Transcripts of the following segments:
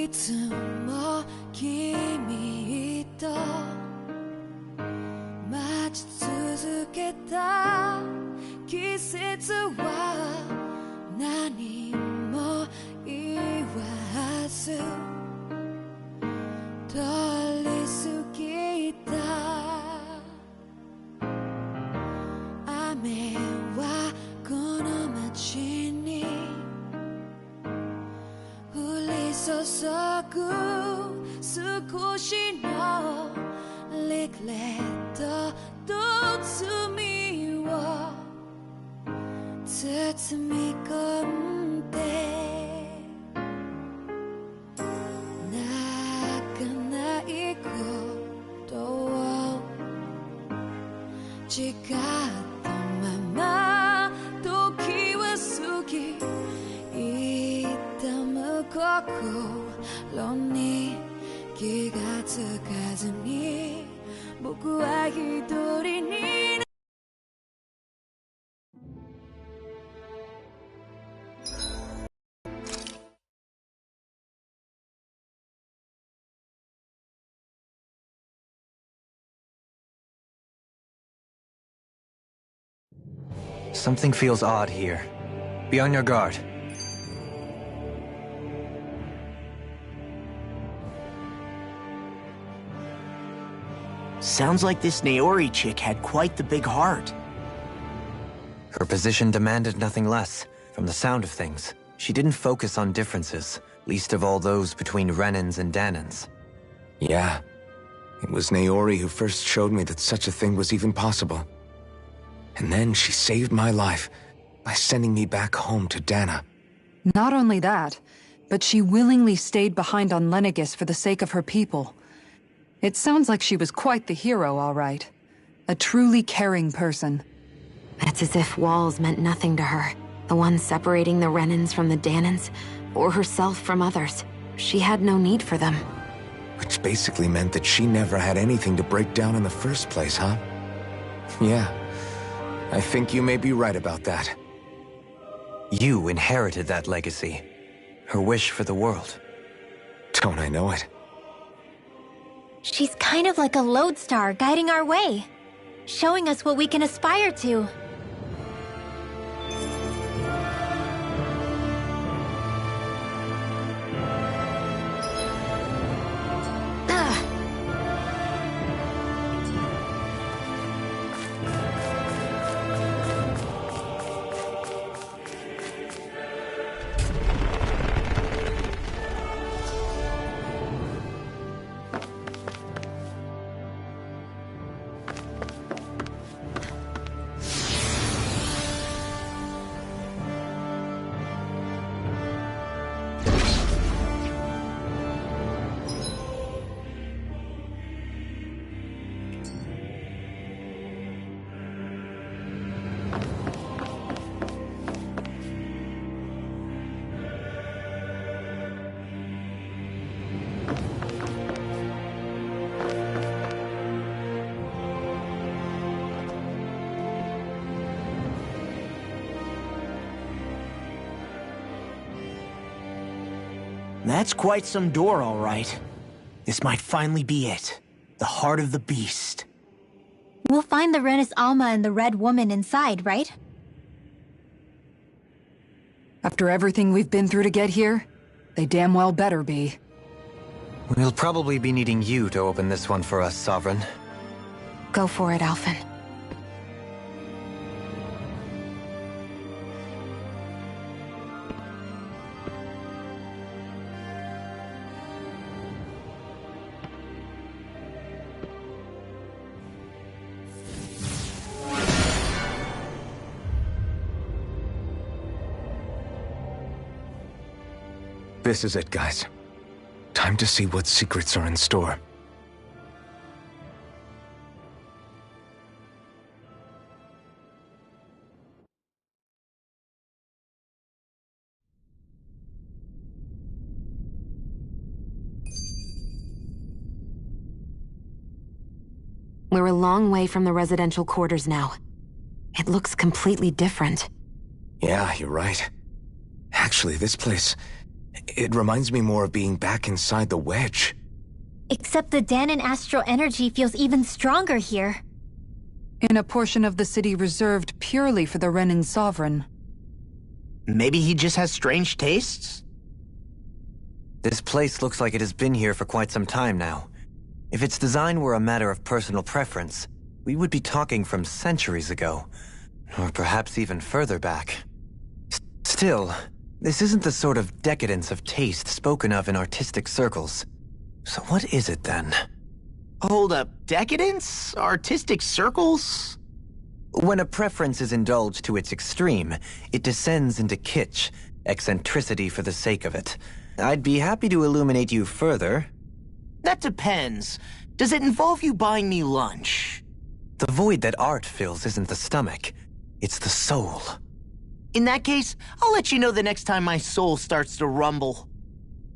つも君と待ち続けた季節は何も言わず通り過ぎた雨はこの街に降り注ぐ少しのリグレットと罪を包み込んで泣かないことを誓ったまま時は過ぎ痛む心に気がつかずに僕は一人にSomething feels odd here. Be on your guard. Sounds like this Naori chick had quite the big heart. Her position demanded nothing less. From the sound of things, she didn't focus on differences, least of all those between Renans and Danans. Yeah. It was Naori who first showed me that such a thing was even possible. And then she saved my life by sending me back home to Dana. Not only that, but she willingly stayed behind on Lenegis for the sake of her people. It sounds like she was quite the hero, all right. A truly caring person. It's as if walls meant nothing to her. The ones separating the Renans from the Danans, or herself from others. She had no need for them. Which basically meant that she never had anything to break down in the first place, huh? Yeah. I think you may be right about that. You inherited that legacy. Her wish for the world. Don't I know it? She's kind of like a lodestar guiding our way, showing us what we can aspire to. That's quite some door, all right. This might finally be it. The heart of the beast. We'll find the Renis Alma and the Red Woman inside, right? After everything we've been through to get here, they damn well better be. We'll probably be needing you to open this one for us, Sovereign. Go for it, Alphen. This is it, guys. Time to see what secrets are in store. We're a long way from the residential quarters now. It looks completely different. Yeah, you're right. Actually, this place It reminds me more of being back inside the wedge. Except the Danon astral energy feels even stronger here. In a portion of the city reserved purely for the Renan sovereign. Maybe he just has strange tastes? This place looks like it has been here for quite some time now. If its design were a matter of personal preference, we would be talking from centuries ago. Or perhaps even further back. Still, this isn't the sort of decadence of taste spoken of in artistic circles. So what is it then? Hold up, decadence? Artistic circles? When a preference is indulged to its extreme, it descends into kitsch, eccentricity for the sake of it. I'd be happy to illuminate you further. That depends. Does it involve you buying me lunch? The void that art fills isn't the stomach, it's the soul. In that case, I'll let you know the next time my soul starts to rumble.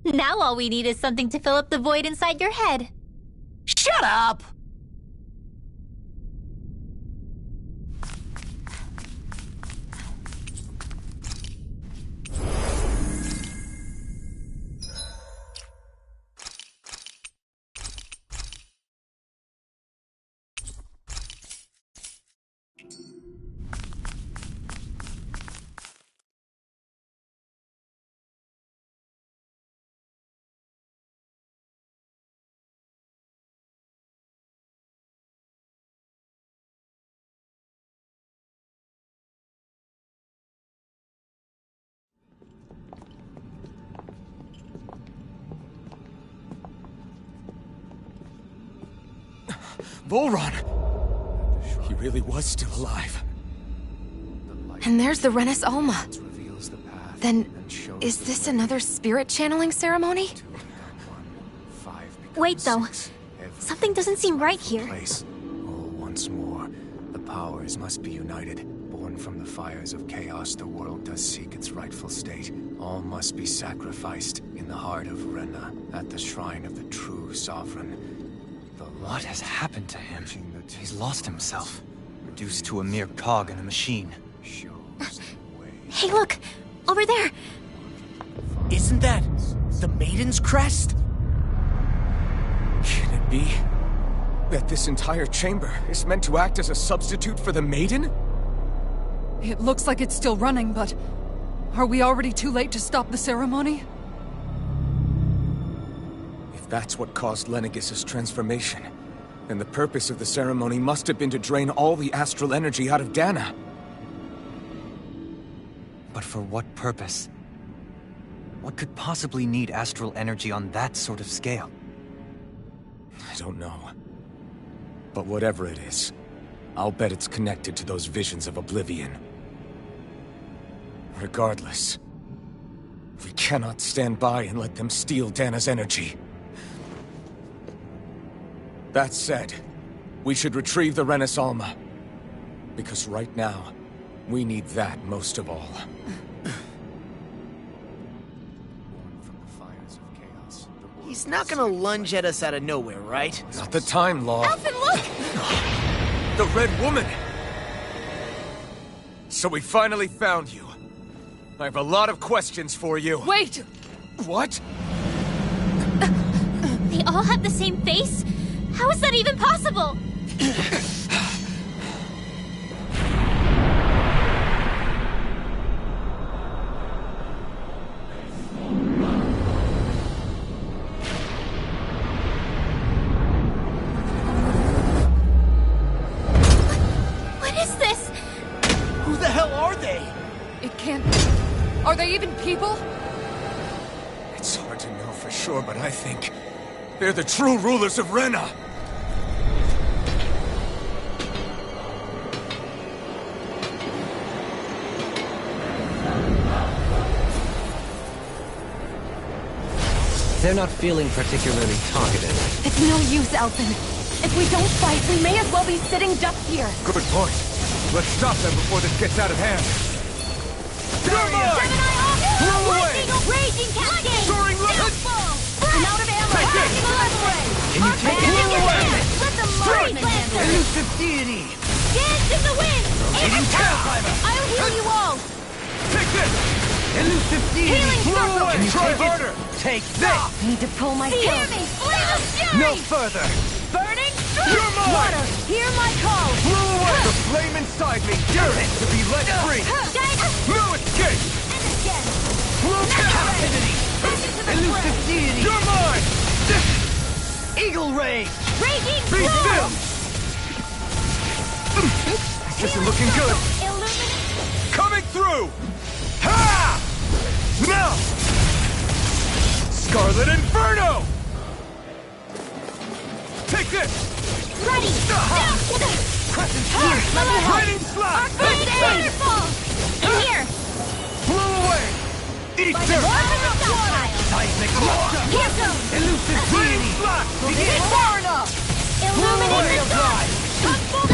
Now all we need is something to fill up the void inside your head. Shut up! Volron! He really was still alive. And there's the Renis Alma. Then, is this another spirit channeling ceremony? Wait, though. Something doesn't seem right here. Once more, the powers must be united. Born from the fires of chaos, the world does seek its rightful state. All must be sacrificed in the heart of Rena, at the shrine of the true sovereign. What has happened to him? He's lost himself, reduced to a mere cog in a machine. Hey, look! Over there! Isn't that the Maiden's crest? Can it be that this entire chamber is meant to act as a substitute for the Maiden? It looks like it's still running, but... are we already too late to stop the ceremony? If that's what caused Lenegis' transformation, then the purpose of the ceremony must have been to drain all the astral energy out of Dana. But for what purpose? What could possibly need astral energy on that sort of scale? I don't know. But whatever it is, I'll bet it's connected to those visions of oblivion. Regardless, we cannot stand by and let them steal Dana's energy. That said, we should retrieve the Renis Alma. Because right now, we need that most of all. He's not gonna lunge at us out of nowhere, right? Not the time, Law. Alphen, look! The Red Woman! So we finally found you. I have a lot of questions for you. Wait! What? They all have the same face? How is that even possible? What is this? Who the hell are they? It can't... Are they even people? It's hard to know for sure, but I think they're the true rulers of Rena. They're not feeling particularly talkative. It's no use, Alphen. If we don't fight, we may as well be sitting ducks here. Good point. Let's stop them before this gets out of hand. Gemini off! Lightning raging cascade! Soaring left! I'm out of ammo! Take it! Can you take it? Let the Mars Lancer! Elusive deity! Dance in the wind! Rotating tail fiber! I'll heal you all! Take this! Elusive deity! Healing circle! Can you Try take harder! it? Take this! Need to pull myself. Hear me! Flame of fury! No further! Burning You're mine! water! Hear my call! Blow away! The flame inside me yearns to be let free! No escape! And again! Blow down! Captivity! Back into the Elusive fray! deity! You're mine! Eagle Ray! Raging Be storm! still! This isn't looking good! Illuminate! Coming through! Ha! Now! Scarlet Inferno! Take this! Ready! Crescent Here, let me help! Lightning slash! Big waterfall! In here! Blow away! Eat dirt! Seismic Rupture! Here goes! Elusive Lightning deity! slash! Begin! Far enough! Illuminate Ray the of dark! light! Come full!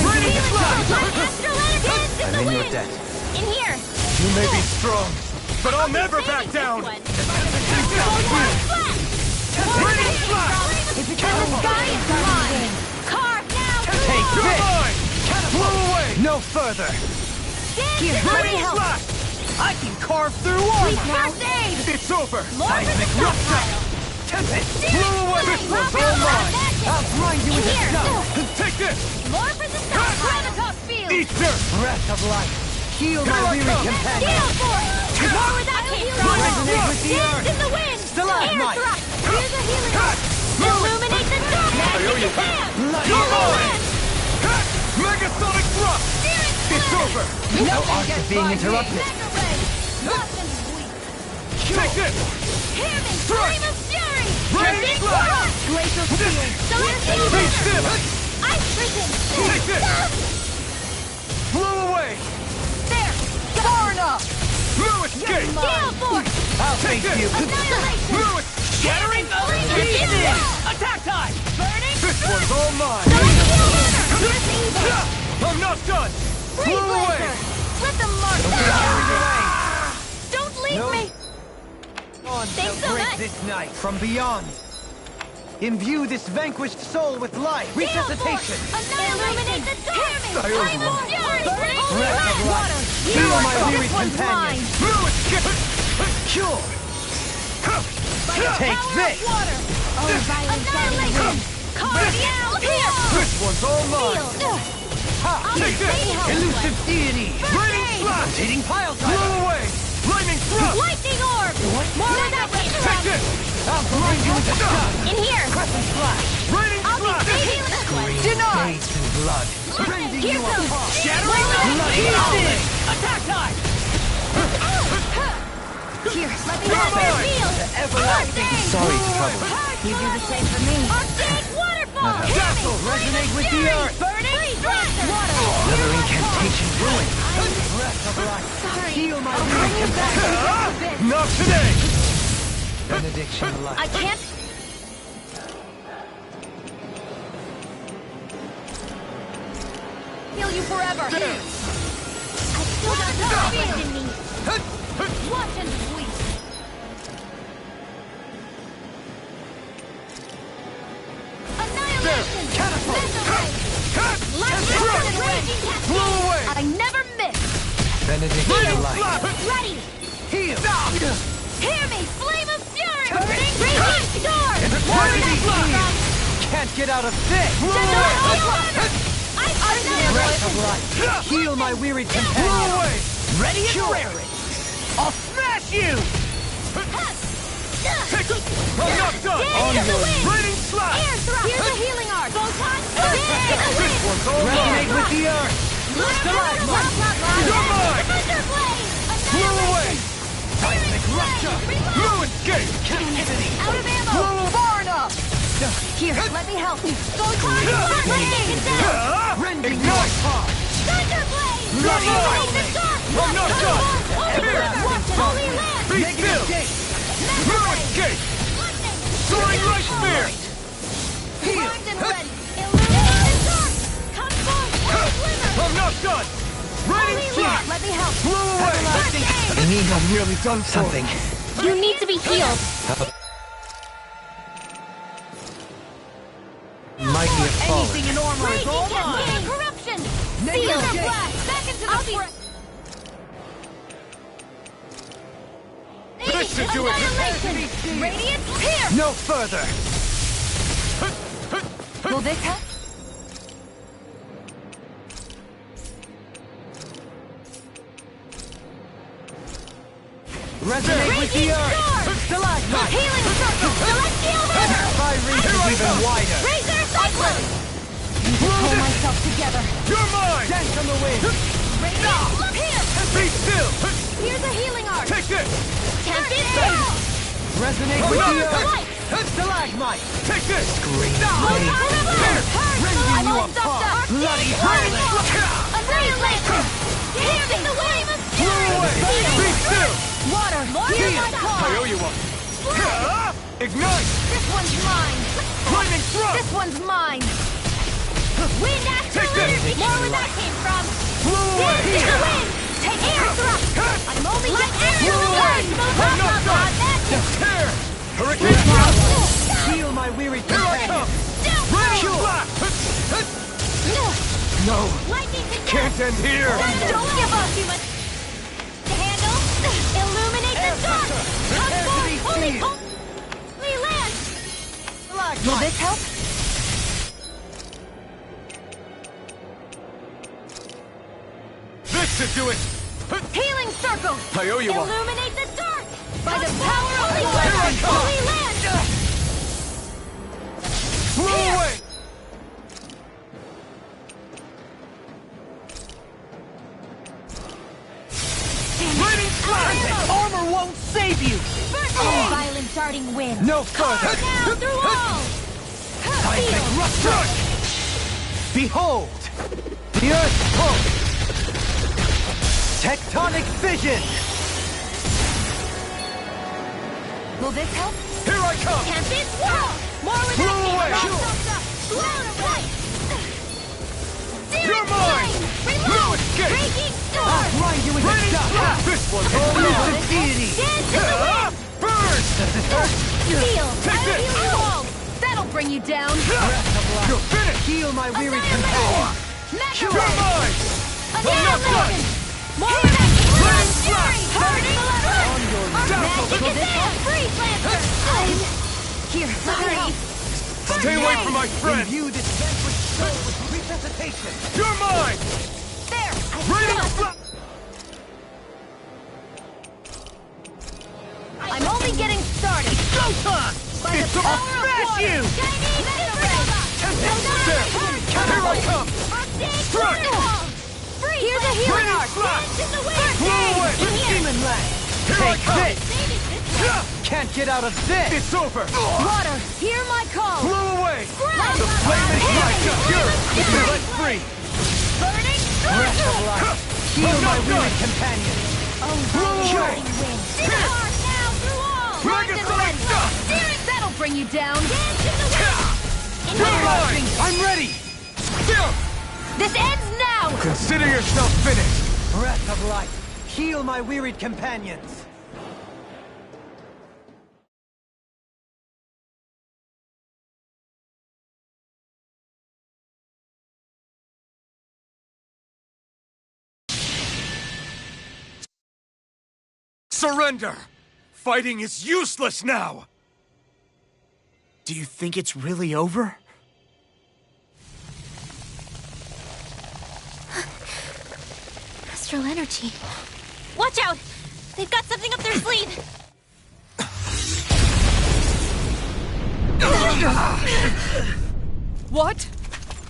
Lightning Healing slash! my Astral Energies in I'm the in your wind! debt. In here! You may be strong, but I'll never back down! Lightning slash! If it's in the sky, it's mine! Carve now! Take You're this! mine! Blow away! No further! Here, let me help! Slash! I can carve through Please, armor! first aid! It's over! Seismic Rupture! Tempest! Blow away! This one's all mine! I'll grind you In into here! stone! Take this! More for the stop! Gravitas field! Eat dirt! Breath of life! Heal Here my I weary come. companion! Gale force! More where that came from! Resonate with the Dance earth! in the wind! Stalagmite. Air thrust! Here's a healing arc! Illuminate the dark! Magic you. Japan! Light. Heal the You're land! Megasonic thrust! Spirit It's flare! over! No art is being interrupted! Mega ray! Lost and sweet! Take this! Hear me! Strike. Flame of fury! Rain Big slash. rock! Glacial field! Celestial Be river! still! Ice prison! Take this! Blow away! There! Far enough! No escape! Gale force! I'll Take face this. you! Annihilation! No escape! Shattering Pieces! Attack time! Burning! This one's all mine! Celestial river! Here's evil! I'm not done! Freeze Blow away! laser! Let them mark Don't leave No. me! On Thanks shall so break much. this night from beyond. Imbue this vanquished soul with life. Gale Resuscitation. force! Illuminate the dark! Flame of fury! Breath of life. Water! Heal my This weary one's companion. mine! No escape! Cure. By the Take power this. of water! Oh, annihilation! Carve now! Here! This one's all mine! Field! I'll Take be this. help! Elusive deity. Lightning slash! Rotating pile Blow driver. away! Lightning thrust! Lightning orb! More where that came Take from! this! I'll grind you into dust. In here! Crescent flash. Raining I'll be slash! saving this one! Denied. Days in blood. Rending Here you goes! apart. Shattering Lightning. Attack time. Here, let me You're help you mine. feel! Everlasting. Sorry to trouble. You do the same for me. Arctic waterfall! Dazzle. Resonate with the earth. Burning blaster! Water! Another incantation ruined. Breath of life. Sorry. Heal my I'll weary bring you back. companion. Not today! Benediction I life. can't... Heal you forever! Dance! I still got the field in me! Watch and sweep! Annihilation! Catapult. Lightning and raging cascade! Blow away! I never miss! Benediction life. Ready! Heal. Hear me! Flame of fury! Burning raging storm! Eternity heal. Can't get out of this. Breath of life. Heal my weary Blow companion. away! Ready and raring. I'll smash you. Take it! I'm not done! On the wind! Raining slash! Air thrust! Here's a healing arc! Photon! This one's all mine! Resonate with the earth. You're mine! Thunderblade! Blow away! Seismic rupture. No escape! Captivity. Out of ammo! Blow Far enough! Here, let me help! Photon! Lightning! Rending Ignite. your heart. Thunderblade! Bloody Illuminate the dark! I'm not done! Here! Watch holy land! Be Negative still! gate. No escape! Soaring light spear! Primed and ready! Illuminate the dark! Come forth! Glimmer! I'm not done! Raining Holy slash! land! Let me help! Blow away! First aid! I mean, I'm nearly done for. Something. You need to be healed! Mighty have fallen. Anything in armor is all Raging mine. cascade corruption! Negative Seal gate. blast! Back into the do it! Annihilation! Radiant pierce! No further! Will this help? Resonate with the earth! Stalagmite! Healing circle! Celestial river! My reach is even wider! Razor cyclone! Need to pull myself together. You're mine! Dance on the wind! Radiant pierce! Be still! Here's a healing art! Take this! Tempest down! Resonate with the earth! Stalagmite! Take this! Green Rending you apart! Bloody harlot! Annihilation! Piercing the flame of fury! Be still! Water! Here's my I call! owe you one. Ignite! This one's mine! Lightning thrust! This one's mine! Wind astral Take this! energy! More where that came from! Blow away! Into the wind! Take air thrust! I'm only like air Blow away! I'm not done! That's it! Tear! Hurricane thrust! Heal my weary Here I come! companion! Ready to blast! No! Lightning to Can't end here! Don't give up, human! To handle! Illuminate the dark! Come forth! Only land! Will this help? This should do it! Healing circle! I owe you one. Illuminate the dark! By the power of the Here I come. Holy land! Blow away! Lightning blast! Armor won't save you! Violent darting wind! No further! Down through all! Seismic rupture! Behold! The Earth's pulse! Tectonic vision! Will this help? Here I come! Tempest whirl! More with Blow away! Blown away! You're mine! No escape! Breaking storm! Grind you into Lightning dust! blast! This one's Elusive deity! Dance in the wind! Burn! Feel! Take this! Heal you all! That'll bring you down! You're finished! Heal my weary Annihilation! companion! You're mine! I'm not done! More of that Lightning fury! blast! Hurting the lever! Dazzle! Magic is there! Freeze, Lancer! Here, let me help! Stay away from my friend! Imbue this vanquished soul with resuscitation! You're mine! There! Radiant blast! I'm only getting started! Showtime! By the It's a- power I'll of smash water! you! Chinese There! Here I come! Strike! Here's a healing Radiant arc! blast! Dance in the wind! Blow away! Demon Land! Here I Take come! this! Can't get out of this! It's over! Water, hear my call! Blow away! Ground! The flame is right up here! Be let free! Burning! Breath of life! Heal my weary companion! Oh, Blow away! wind! Hard now through all! Dragon Locked and Strike! ready. That'll bring you down! Dance in the wind! You're mine! I'm ready! Still! This ends now! Consider yourself finished! Breath of life! Heal my wearied companions! Surrender! Fighting is useless now! Do you think it's really over? Astral energy. Watch out! They've got something up their sleeve! What?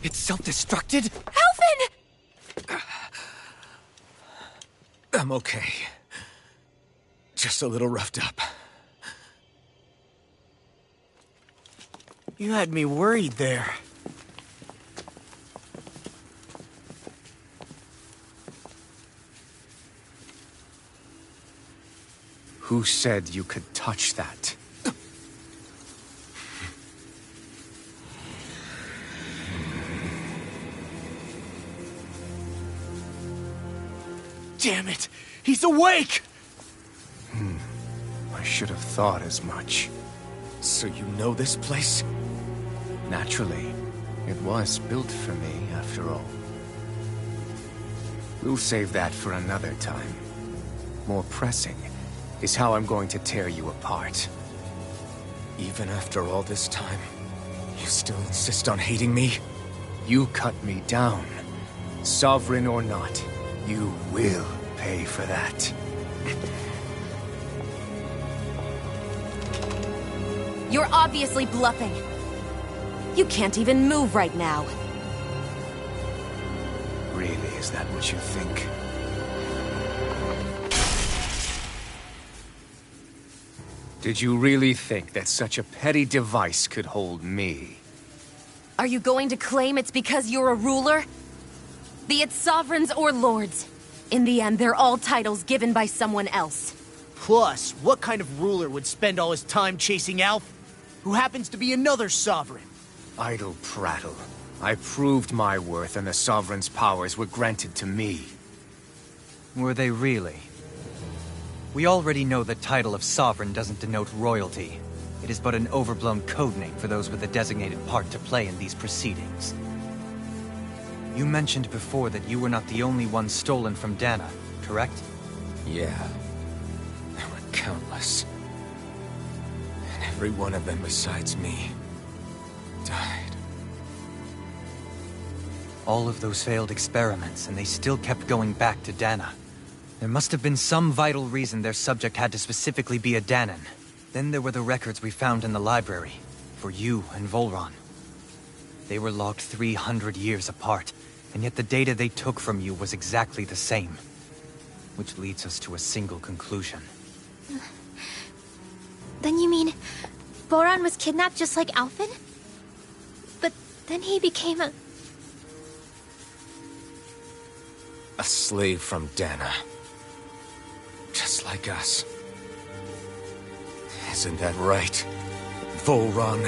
It's self-destructed? Alphen! I'm okay. Just a little roughed up. You had me worried there. Who said you could touch that? Damn it! He's awake! I should have thought as much. So you know this place? Naturally. It was built for me, after all. We'll save that for another time. More pressing, is how I'm going to tear you apart. Even after all this time, you still insist on hating me? You cut me down. Sovereign or not, you will pay for that. You're obviously bluffing. You can't even move right now. Really, is that what you think? Did you really think that such a petty device could hold me? Are you going to claim it's because you're a ruler? Be it sovereigns or lords. In the end, they're all titles given by someone else. Plus, what kind of ruler would spend all his time chasing Alf, who happens to be another sovereign? Idle prattle. I proved my worth and the Sovereign's powers were granted to me. Were they really? We already know the title of Sovereign doesn't denote royalty. It is but an overblown codename for those with a designated part to play in these proceedings. You mentioned before that you were not the only one stolen from Dana, correct? Yeah. There were countless. And every one of them besides me died. All of those failed experiments, and they still kept going back to Dana. There must have been some vital reason their subject had to specifically be a Danan. Then there were the records we found in the library, for you and Volron. They were logged 300 years apart, and yet the data they took from you was exactly the same. Which leads us to a single conclusion. Then you mean Boran was kidnapped just like Alphen? But then he became a slave from Dana. Just like us. Isn't that right, Volron?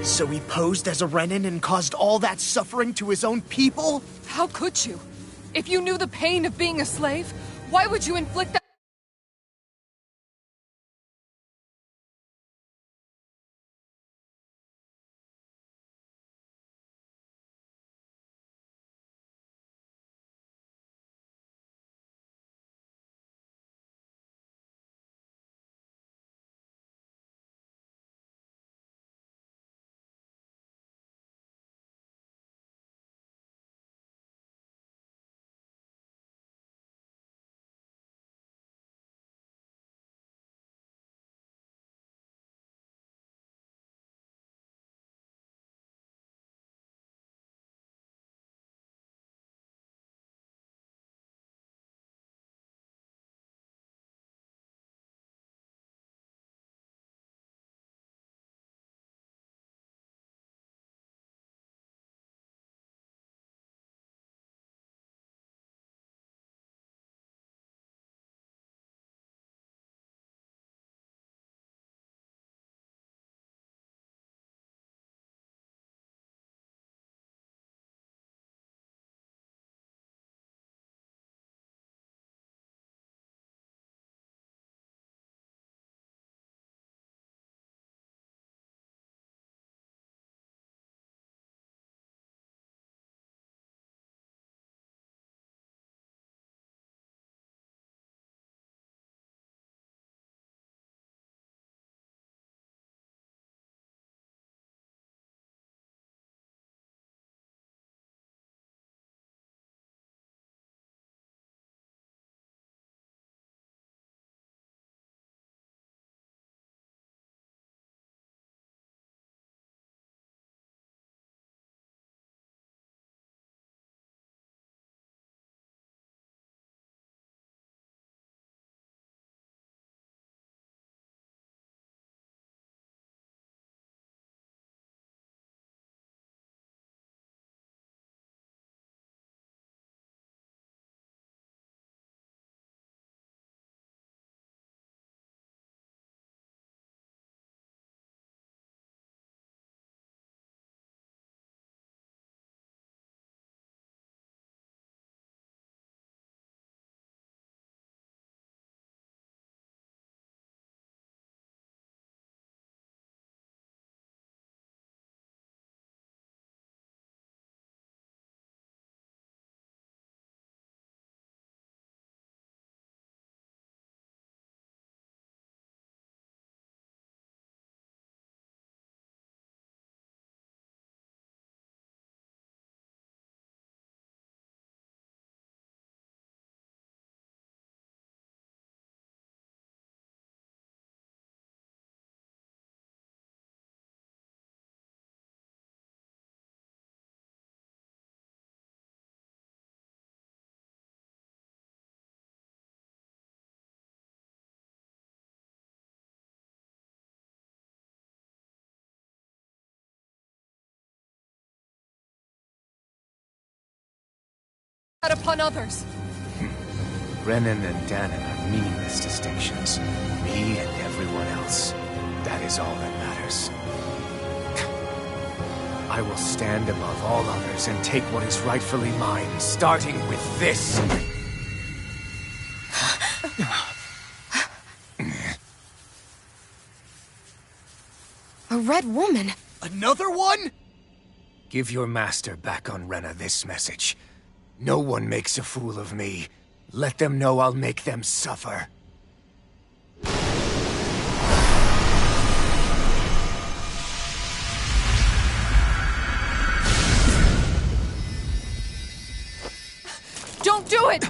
So he posed as a Renan and caused all that suffering to his own people? How could you? If you knew the pain of being a slave, why would you inflict that? that upon others. Renan and Danon are meaningless distinctions. Me and everyone else. That is all that matters. I will stand above all others and take what is rightfully mine, starting with this. A red woman? Another one? Give your master back on Rena this message. No one makes a fool of me. Let them know I'll make them suffer. Don't do it!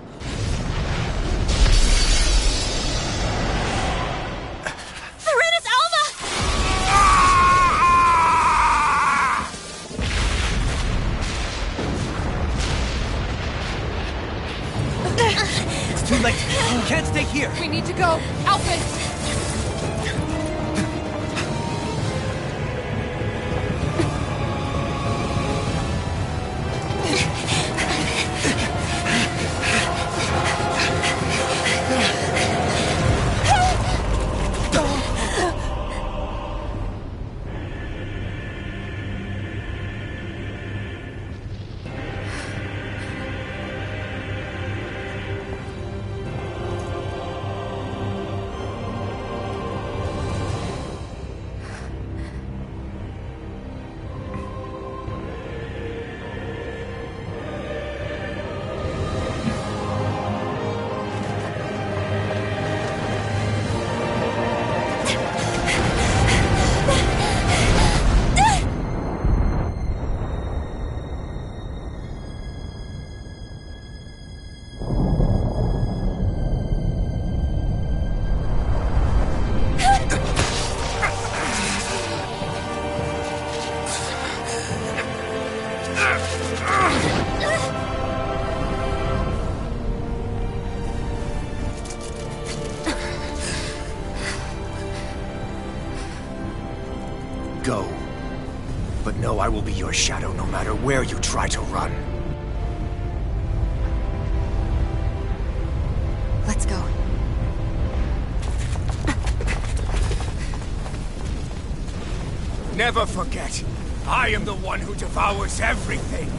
Serenus Alma! It's too late. We can't stay here. We need to go. Alphen! Go. But know I will be your shadow no matter where you try to run. Let's go. Never forget, I am the one who devours everything.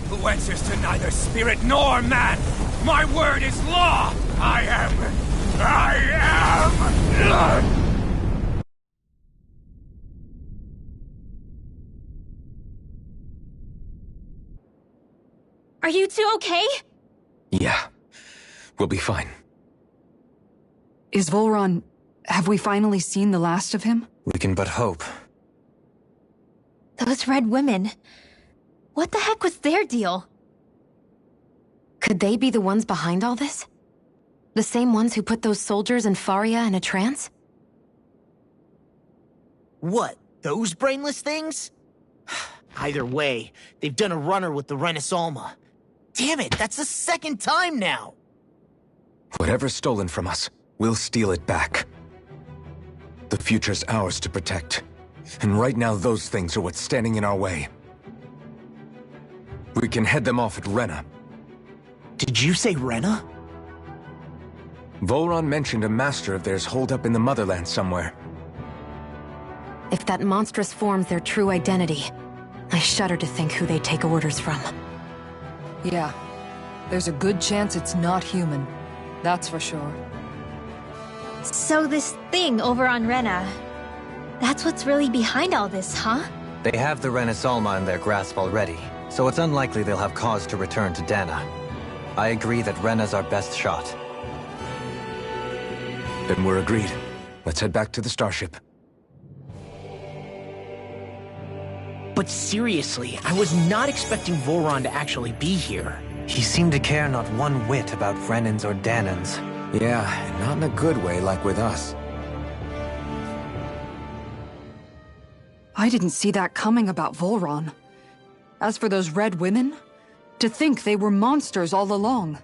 Who answers to neither spirit nor man. My word is law! I am... Are you two okay? Yeah. We'll be fine. Is Volron... have we finally seen the last of him? We can but hope. Those red women. What the heck was their deal? Could they be the ones behind all this? The same ones who put those soldiers in Faria in a trance? What, those brainless things? Either way, they've done a runner with the Renis Alma. Damn it, that's the second time now! Whatever's stolen from us, we'll steal it back. The future's ours to protect. And right now those things are what's standing in our way. We can head them off at Rena. Did you say Rena? Volron mentioned a master of theirs holed up in the motherland somewhere. If that monstrous form's their true identity, I shudder to think who they take orders from. Yeah. There's a good chance it's not human. That's for sure. So this thing over on Rena, that's what's really behind all this, huh? They have the Renis Alma in their grasp already, so it's unlikely they'll have cause to return to Dana. I agree that Rena's our best shot. Then we're agreed. Let's head back to the starship. But seriously, I was not expecting Volron to actually be here. He seemed to care not one whit about Renans or Danans. Yeah, not in a good way like with us. I didn't see that coming about Volron. As for those red women, to think they were monsters all along.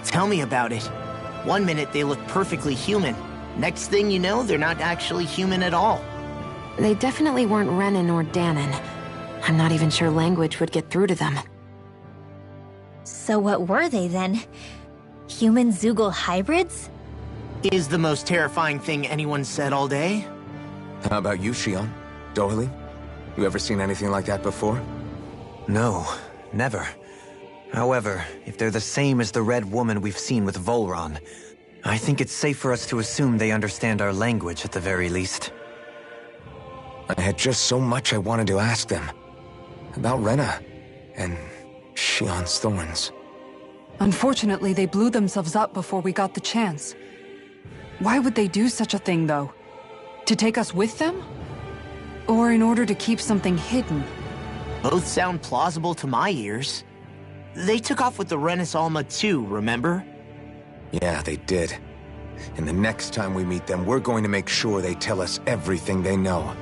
Tell me about it. One minute they look perfectly human. Next thing you know, they're not actually human at all. They definitely weren't Renan or Danon. I'm not even sure language would get through to them. So what were they then? Human Zoogle hybrids? Is the most terrifying thing anyone said all day? How about you, Shion? Dohalie? You ever seen anything like that before? No, never. However, if they're the same as the Red Woman we've seen with Volron, I think it's safe for us to assume they understand our language at the very least. I had just so much I wanted to ask them. About Rena, and Shion's thorns. Unfortunately, they blew themselves up before we got the chance. Why would they do such a thing, though? To take us with them? Or in order to keep something hidden? Both sound plausible to my ears. They took off with the Renis Alma too, remember? Yeah, they did. And the next time we meet them, we're going to make sure they tell us everything they know.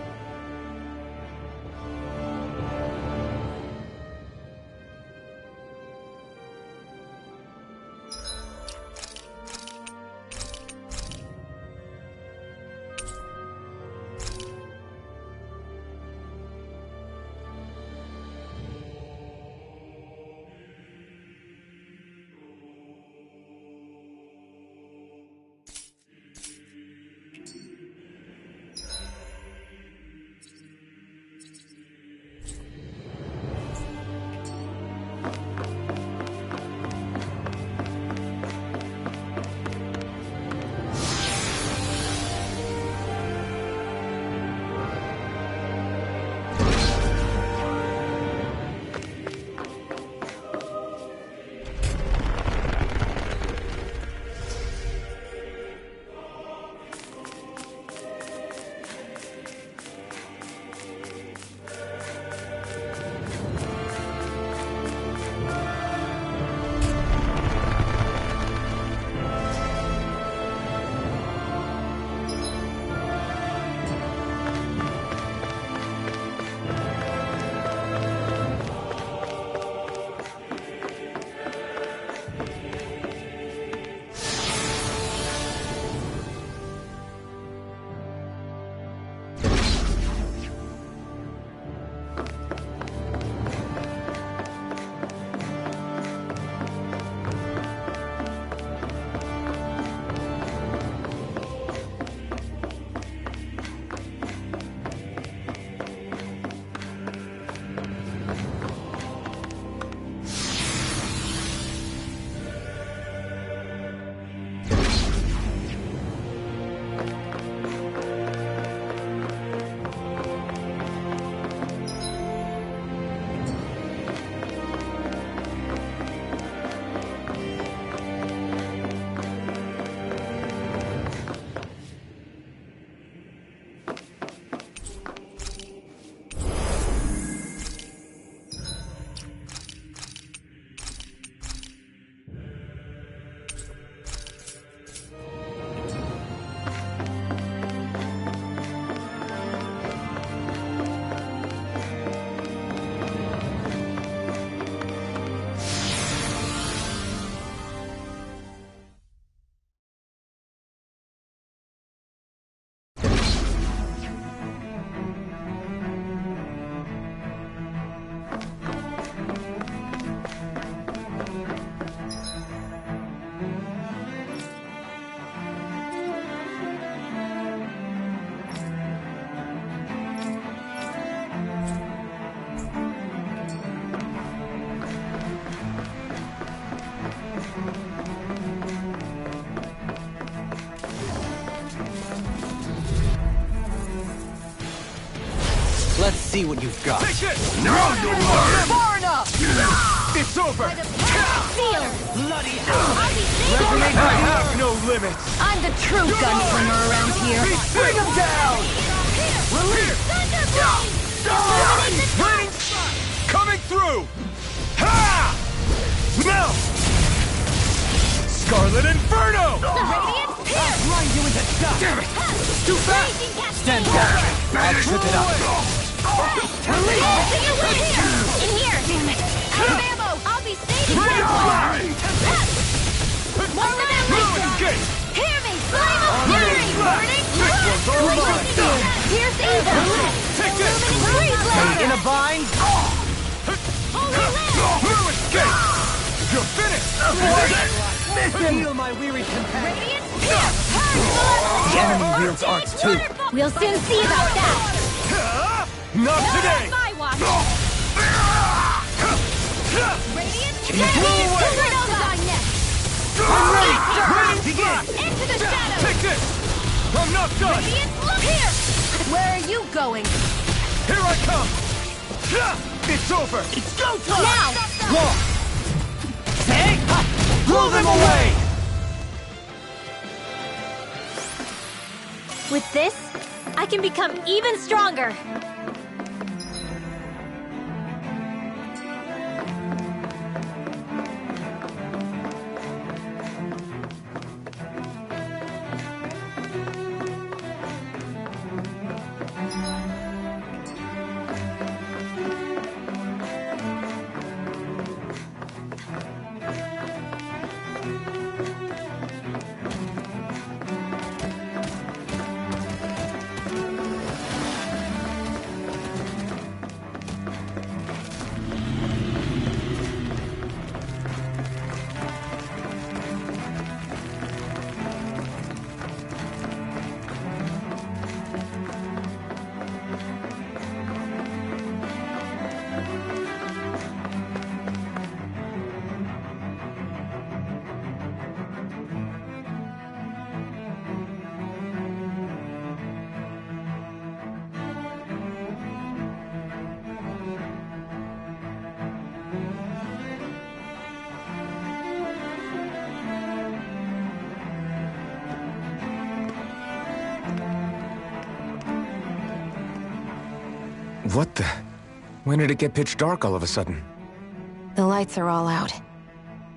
Let's see what you've got. Take this! Now you'll learn! Far enough! It's over! Seal! Bloody I have no limits! I'm the true gunslinger around here. Bring him down! Release! Raining coming through! Ha! Now! Scarlet Inferno! Radiant Pierce! Grind you into dust! Damn it! Too fast! Stand back! I'll trip it up. In here! Damn it! Out of ammo! I'll be saving Ready you! to fly! Heal my weary companion. Radiant Spear! Turn to the left! The enemy wields arts too. We'll soon see about that. Not today! My watch! Radiant Can you blow away? Supernova! next! I'm ready! Ready? Begin! Into the shadows! Take this! I'm not done! Radiant, look here! Where are you going? Here I come! It's over! It's go time! Now! Walk! Hey! Blow them away! With this, I can become even stronger. What the? When did it get pitch dark all of a sudden? The lights are all out.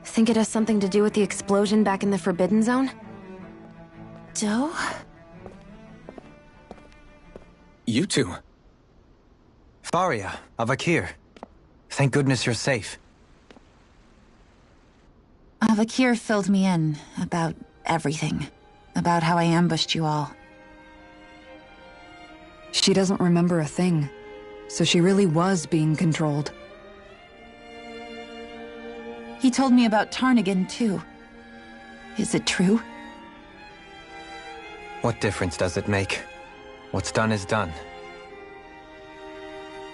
Think it has something to do with the explosion back in the Forbidden Zone? Doe? You two. Faria, Avakir. Thank goodness you're safe. Avakir filled me in about everything. About how I ambushed you all. She doesn't remember a thing. So she really was being controlled. He told me about Tarnigan, too. Is it true? What difference does it make? What's done is done.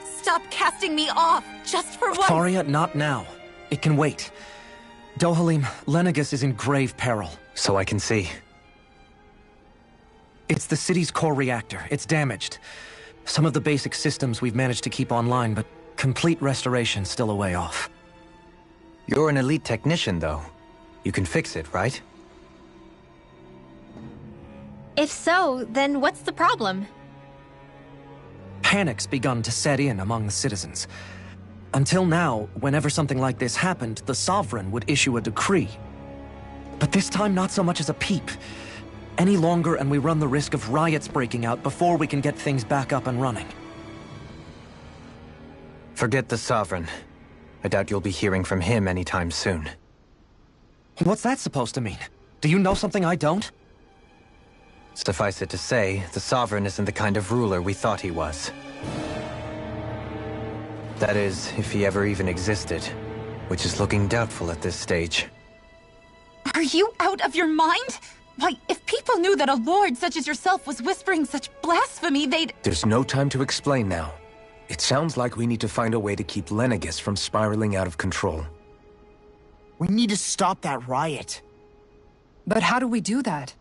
Stop casting me off, just for once! Faria, not now. It can wait. Dohalim, Lenegis is in grave peril. So I can see. It's the city's core reactor. It's damaged. Some of the basic systems we've managed to keep online, but complete restoration's still a way off. You're an elite technician, though. You can fix it, right? If so, then what's the problem? Panic's begun to set in among the citizens. Until now, whenever something like this happened, the Sovereign would issue a decree. But this time, not so much as a peep. Any longer and we run the risk of riots breaking out before we can get things back up and running. Forget the Sovereign. I doubt you'll be hearing from him anytime soon. What's that supposed to mean? Do you know something I don't? Suffice it to say, the Sovereign isn't the kind of ruler we thought he was. That is, if he ever even existed, which is looking doubtful at this stage. Are you out of your mind? Why, if people knew that a lord such as yourself was whispering such blasphemy, they'd— There's no time to explain now. It sounds like we need to find a way to keep Lenegis from spiraling out of control. We need to stop that riot. But how do we do that?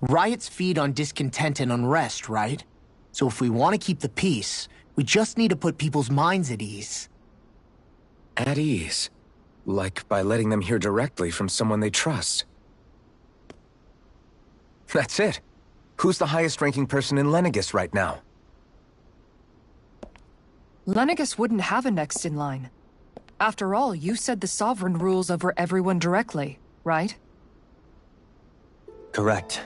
Riots feed on discontent and unrest, right? So if we want to keep the peace, we just need to put people's minds at ease. At ease? Like by letting them hear directly from someone they trust. That's it. Who's the highest-ranking person in Lenegis right now? Lenegis wouldn't have a next in line. After all, you said the Sovereign rules over everyone directly, right? Correct.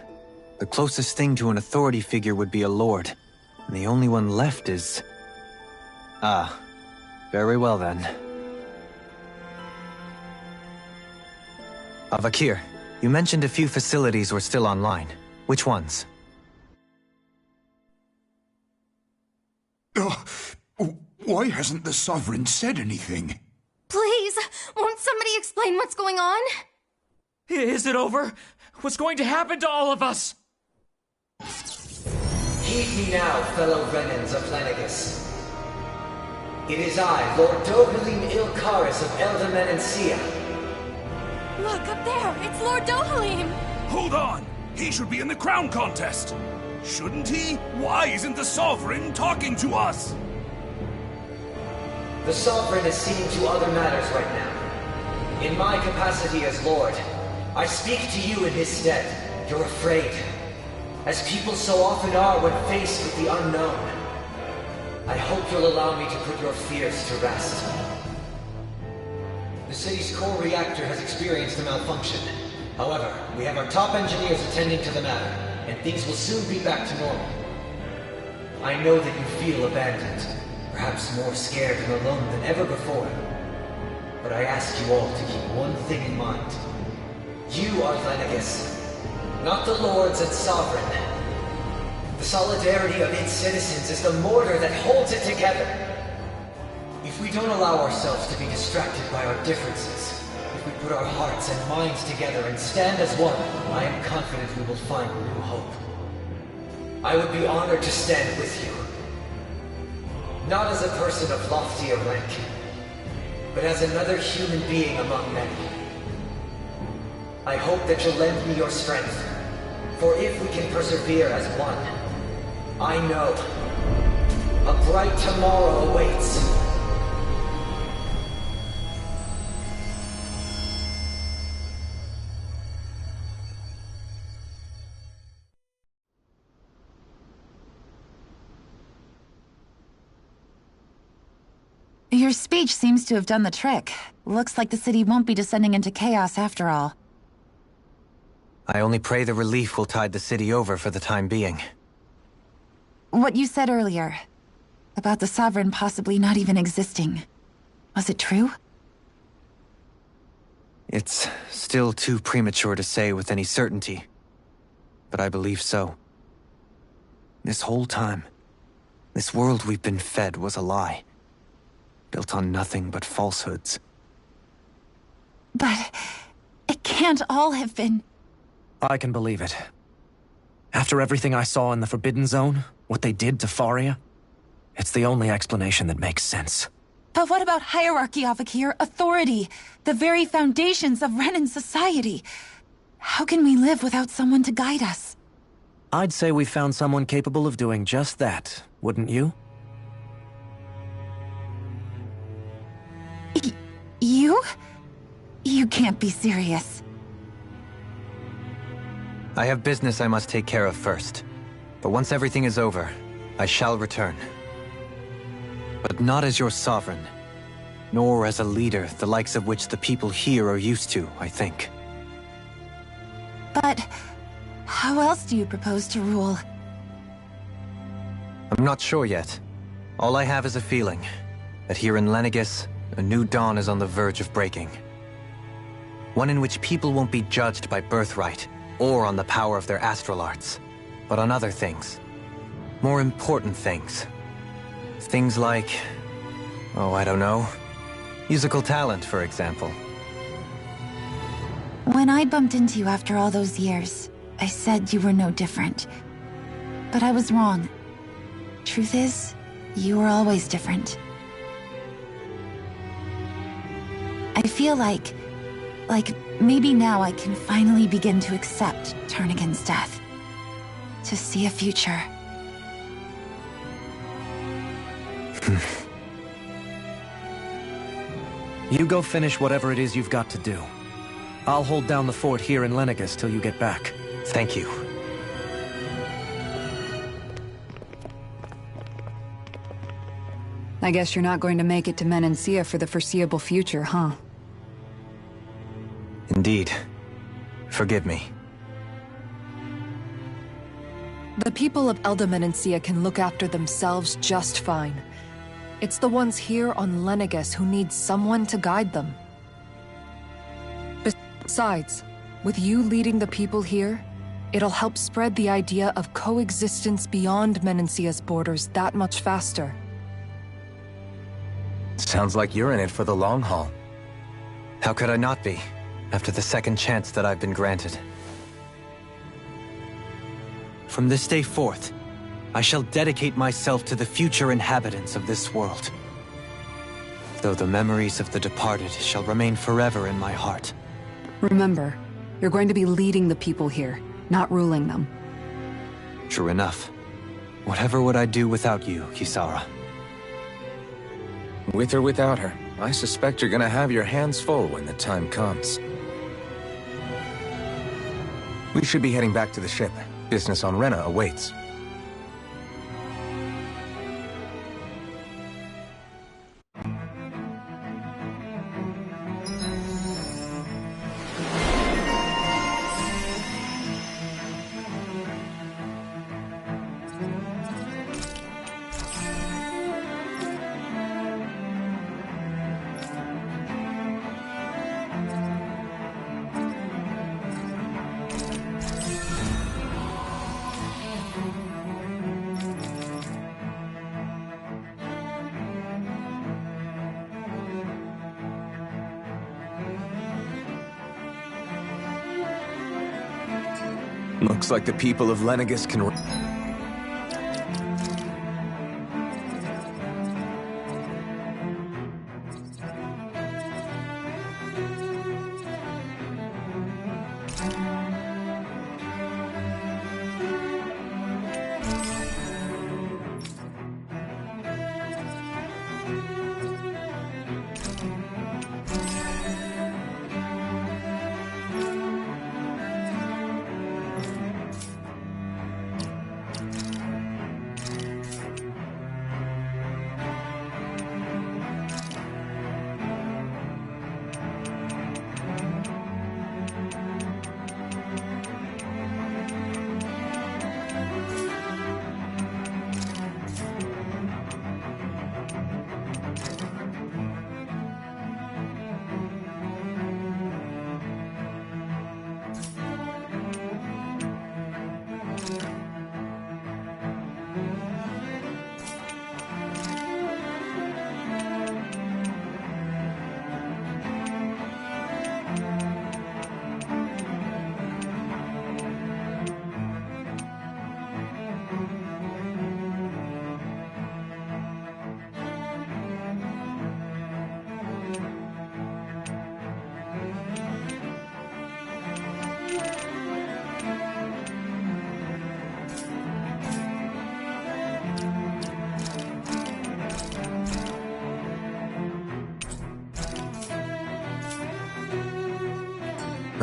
The closest thing to an authority figure would be a lord. And the only one left is... Ah. Very well then. Avakir, you mentioned a few facilities were still online. Which ones? Why hasn't the Sovereign said anything? Please, won't somebody explain what's going on? Is it over? What's going to happen to all of us? Heed me now, fellow Renans of Lenegus. It is I, Lord Dohalim Ilkaris of Elda Menancia. Look, up there! It's Lord Dohalim! Hold on! He should be in the crown contest! Shouldn't he? Why isn't the Sovereign talking to us? The Sovereign is seeing to other matters right now. In my capacity as Lord, I speak to you in his stead. You're afraid, as people so often are when faced with the unknown. I hope you'll allow me to put your fears to rest. The city's core reactor has experienced a malfunction. However, we have our top engineers attending to the matter, and things will soon be back to normal. I know that you feel abandoned, perhaps more scared and alone than ever before. But I ask you all to keep one thing in mind. You are Lenegus, not the Lords and Sovereign. The solidarity of its citizens is the mortar that holds it together. If we don't allow ourselves to be distracted by our differences, if we put our hearts and minds together and stand as one, I am confident we will find new hope. I would be honored to stand with you. Not as a person of loftier rank, but as another human being among many. I hope that you'll lend me your strength, for if we can persevere as one, I know a bright tomorrow awaits. Your speech seems to have done the trick. Looks like the city won't be descending into chaos after all. I only pray the relief will tide the city over for the time being. What you said earlier, about the Sovereign possibly not even existing, was it true? It's still too premature to say with any certainty, but I believe so. This whole time, this world we've been fed was a lie, built on nothing but falsehoods. But it can't all have been... I can believe it. After everything I saw in the Forbidden Zone, what they did to Faria, it's the only explanation that makes sense. But what about hierarchy, Avakir? Authority? The very foundations of Renan society? How can we live without someone to guide us? I'd say we found someone capable of doing just that, wouldn't you? You? You can't be serious. I have business I must take care of first. But once everything is over, I shall return. But not as your sovereign, nor as a leader the likes of which the people here are used to, I think. But how else do you propose to rule? I'm not sure yet. All I have is a feeling that here in Lenegus, a new dawn is on the verge of breaking. One in which people won't be judged by birthright, or on the power of their astral arts, but on other things. More important things. Things like... oh, I don't know. Musical talent, for example. When I bumped into you after all those years, I said you were no different. But I was wrong. Truth is, you were always different. I feel like maybe now I can finally begin to accept Turnagain's death. To see a future. You go finish whatever it is you've got to do. I'll hold down the fort here in Lenegus till you get back. Thank you. I guess you're not going to make it to Menancia for the foreseeable future, huh? Indeed. Forgive me. The people of Elda Menancia can look after themselves just fine. It's the ones here on Lenegus who need someone to guide them. Besides, with you leading the people here, it'll help spread the idea of coexistence beyond Menancia's borders that much faster. Sounds like you're in it for the long haul. How could I not be? after the second chance that I've been granted. From this day forth, I shall dedicate myself to the future inhabitants of this world. Though the memories of the departed shall remain forever in my heart. Remember, you're going to be leading the people here, not ruling them. True enough. Whatever would I do without you, Kisara? With or without her, I suspect you're gonna have your hands full when the time comes. We should be heading back to the ship. Business on Rena awaits. Looks like the people of Lenegis can...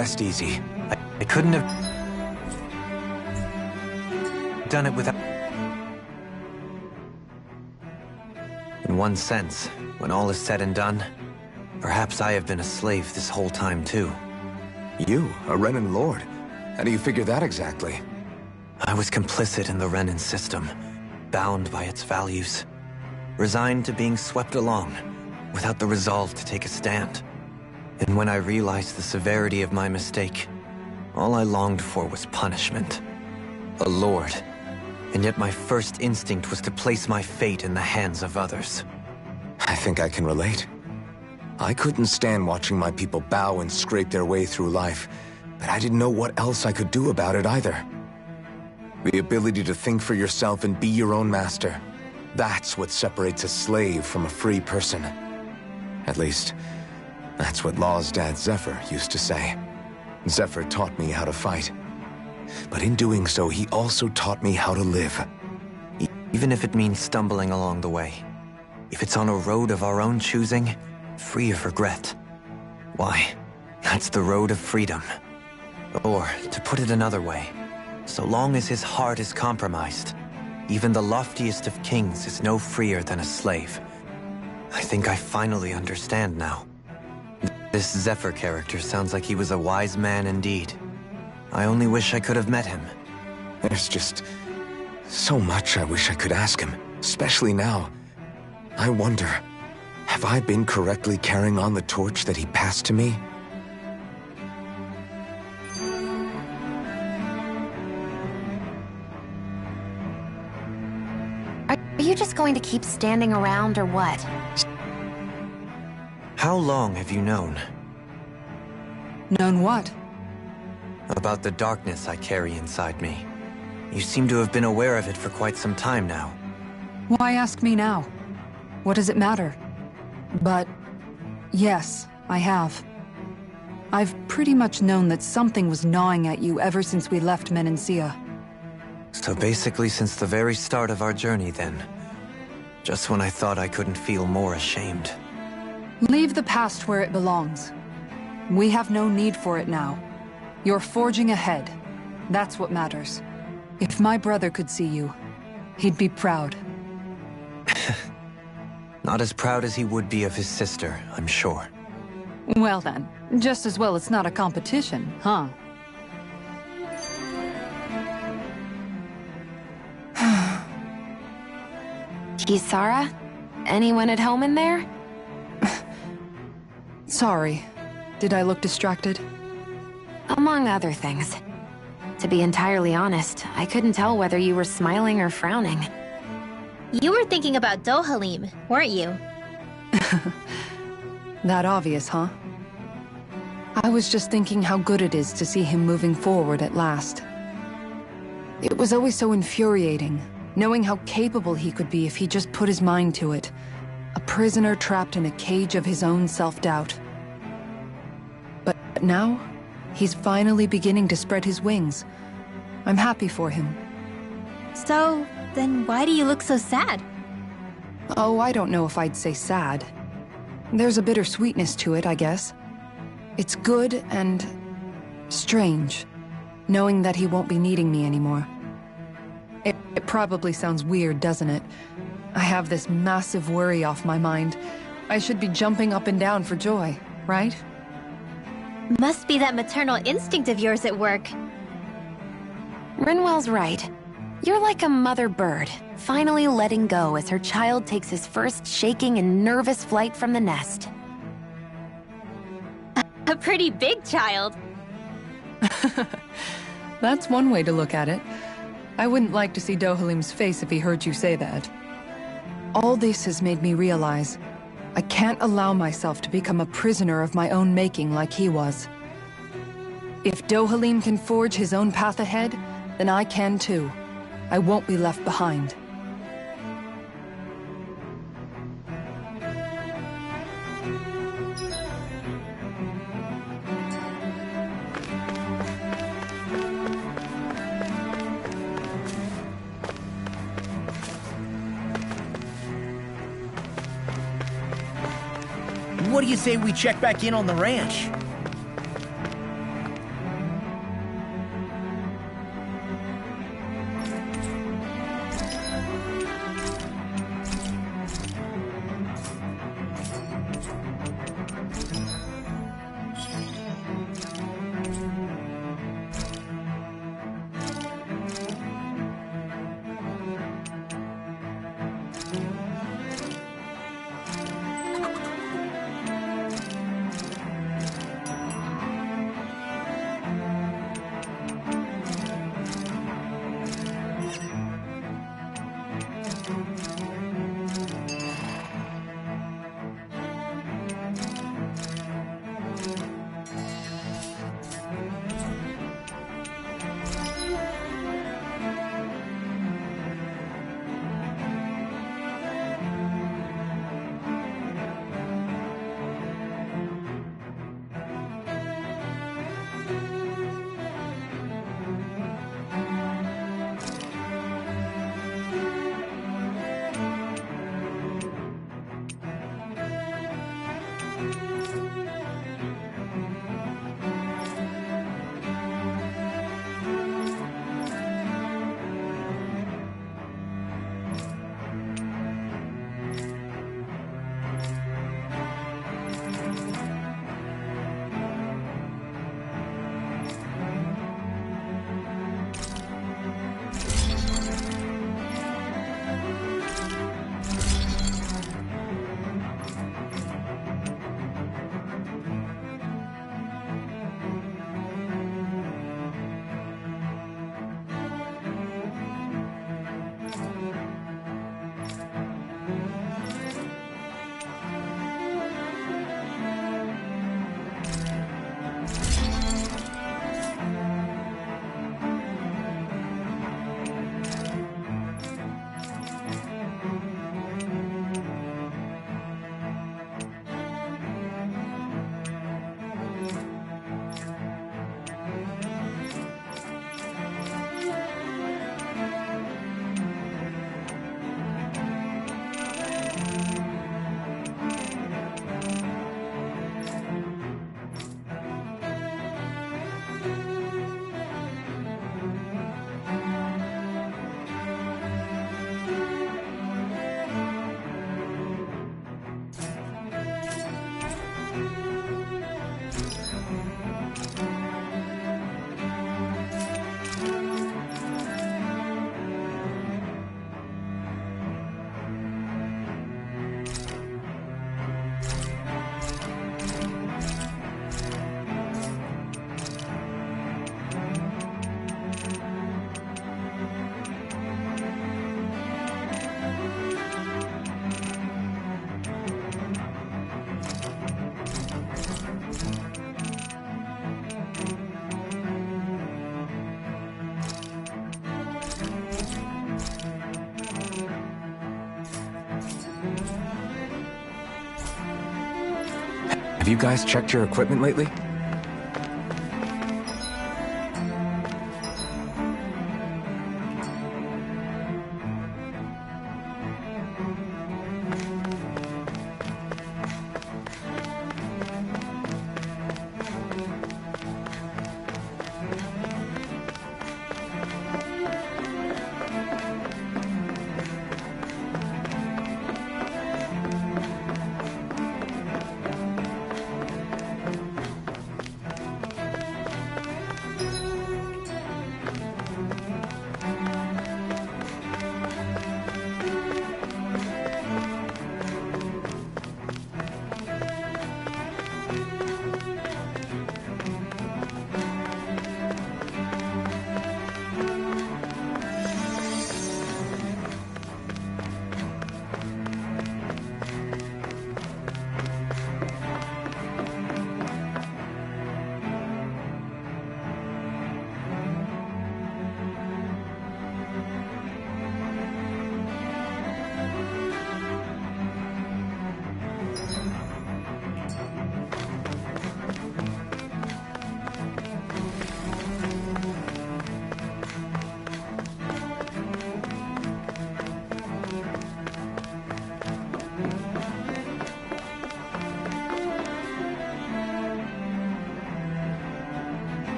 Rest easy. I couldn't have done it without... In one sense, when all is said and done, perhaps I have been a slave this whole time too. You, a Renan Lord? How do you figure that exactly? I was complicit in the Renan system, bound by its values, resigned to being swept along, without the resolve to take a stand. And when I realized the severity of my mistake, all I longed for was punishment. A lord. And yet my first instinct was to place my fate in the hands of others. I think I can relate. I couldn't stand watching my people bow and scrape their way through life, but I didn't know what else I could do about it either. The ability to think for yourself and be your own master. That's what separates a slave from a free person. At least, that's what Law's dad Zephyr used to say. Zephyr taught me how to fight. But in doing so, he also taught me how to live. Even if it means stumbling along the way. If it's on a road of our own choosing, free of regret. Why, that's the road of freedom. Or, to put it another way, so long as his heart is compromised, even the loftiest of kings is no freer than a slave. I think I finally understand now. This Zephyr character sounds like he was a wise man indeed. I only wish I could have met him. There's just so much I wish I could ask him, especially now. I wonder, have I been correctly carrying on the torch that he passed to me? Are you just going to keep standing around or what? How long have you known? Known what? About the darkness I carry inside me. You seem to have been aware of it for quite some time now. Why ask me now? What does it matter? But yes, I have. I've pretty much known that something was gnawing at you ever since we left Menancia. So basically since the very start of our journey then. Just when I thought I couldn't feel more ashamed. Leave the past where it belongs. We have no need for it now. You're forging ahead. That's what matters. If my brother could see you, he'd be proud. Not as proud as he would be of his sister, I'm sure. Well then, just as well it's not a competition, huh? Kisara? Anyone at home in there? Sorry. Did I look distracted? Among other things. To be entirely honest, I couldn't tell whether you were smiling or frowning. You were thinking about Dohalim, weren't you? That obvious, huh? I was just thinking how good it is to see him moving forward at last. It was always so infuriating, knowing how capable he could be if he just put his mind to it. A prisoner trapped in a cage of his own self-doubt. But now, he's finally beginning to spread his wings. I'm happy for him. So, then why do you look so sad? Oh, I don't know if I'd say sad. There's a bittersweetness to it, I guess. It's good and strange, knowing that he won't be needing me anymore. It probably sounds weird, doesn't it? I have this massive worry off my mind. I should be jumping up and down for joy, right? Must be that maternal instinct of yours at work. Rinwell's right. You're like a mother bird, finally letting go as her child takes his first shaking and nervous flight from the nest. A pretty big child. That's one way to look at it. I wouldn't like to see Dohalim's face if he heard you say that. All this has made me realize I can't allow myself to become a prisoner of my own making like he was. If Dohalim can forge his own path ahead, then I can too. I won't be left behind. What do you say we check back in on the ranch? you guys checked your equipment lately?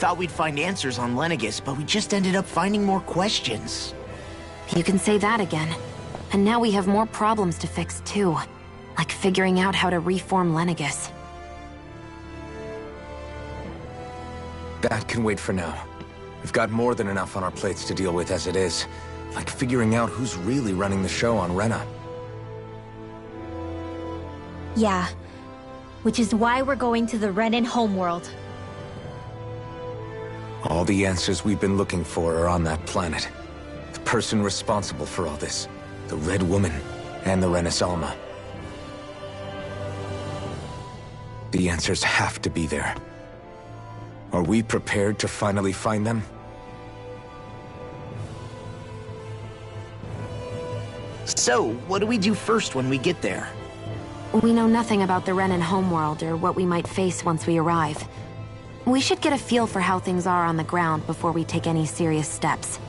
Thought we'd find answers on Lenegis, but we just ended up finding more questions. You can say that again. And now we have more problems to fix too. Like figuring out how to reform Lenegis. That can wait for now. We've got more than enough on our plates to deal with as it is. Like figuring out who's really running the show on Rena. Yeah. Which is why we're going to the Renan homeworld. All the answers we've been looking for are on that planet. The person responsible for all this. The Red Woman and the Renaissance. The answers have to be there. Are we prepared to finally find them? So, what do we do first when we get there? We know nothing about the Renan homeworld or what we might face once we arrive. We should get a feel for how things are on the ground before we take any serious steps.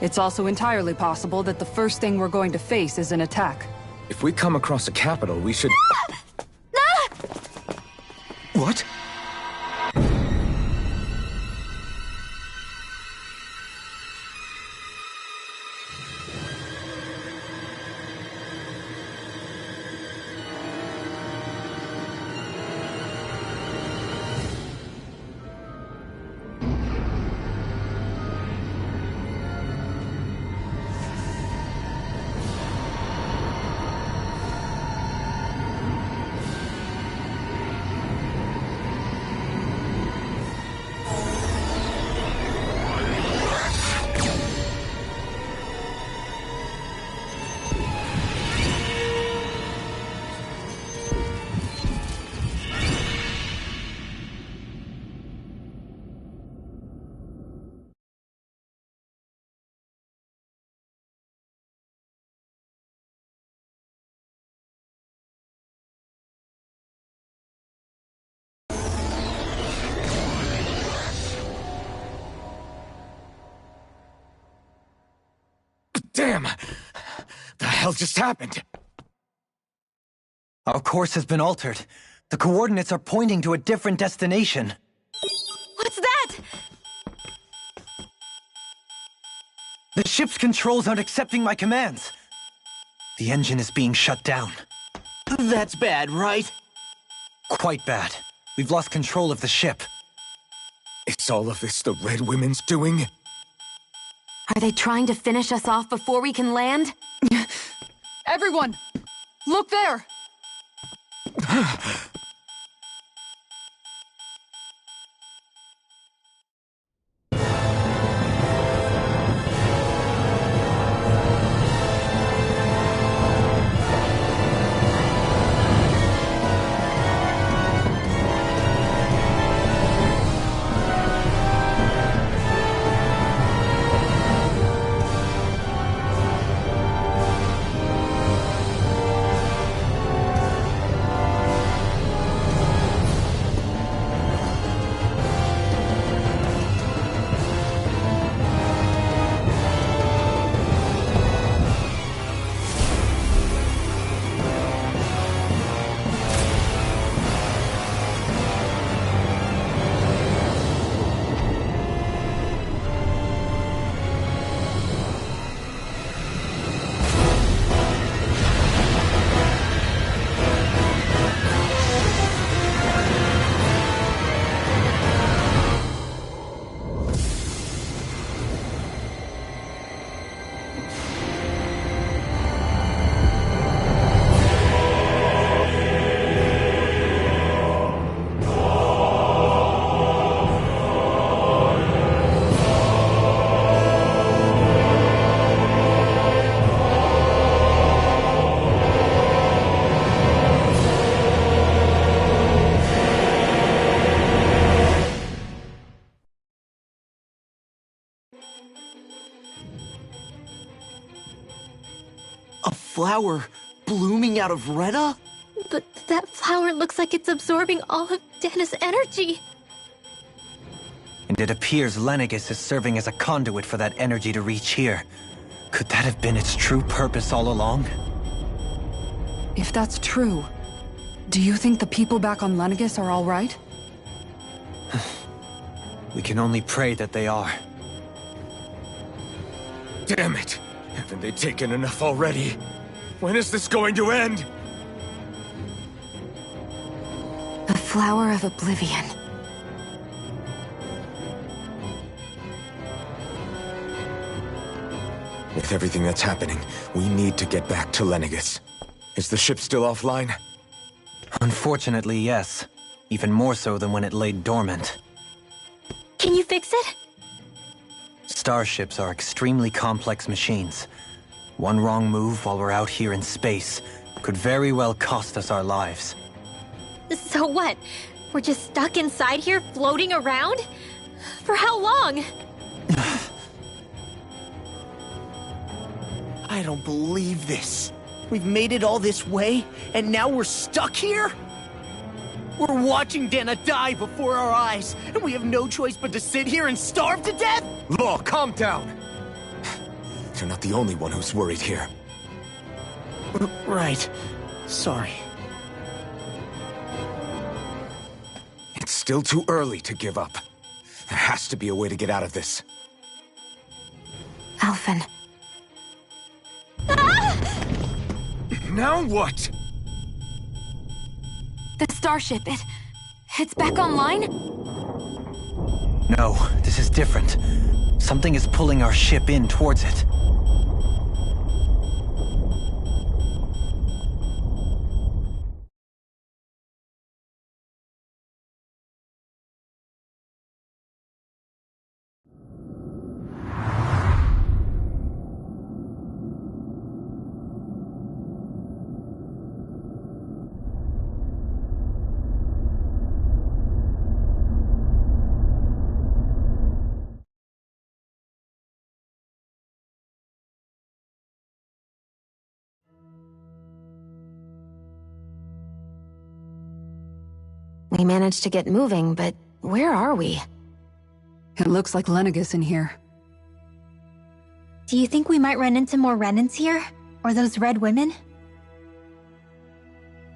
It's also entirely possible that the first thing we're going to face is an attack. If we come across a capital, we should... What? Damn! The hell just happened? Our course has been altered. The coordinates are pointing to a different destination. What's that? The ship's controls aren't accepting my commands. The engine is being shut down. That's bad, right? Quite bad. We've lost control of the ship. Is all of this the Red Women's doing? Are they trying to finish us off before we can land? Everyone! Look there! A flower blooming out of Retta? But that flower looks like it's absorbing all of Dana's energy. And it appears Lenegis is serving as a conduit for that energy to reach here. Could that have been its true purpose all along? If that's true, do you think the people back on Lenegis are all right? We can only pray that they are. Damn it! Haven't they taken enough already? When is this going to end? The Flower of Oblivion. With everything that's happening, we need to get back to Lenegis. Is the ship still offline? Unfortunately, yes. Even more so than when it lay dormant. Can you fix it? Starships are extremely complex machines. One wrong move while we're out here in space could very well cost us our lives. So what? We're just stuck inside here, floating around? For how long? I don't believe this. We've made it all this way, and now we're stuck here? We're watching Dana die before our eyes, and we have no choice but to sit here and starve to death? Law, calm down! You're not the only one who's worried here. Right. Sorry. It's still too early to give up. There has to be a way to get out of this. Alphen. Now what? The starship, it's back online? No, this is different. Something is pulling our ship in towards it. We managed to get moving, but where are we? It looks like Lenegis in here. Do you think we might run into more Renans here? Or those red women?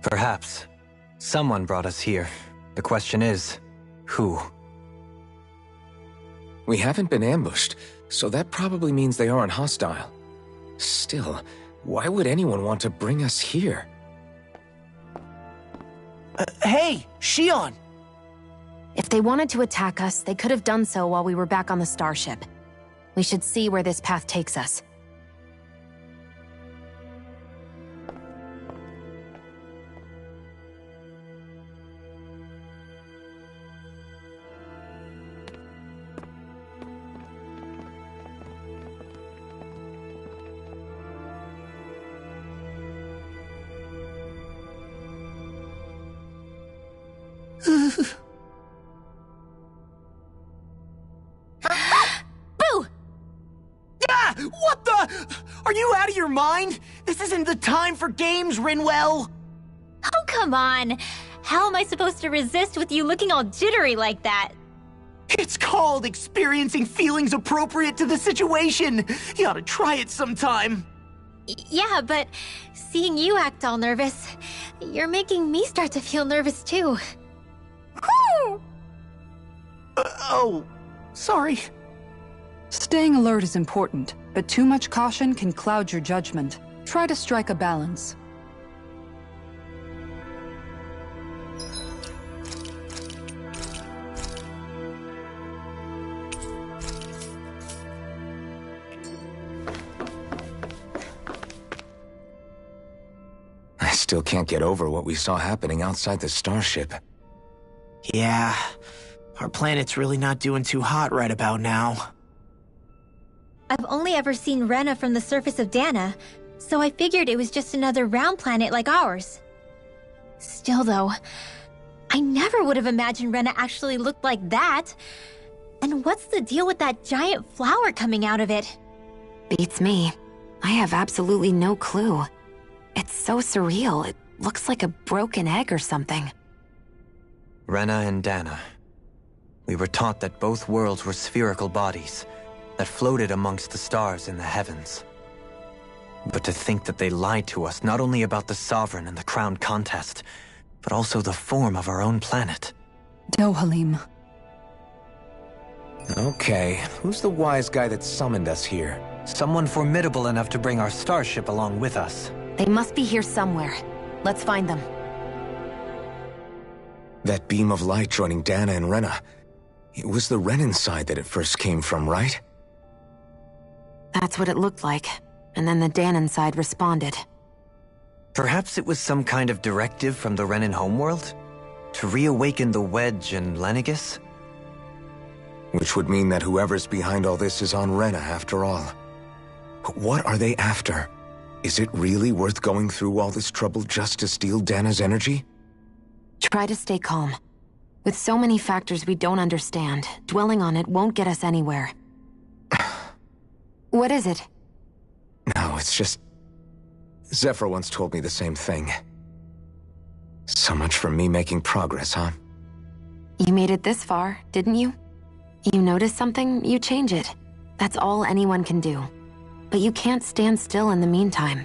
Perhaps. Someone brought us here. The question is, who? We haven't been ambushed, so that probably means they aren't hostile. Still, why would anyone want to bring us here? Hey, Shion! If they wanted to attack us, they could have done so while we were back on the starship. We should see where this path takes us. Boo! Ah! What the? Are you out of your mind? This isn't the time for games, Rinwell! Oh, come on! How am I supposed to resist with you looking all jittery like that? It's called experiencing feelings appropriate to the situation! You ought to try it sometime! Yeah, but seeing you act all nervous, you're making me start to feel nervous too. Oh, sorry. Staying alert is important, but too much caution can cloud your judgment. Try to strike a balance. I still can't get over what we saw happening outside the starship. Yeah, our planet's really not doing too hot right about now. I've only ever seen Rena from the surface of Dana, so I figured it was just another round planet like ours. Still though, I never would have imagined Rena actually looked like that. And what's the deal with that giant flower coming out of it? Beats me. I have absolutely no clue. It's so surreal. It looks like a broken egg or something. Rena and Dana. We were taught that both worlds were spherical bodies that floated amongst the stars in the heavens. But to think that they lied to us not only about the Sovereign and the Crown contest, but also the form of our own planet. Dohalim. Okay, who's the wise guy that summoned us here? Someone formidable enough to bring our starship along with us. They must be here somewhere. Let's find them. That beam of light joining Dana and Rena. It was the Renan side that it first came from, right? That's what it looked like. And then the Danan side responded. Perhaps it was some kind of directive from the Renan homeworld? To reawaken the Wedge and Lenegis? Which would mean that whoever's behind all this is on Rena after all. But what are they after? Is it really worth going through all this trouble just to steal Dana's energy? Try to stay calm. With so many factors we don't understand, dwelling on it won't get us anywhere. What is it? No, it's just... Zephyr once told me the same thing. So much for me making progress, huh? You made it this far, didn't you? You notice something, you change it. That's all anyone can do. But you can't stand still in the meantime.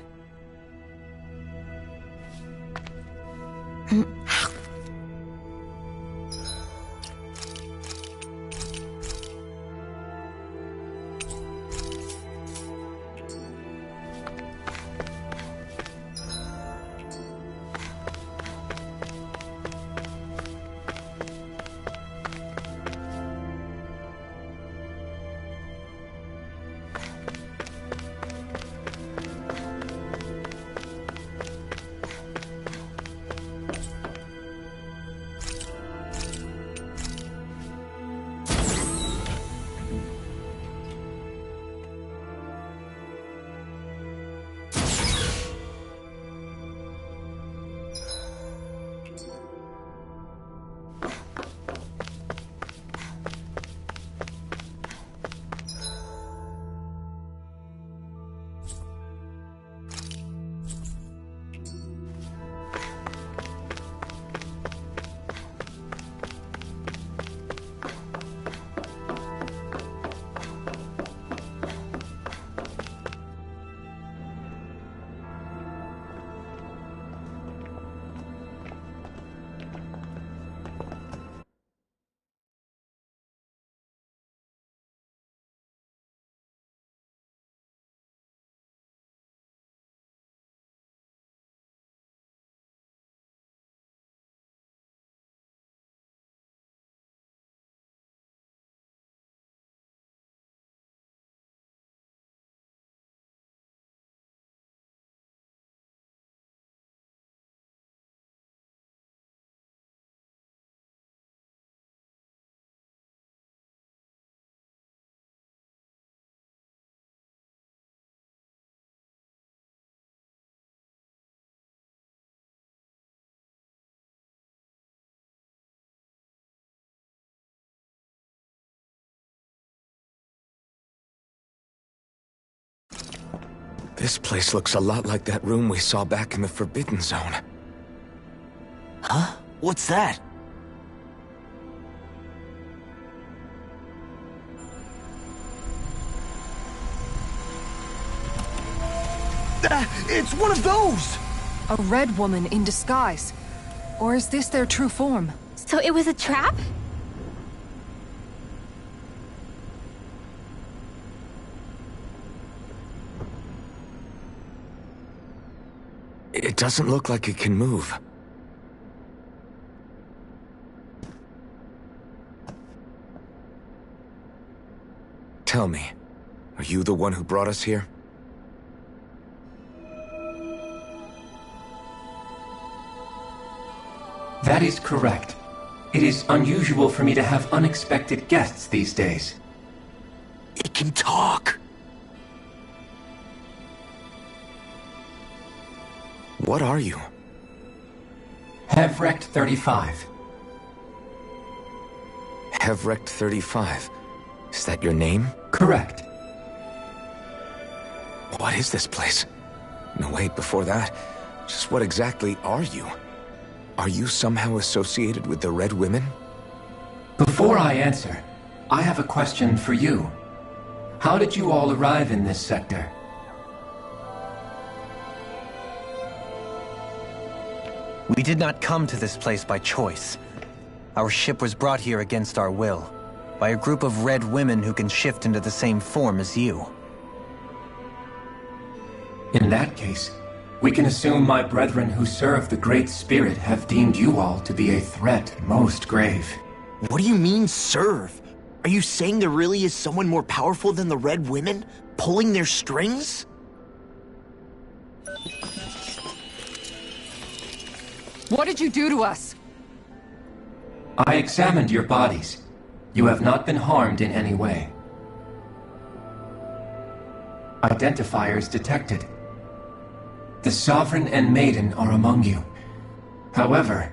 This place looks a lot like that room we saw back in the Forbidden Zone. Huh? What's that? It's one of those! A red woman in disguise. Or is this their true form? So it was a trap? It doesn't look like it can move. Tell me, are you the one who brought us here? That is correct. It is unusual for me to have unexpected guests these days. It can talk! What are you? Hevrecht 35. Hevrecht 35. Is that your name? Correct. What is this place? No, wait, before that, just what exactly are you? Are you somehow associated with the Red Women? Before I answer, I have a question for you. How did you all arrive in this sector? We did not come to this place by choice. Our ship was brought here against our will, by a group of red women who can shift into the same form as you. In that case, we can assume my brethren who serve the Great Spirit have deemed you all to be a threat most grave. What do you mean, serve? Are you saying there really is someone more powerful than the Red Women, pulling their strings? What did you do to us? I examined your bodies. You have not been harmed in any way. Identifiers detected. The Sovereign and Maiden are among you. However,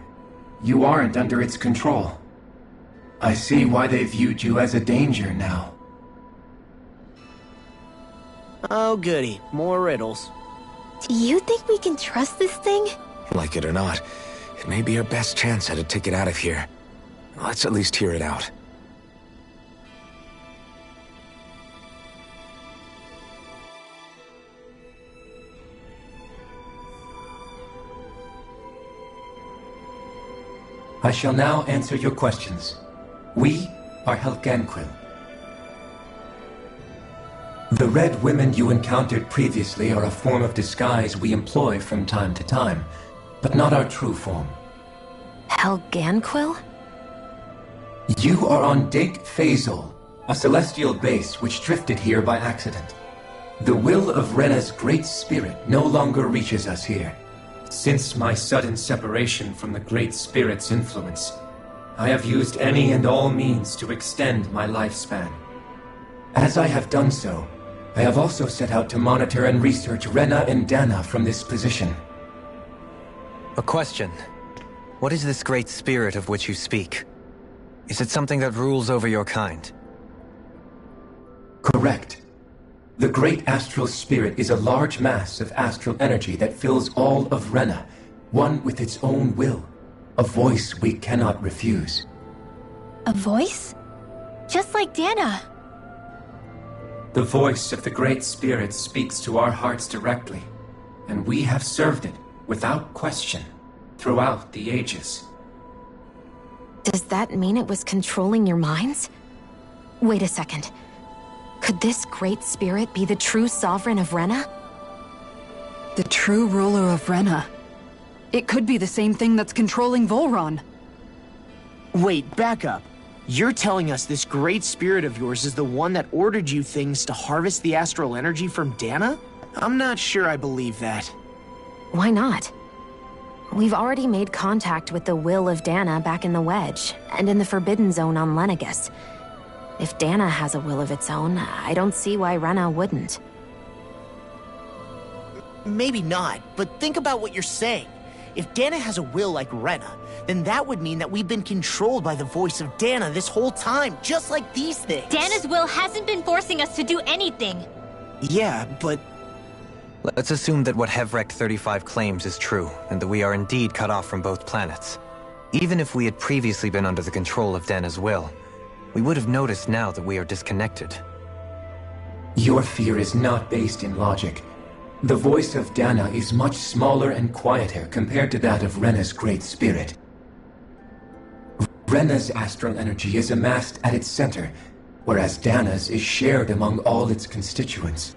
you aren't under its control. I see why they viewed you as a danger now. Oh goody, more riddles. Do you think we can trust this thing? Like it or not, it may be our best chance at a ticket out of here. Let's at least hear it out. I shall now answer your questions. We are Helganquil. The Red Women you encountered previously are a form of disguise we employ from time to time, but not our true form. Helganquil? You are on Dake Phazol, a celestial base which drifted here by accident. The will of Renna's great spirit no longer reaches us here. Since my sudden separation from the Great Spirit's influence, I have used any and all means to extend my lifespan. As I have done so, I have also set out to monitor and research Renna and Dana from this position. A question. What is this Great Spirit of which you speak? Is it something that rules over your kind? Correct. The Great Astral Spirit is a large mass of astral energy that fills all of Renna, one with its own will, a voice we cannot refuse. A voice? Just like Dana. The voice of the Great Spirit speaks to our hearts directly, and we have served it without question throughout the ages. Does that mean it was controlling your minds? Wait a second. Could this Great Spirit be the true Sovereign of Renna? The true ruler of Renna. It could be the same thing that's controlling Volron. Wait, back up. You're telling us this Great Spirit of yours is the one that ordered you things to harvest the astral energy from Dana? I'm not sure I believe that. Why not? We've already made contact with the will of Dana back in the Wedge, and in the Forbidden Zone on Lenegis. If Dana has a will of its own, I don't see why Renna wouldn't. Maybe not, but think about what you're saying. If Dana has a will like Renna, then that would mean that we've been controlled by the voice of Dana this whole time, just like these things. Dana's will hasn't been forcing us to do anything. Yeah, but... Let's assume that what Hevrecht 35 claims is true, and that we are indeed cut off from both planets. Even if we had previously been under the control of Dana's will, we would have noticed now that we are disconnected. Your fear is not based in logic. The voice of Dana is much smaller and quieter compared to that of Rena's Great Spirit. Rena's astral energy is amassed at its center, whereas Dana's is shared among all its constituents.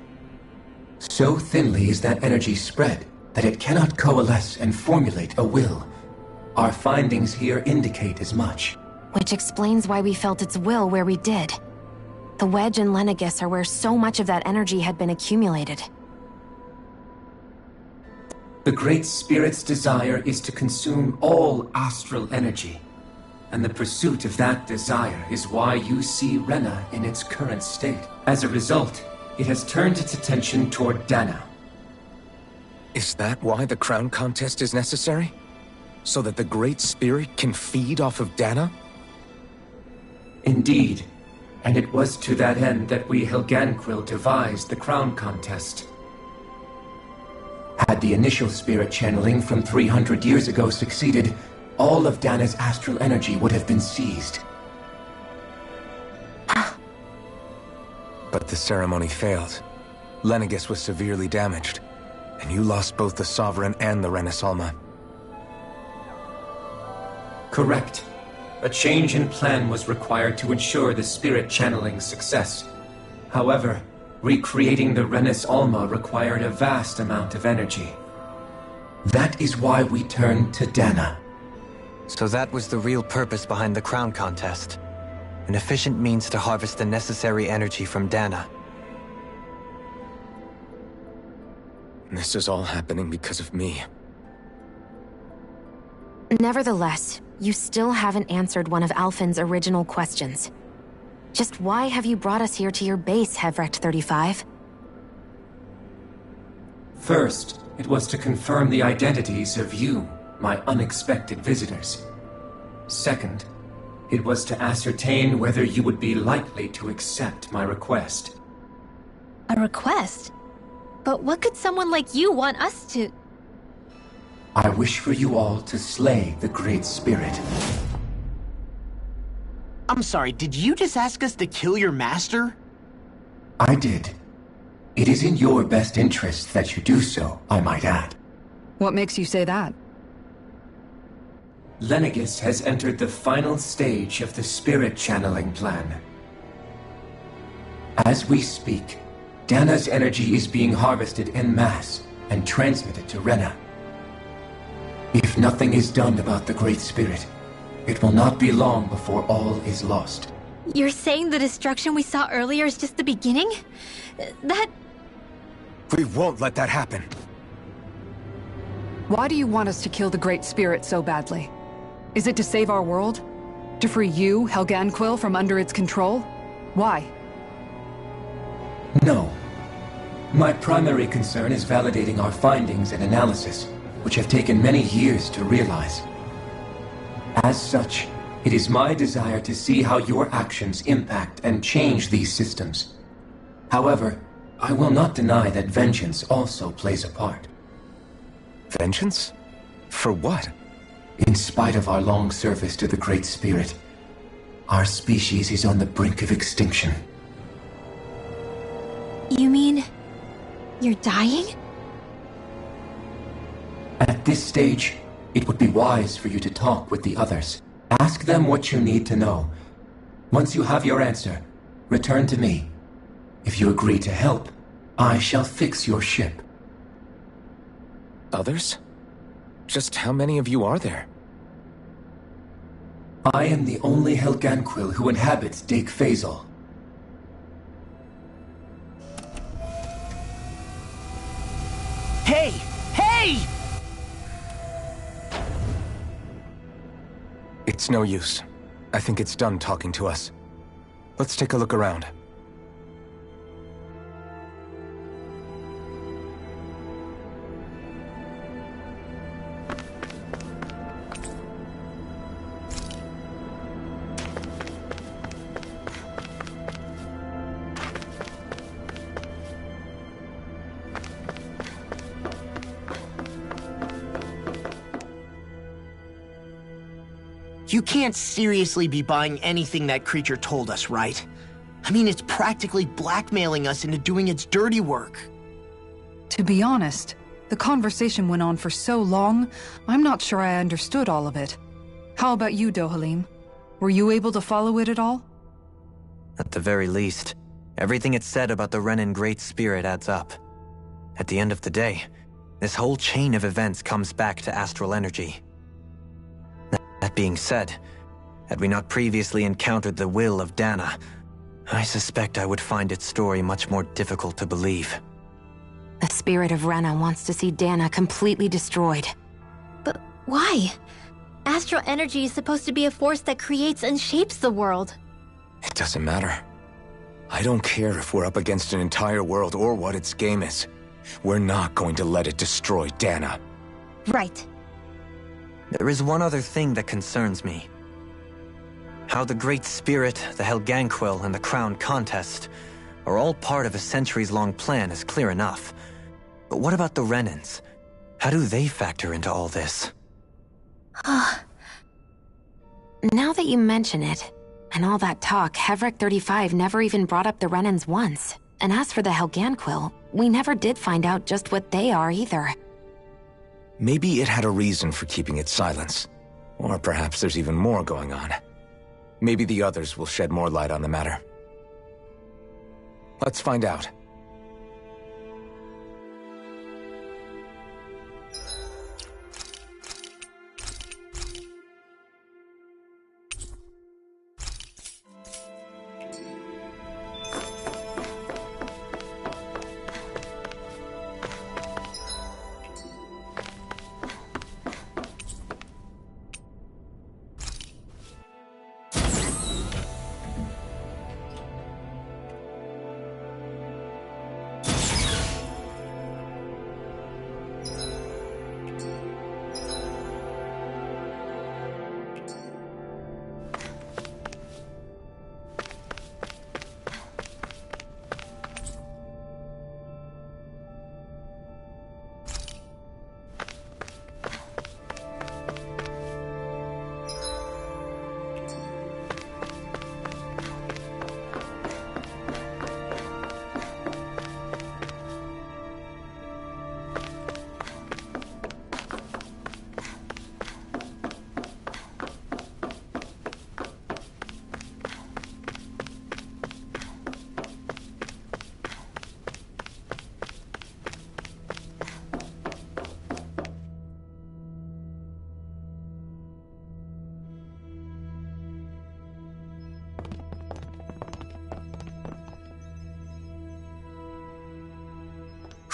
So thinly is that energy spread that it cannot coalesce and formulate a will. Our findings here indicate as much. Which explains why we felt its will where we did. The Wedge and Lenegis are where so much of that energy had been accumulated. The Great Spirit's desire is to consume all astral energy, and the pursuit of that desire is why you see Rena in its current state. As a result, it has turned its attention toward Dana. Is that why the crown contest is necessary? So that the Great Spirit can feed off of Dana? Indeed, and it was to that end that we Helganquil devised the crown contest. Had the initial spirit channeling from 300 years ago succeeded, all of Dana's astral energy would have been seized. But the ceremony failed. Lenegis was severely damaged, and you lost both the Sovereign and the Renasalma. Correct. A change in plan was required to ensure the spirit channeling's success. However, recreating the Renis Alma required a vast amount of energy. That is why we turned to Dana. So that was the real purpose behind the crown contest. An efficient means to harvest the necessary energy from Dana. This is all happening because of me. Nevertheless, you still haven't answered one of Alphen's original questions. Just why have you brought us here to your base, Hevrecht 35? First, it was to confirm the identities of you, my unexpected visitors. Second, it was to ascertain whether you would be likely to accept my request. A request? But what could someone like you want us to... I wish for you all to slay the Great Spirit. I'm sorry, did you just ask us to kill your master? I did. It is in your best interest that you do so, I might add. What makes you say that? Lenegis has entered the final stage of the spirit channeling plan. As we speak, Dana's energy is being harvested en masse and transmitted to Rena. If nothing is done about the Great Spirit, it will not be long before all is lost. You're saying the destruction we saw earlier is just the beginning? That... We won't let that happen. Why do you want us to kill the Great Spirit so badly? Is it to save our world? To free you, Helganquil, from under its control? Why? No. My primary concern is validating our findings and analysis, which have taken many years to realize. As such, it is my desire to see how your actions impact and change these systems. However, I will not deny that vengeance also plays a part. Vengeance? For what? In spite of our long service to the Great Spirit, our species is on the brink of extinction. You mean... you're dying? At this stage, it would be wise for you to talk with the others. Ask them what you need to know. Once you have your answer, return to me. If you agree to help, I shall fix your ship. Others? Just how many of you are there? I am the only Helganquil who inhabits Dake Faisal. Hey! Hey! It's no use. I think it's done talking to us. Let's take a look around. You can't seriously be buying anything that creature told us, right? I mean, it's practically blackmailing us into doing its dirty work. To be honest, the conversation went on for so long, I'm not sure I understood all of it. How about you, Dohalim? Were you able to follow it at all? At the very least, everything it said about the Renan Great Spirit adds up. At the end of the day, this whole chain of events comes back to astral energy. That being said, had we not previously encountered the will of Dana, I suspect I would find its story much more difficult to believe. The spirit of Rena wants to see Dana completely destroyed. But why? Astral energy is supposed to be a force that creates and shapes the world. It doesn't matter. I don't care if we're up against an entire world or what its game is. We're not going to let it destroy Dana. Right. There is one other thing that concerns me. How the Great Spirit, the Helganquil, and the Crown Contest are all part of a centuries-long plan is clear enough. But what about the Renans? How do they factor into all this? Now that you mention it, and all that talk, Hevric 35 never even brought up the Renans once. And as for the Helganquil, we never did find out just what they are either. Maybe it had a reason for keeping its silence. Or perhaps there's even more going on. Maybe the others will shed more light on the matter. Let's find out.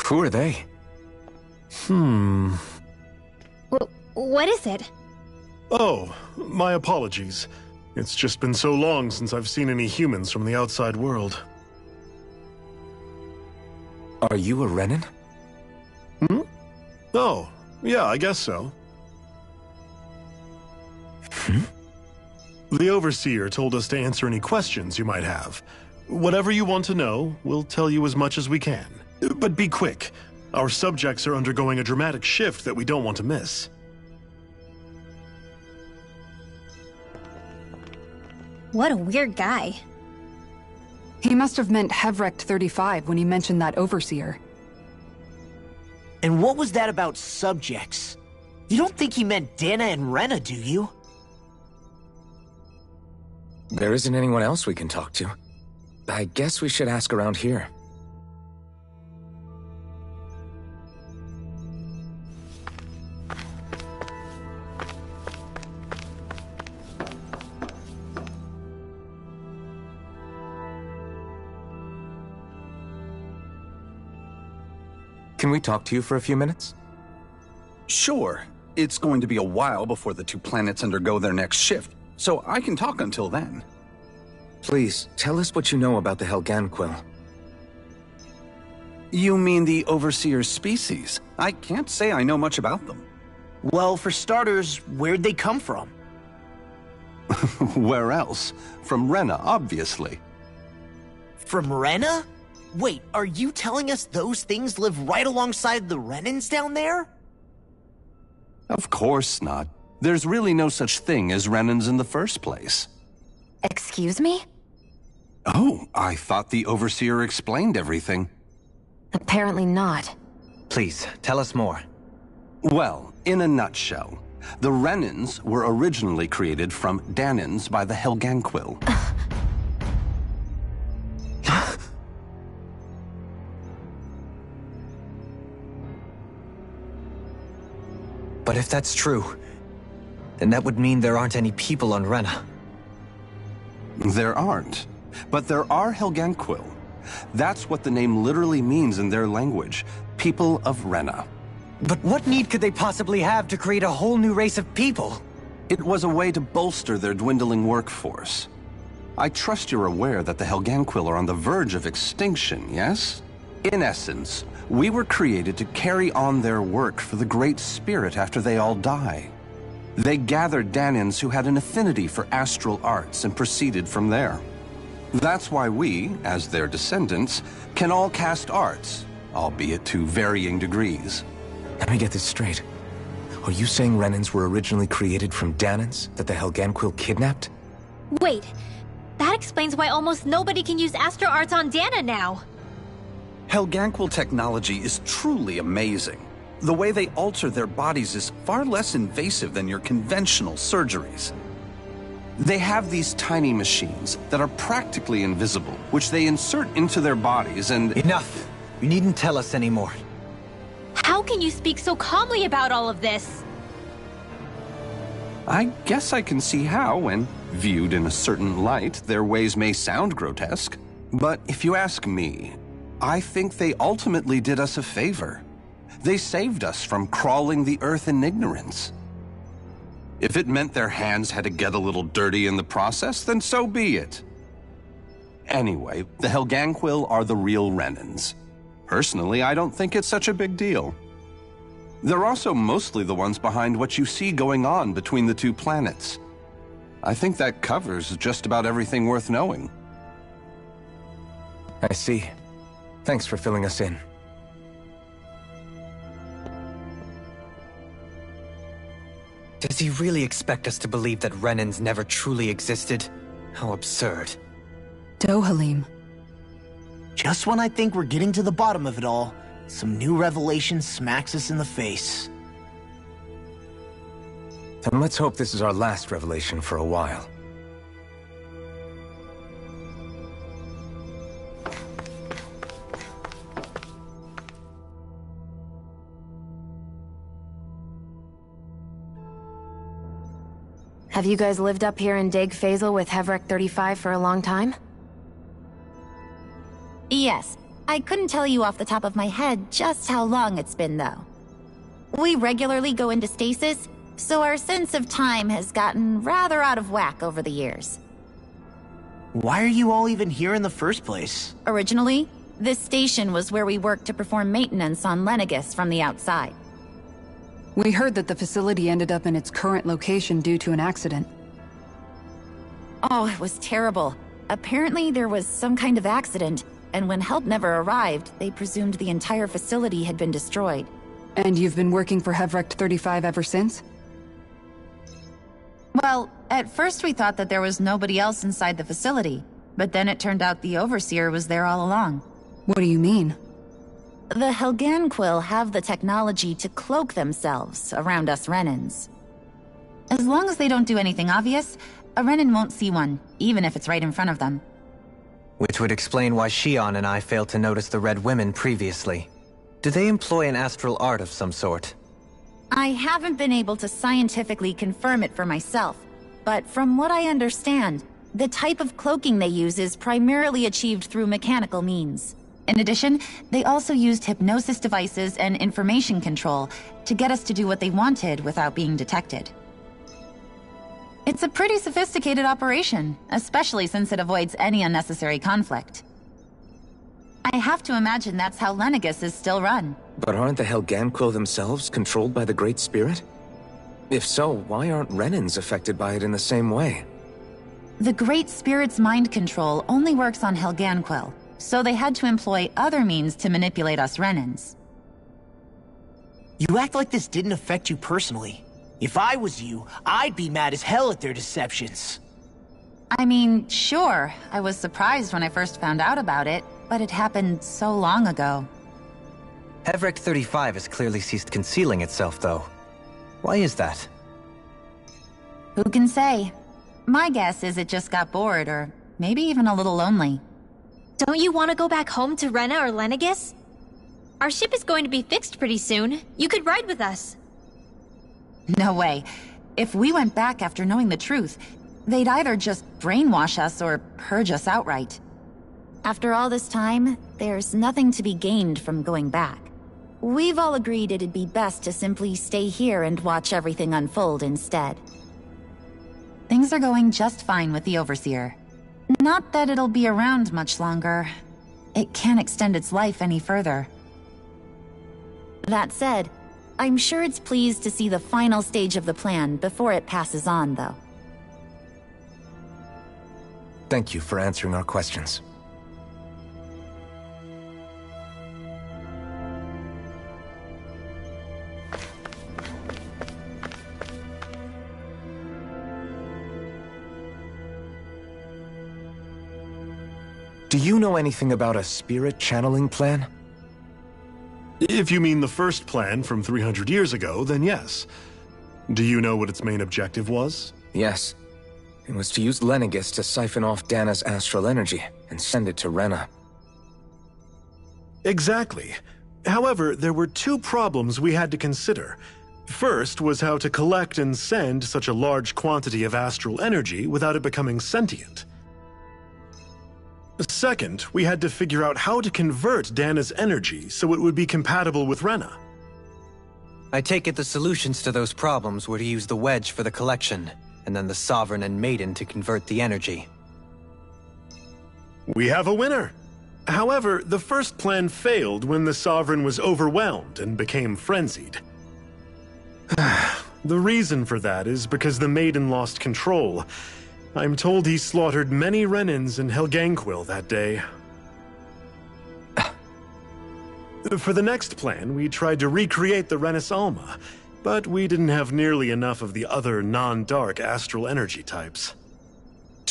Who are they? What is it? Oh, my apologies. It's just been so long since I've seen any humans from the outside world. Are you a Renan? Oh, yeah, I guess so. The Overseer told us to answer any questions you might have. Whatever you want to know, we'll tell you as much as we can. But be quick. Our subjects are undergoing a dramatic shift that we don't want to miss. What a weird guy. He must have meant Hevric 35 when he mentioned that Overseer. And what was that about subjects? You don't think he meant Dana and Rena, do you? There isn't anyone else we can talk to. I guess we should ask around here. Can we talk to you for a few minutes? Sure. It's going to be a while before the two planets undergo their next shift, so I can talk until then. Please, tell us what you know about the Helganquil. You mean the Overseer's species? I can't say I know much about them. Well, for starters, where'd they come from? Where else? From Rena, obviously. From Rena? Wait, are you telling us those things live right alongside the Renans down there? Of course not. There's really no such thing as Renans in the first place. Excuse me? Oh, I thought the Overseer explained everything. Apparently not. Please, tell us more. Well, in a nutshell, the Renans were originally created from Danans by the Helganquil. But if that's true, then that would mean there aren't any people on Rena. There aren't. But there are Helganquil. That's what the name literally means in their language. People of Rena. But what need could they possibly have to create a whole new race of people? It was a way to bolster their dwindling workforce. I trust you're aware that the Helganquil are on the verge of extinction, yes? In essence, we were created to carry on their work for the Great Spirit after they all die. They gathered Danans who had an affinity for astral arts and proceeded from there. That's why we, as their descendants, can all cast arts, albeit to varying degrees. Let me get this straight. Are you saying Renans were originally created from Danans that the Helganquil kidnapped? Wait, that explains why almost nobody can use astral arts on Dana now. Helganquil technology is truly amazing. The way they alter their bodies is far less invasive than your conventional surgeries. They have these tiny machines that are practically invisible, which they insert into their bodies and— Enough! You needn't tell us anymore. How can you speak so calmly about all of this? I guess I can see how, when viewed in a certain light, their ways may sound grotesque. But if you ask me, I think they ultimately did us a favor. They saved us from crawling the earth in ignorance. If it meant their hands had to get a little dirty in the process, then so be it. Anyway, the Helganquil are the real Renans. Personally, I don't think it's such a big deal. They're also mostly the ones behind what you see going on between the two planets. I think that covers just about everything worth knowing. I see. Thanks for filling us in. Does he really expect us to believe that Renans never truly existed? How absurd. Dohalim. Just when I think we're getting to the bottom of it all, some new revelation smacks us in the face. Then let's hope this is our last revelation for a while. Have you guys lived up here in Deg Faisal with Hevrek 35 for a long time? Yes. I couldn't tell you off the top of my head just how long it's been, though. We regularly go into stasis, so our sense of time has gotten rather out of whack over the years. Why are you all even here in the first place? Originally, this station was where we worked to perform maintenance on Lenegis from the outside. We heard that the facility ended up in its current location due to an accident. Oh, it was terrible. Apparently there was some kind of accident, and when help never arrived, they presumed the entire facility had been destroyed. And you've been working for Hevrek 35 ever since? Well, at first we thought that there was nobody else inside the facility, but then it turned out the Overseer was there all along. What do you mean? The Helganquil have the technology to cloak themselves around us Renans. As long as they don't do anything obvious, a Renan won't see one, even if it's right in front of them. Which would explain why Shion and I failed to notice the Red Women previously. Do they employ an astral art of some sort? I haven't been able to scientifically confirm it for myself, but from what I understand, the type of cloaking they use is primarily achieved through mechanical means. In addition, they also used hypnosis devices and information control to get us to do what they wanted without being detected. It's a pretty sophisticated operation, especially since it avoids any unnecessary conflict. I have to imagine that's how Lenegis is still run. But aren't the Helganquil themselves controlled by the Great Spirit? If so, why aren't Renans affected by it in the same way? The Great Spirit's mind control only works on Helganquil, so they had to employ other means to manipulate us Renans. You act like this didn't affect you personally. If I was you, I'd be mad as hell at their deceptions. I mean, sure, I was surprised when I first found out about it, but it happened so long ago. Heverick 35 has clearly ceased concealing itself, though. Why is that? Who can say? My guess is it just got bored, or maybe even a little lonely. Don't you want to go back home to Rena or Lenegis? Our ship is going to be fixed pretty soon. You could ride with us. No way. If we went back after knowing the truth, they'd either just brainwash us or purge us outright. After all this time, there's nothing to be gained from going back. We've all agreed it'd be best to simply stay here and watch everything unfold instead. Things are going just fine with the Overseer. Not that it'll be around much longer. It can't extend its life any further. That said, I'm sure it's pleased to see the final stage of the plan before it passes on, though. Thank you for answering our questions. Do you know anything about a spirit channeling plan? If you mean the first plan from 300 years ago, then yes. Do you know what its main objective was? Yes. It was to use Lenegis to siphon off Dana's astral energy and send it to Rena. Exactly. However, there were two problems we had to consider. First was how to collect and send such a large quantity of astral energy without it becoming sentient. Second, we had to figure out how to convert Dana's energy so it would be compatible with Rena. I take it the solutions to those problems were to use the wedge for the collection, and then the Sovereign and Maiden to convert the energy. We have a winner! However, the first plan failed when the Sovereign was overwhelmed and became frenzied. The reason for that is because the Maiden lost control. I'm told he slaughtered many Renans in Helganquil that day. For the next plan, we tried to recreate the Renis Alma, but we didn't have nearly enough of the other non-dark astral energy types.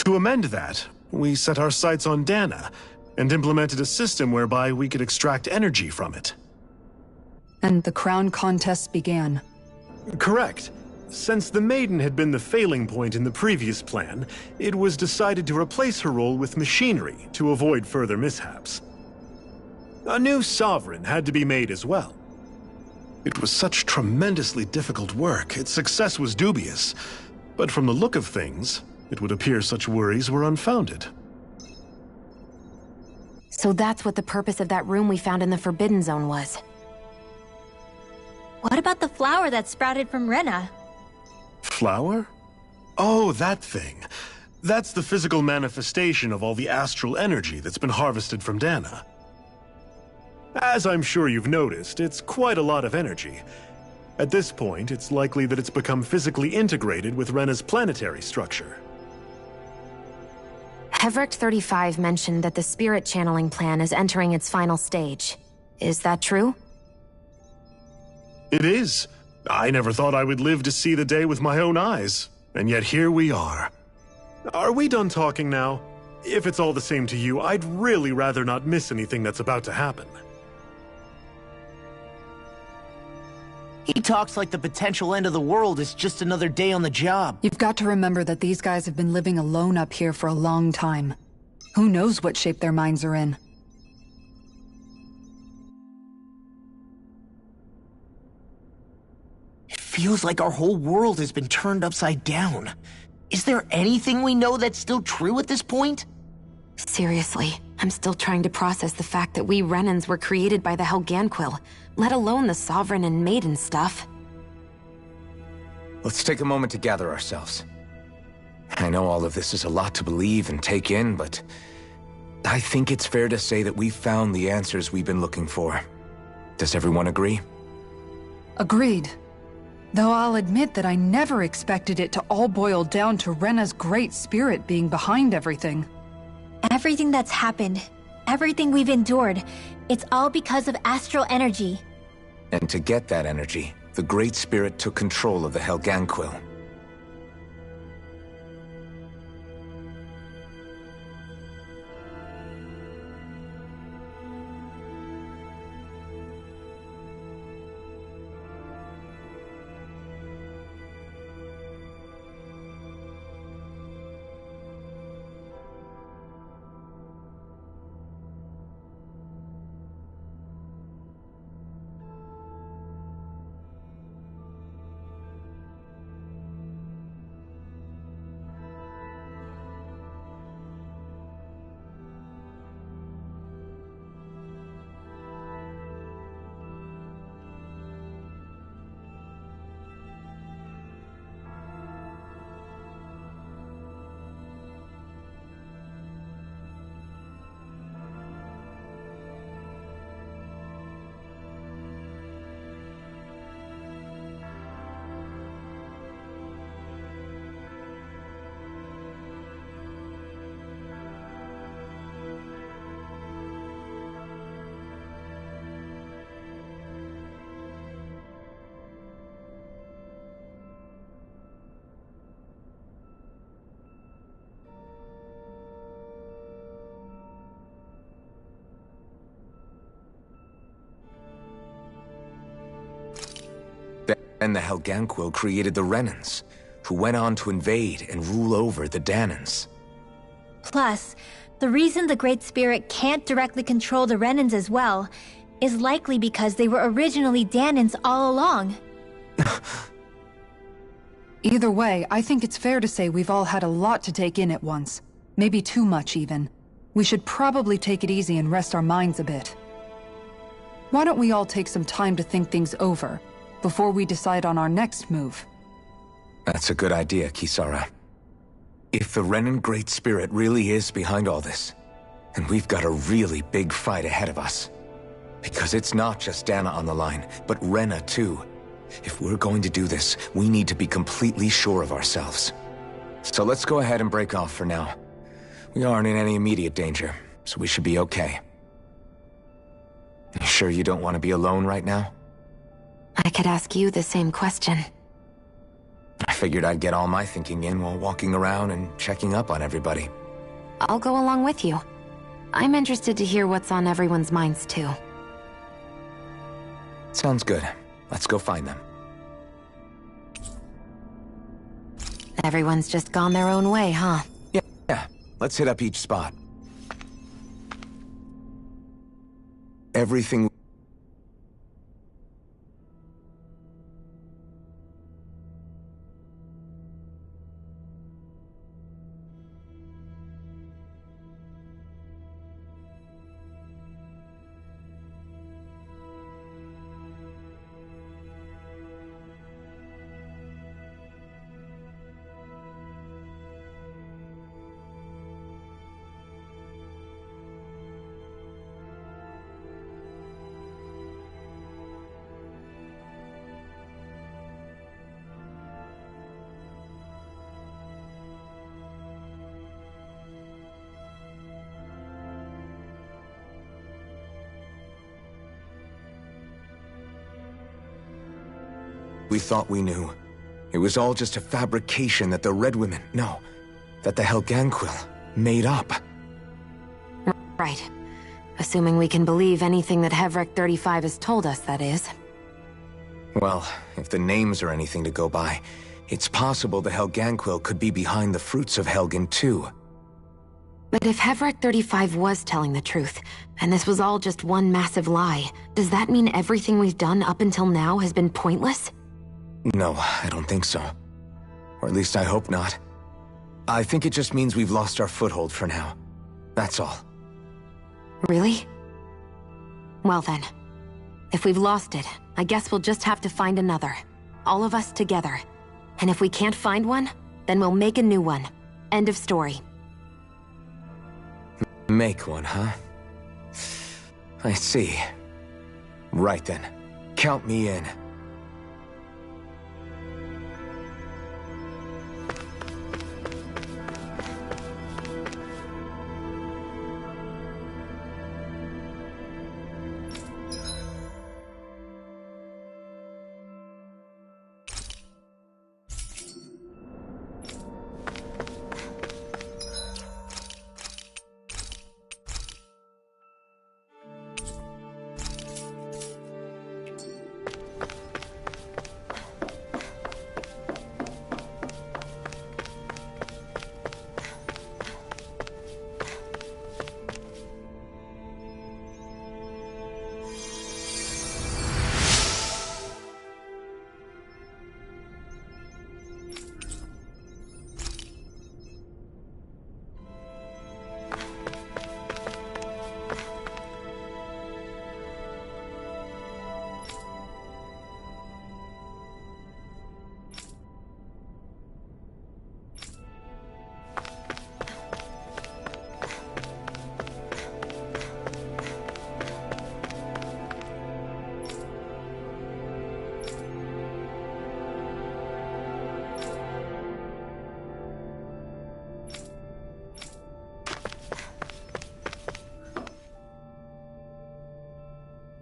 To amend that, we set our sights on Dana, and implemented a system whereby we could extract energy from it. And the crown contests began. Correct. Since the Maiden had been the failing point in the previous plan, it was decided to replace her role with machinery to avoid further mishaps. A new Sovereign had to be made as well. It was such tremendously difficult work, its success was dubious. But from the look of things, it would appear such worries were unfounded. So that's what the purpose of that room we found in the Forbidden Zone was. What about the flower that sprouted from Rena? Flower? Oh, that thing. That's the physical manifestation of all the astral energy that's been harvested from Dana. As I'm sure you've noticed, it's quite a lot of energy. At this point, it's likely that it's become physically integrated with Rena's planetary structure. Heverick 35 mentioned that the spirit channeling plan is entering its final stage. Is that true? It is. I never thought I would live to see the day with my own eyes, and yet here we are. Are we done talking now? If it's all the same to you, I'd really rather not miss anything that's about to happen. He talks like the potential end of the world is just another day on the job. You've got to remember that these guys have been living alone up here for a long time. Who knows what shape their minds are in? It feels like our whole world has been turned upside down. Is there anything we know that's still true at this point? Seriously, I'm still trying to process the fact that we Renans were created by the Helganquil, let alone the Sovereign and Maiden stuff. Let's take a moment to gather ourselves. I know all of this is a lot to believe and take in, but I think it's fair to say that we've found the answers we've been looking for. Does everyone agree? Agreed. Though I'll admit that I never expected it to all boil down to Rena's great spirit being behind everything. Everything that's happened, everything we've endured, it's all because of astral energy. And to get that energy, the Great Spirit took control of the Helganquil. Then the Helganquil created the Renans, who went on to invade and rule over the Danans. Plus, the reason the Great Spirit can't directly control the Renans as well is likely because they were originally Danans all along. Either way, I think it's fair to say we've all had a lot to take in at once. Maybe too much, even. We should probably take it easy and rest our minds a bit. Why don't we all take some time to think things over before we decide on our next move? That's a good idea, Kisara. If the Renan Great Spirit really is behind all this, then we've got a really big fight ahead of us. Because it's not just Dana on the line, but Rena too. If we're going to do this, we need to be completely sure of ourselves. So let's go ahead and break off for now. We aren't in any immediate danger, so we should be okay. You sure you don't want to be alone right now? I could ask you the same question. I figured I'd get all my thinking in while walking around and checking up on everybody. I'll go along with you. I'm interested to hear what's on everyone's minds, too. Sounds good. Let's go find them. Everyone's just gone their own way, huh? Yeah. Let's hit up each spot. Everything... We thought we knew. It was all just a fabrication that the Red Women, no, that the Helganquil made up. Right. Assuming we can believe anything that Hevrek 35 has told us, that is. Well, if the names are anything to go by, it's possible the Helganquil could be behind the fruits of Helgen too. But if Hevrek 35 was telling the truth, and this was all just one massive lie, does that mean everything we've done up until now has been pointless? No, I don't think so. Or at least I hope not. I think it just means we've lost our foothold for now. That's all. Really? Well then, if we've lost it, I guess we'll just have to find another. All of us together. And if we can't find one, then we'll make a new one. End of story. Make one, huh? I see. Right then. Count me in.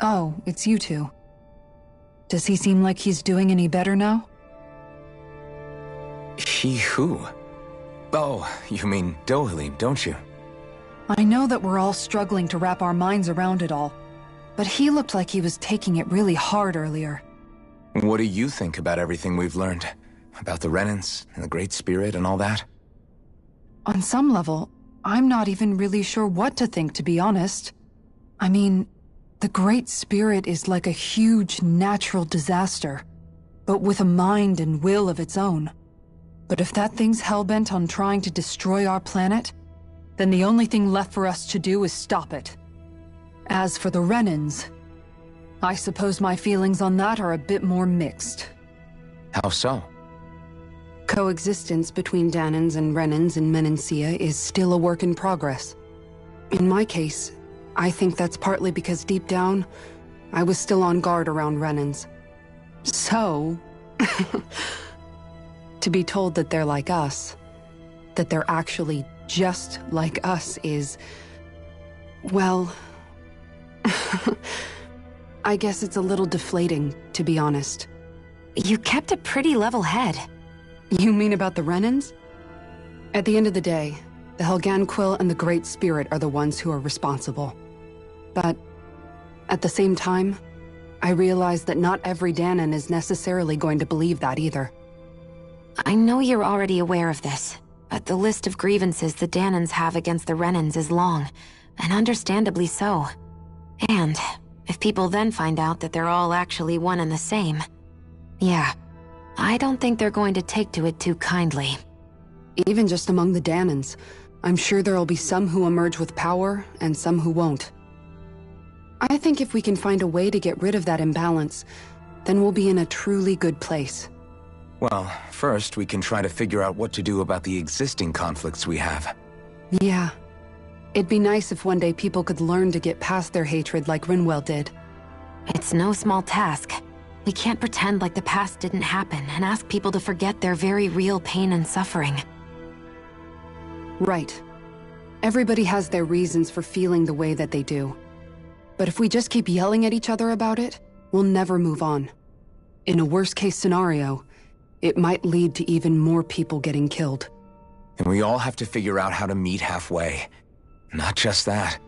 Oh, it's you two. Does he seem like he's doing any better now? He who? Oh, you mean Dohalim, don't you? I know that we're all struggling to wrap our minds around it all, but he looked like he was taking it really hard earlier. What do you think about everything we've learned? About the Renans, and the Great Spirit, and all that? On some level, I'm not even really sure what to think, to be honest. I mean, the Great Spirit is like a huge natural disaster, but with a mind and will of its own. But if that thing's hellbent on trying to destroy our planet, then the only thing left for us to do is stop it. As for the Renans, I suppose my feelings on that are a bit more mixed. How so? Coexistence between Dahnans and Renans in Menancia is still a work in progress. In my case, I think that's partly because deep down, I was still on guard around Renans. So, to be told that they're like us, that they're actually just like us is, well, I guess it's a little deflating, to be honest. You kept a pretty level head. You mean about the Renans? At the end of the day, the Helganquil and the Great Spirit are the ones who are responsible. But at the same time, I realize that not every Dahnan is necessarily going to believe that either. I know you're already aware of this, but the list of grievances the Dahnans have against the Renans is long, and understandably so. And if people then find out that they're all actually one and the same, yeah, I don't think they're going to take to it too kindly. Even just among the Dahnans, I'm sure there'll be some who emerge with power and some who won't. I think if we can find a way to get rid of that imbalance, then we'll be in a truly good place. Well, first we can try to figure out what to do about the existing conflicts we have. Yeah. It'd be nice if one day people could learn to get past their hatred like Rinwell did. It's no small task. We can't pretend like the past didn't happen and ask people to forget their very real pain and suffering. Right. Everybody has their reasons for feeling the way that they do. But if we just keep yelling at each other about it, we'll never move on. In a worst-case scenario, it might lead to even more people getting killed. And we all have to figure out how to meet halfway. Not just that.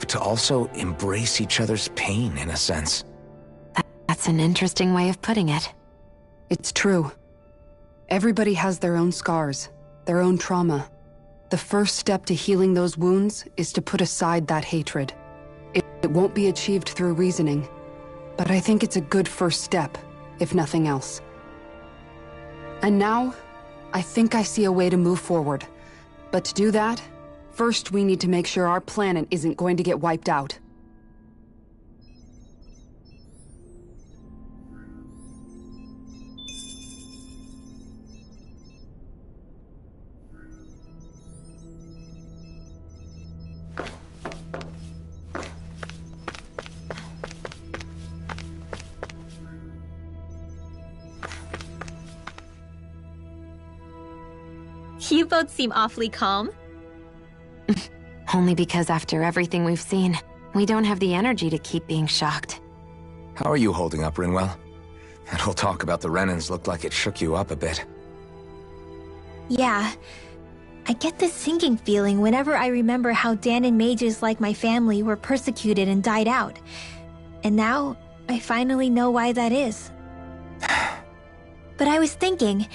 To also embrace each other's pain, in a sense. That's an interesting way of putting it. It's true. Everybody has their own scars, their own trauma. The first step to healing those wounds is to put aside that hatred. It won't be achieved through reasoning, but I think it's a good first step, if nothing else. And now, I think I see a way to move forward. But to do that, first, we need to make sure our planet isn't going to get wiped out. You both seem awfully calm. Only because after everything we've seen, we don't have the energy to keep being shocked. How are you holding up, Rinwell? That whole talk about the Renans looked like it shook you up a bit. Yeah. I get this sinking feeling whenever I remember how Dahnan mages like my family were persecuted and died out. And now, I finally know why that is. But I was thinking,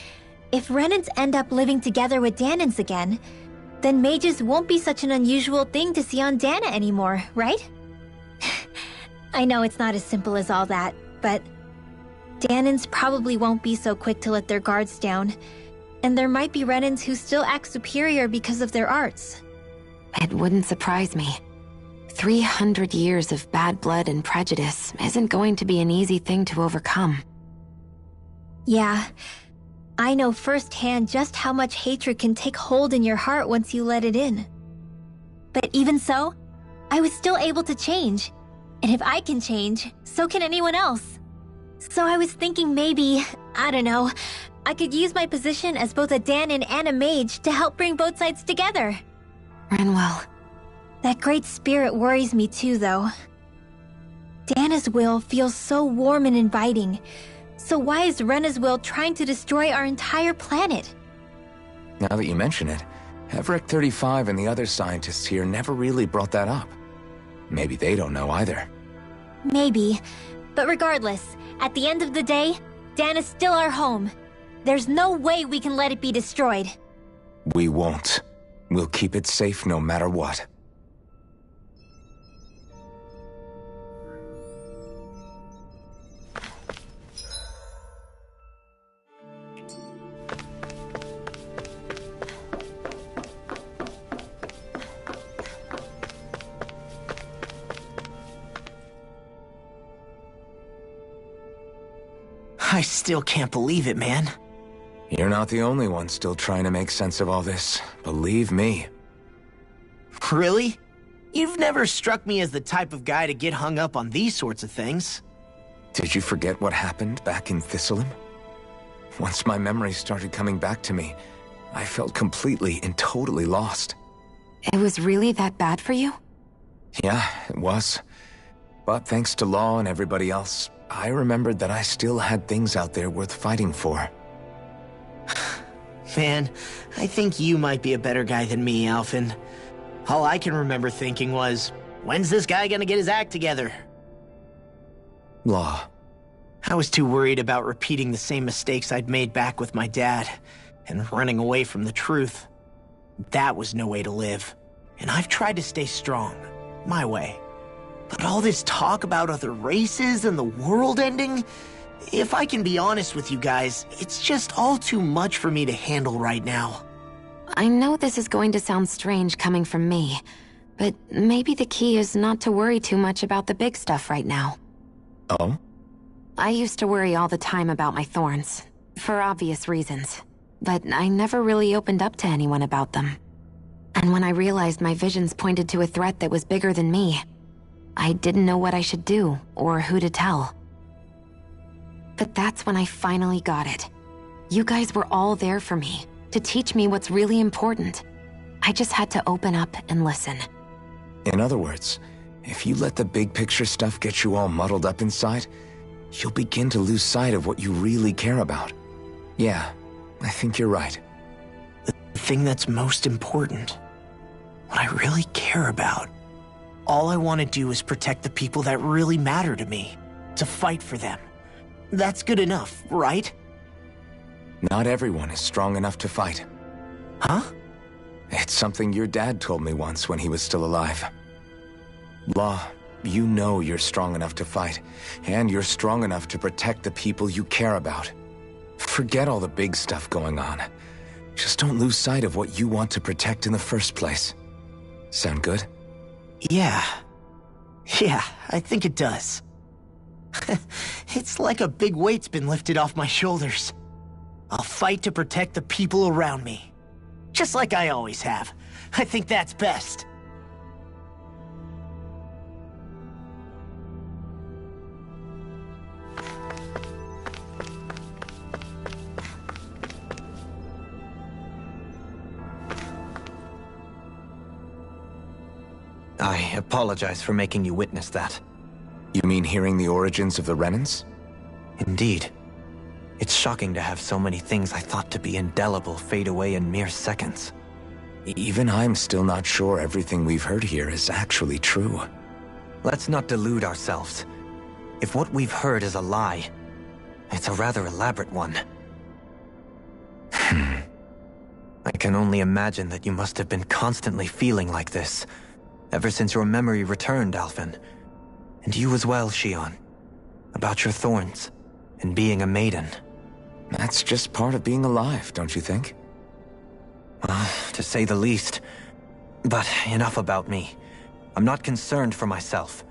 if Renans end up living together with Dahnans again, then mages won't be such an unusual thing to see on Dana anymore, right? I know it's not as simple as all that, but Danans probably won't be so quick to let their guards down, and there might be Renans who still act superior because of their arts. It wouldn't surprise me. 300 years of bad blood and prejudice isn't going to be an easy thing to overcome. Yeah, I know firsthand just how much hatred can take hold in your heart once you let it in. But even so, I was still able to change. And if I can change, so can anyone else. So I was thinking maybe, I don't know, I could use my position as both a Danan and a mage to help bring both sides together. Rinwell. That great spirit worries me too, though. Dana's will feels so warm and inviting. So why is Rena's will trying to destroy our entire planet? Now that you mention it, Everett 35 and the other scientists here never really brought that up. Maybe they don't know either. Maybe. But regardless, at the end of the day, Dana's still our home. There's no way we can let it be destroyed. We won't. We'll keep it safe no matter what. I still can't believe it, man. You're not the only one still trying to make sense of all this. Believe me. Really? You've never struck me as the type of guy to get hung up on these sorts of things. Did you forget what happened back in Thistleum? Once my memories started coming back to me, I felt completely and totally lost. It was really that bad for you? Yeah, it was. But thanks to Law and everybody else, I remembered that I still had things out there worth fighting for. Man, I think you might be a better guy than me, Alphen. All I can remember thinking was, when's this guy gonna get his act together? Law. I was too worried about repeating the same mistakes I'd made back with my dad, and running away from the truth. That was no way to live. And I've tried to stay strong, my way. But all this talk about other races and the world ending, if I can be honest with you guys, it's just all too much for me to handle right now. I know this is going to sound strange coming from me, but maybe the key is not to worry too much about the big stuff right now. Oh? I used to worry all the time about my thorns, for obvious reasons, but I never really opened up to anyone about them. And when I realized my visions pointed to a threat that was bigger than me, I didn't know what I should do or who to tell. But that's when I finally got it. You guys were all there for me, to teach me what's really important. I just had to open up and listen. In other words, if you let the big picture stuff get you all muddled up inside, you'll begin to lose sight of what you really care about. Yeah, I think you're right. The thing that's most important, what I really care about. All I want to do is protect the people that really matter to me, to fight for them. That's good enough, right? Not everyone is strong enough to fight. Huh? It's something your dad told me once when he was still alive. Law, you know you're strong enough to fight, and you're strong enough to protect the people you care about. Forget all the big stuff going on. Just don't lose sight of what you want to protect in the first place. Sound good? Yeah, I think it does. It's like a big weight's been lifted off my shoulders. I'll fight to protect the people around me. Just like I always have. I think that's best. I apologize for making you witness that. You mean hearing the origins of the Renans? Indeed. It's shocking to have so many things I thought to be indelible fade away in mere seconds. Even I'm still not sure everything we've heard here is actually true. Let's not delude ourselves. If what we've heard is a lie, it's a rather elaborate one. I can only imagine that you must have been constantly feeling like this, ever since your memory returned, Alphen. And you as well, Shionne. About your thorns, and being a maiden. That's just part of being alive, don't you think? To say the least. But enough about me. I'm not concerned for myself.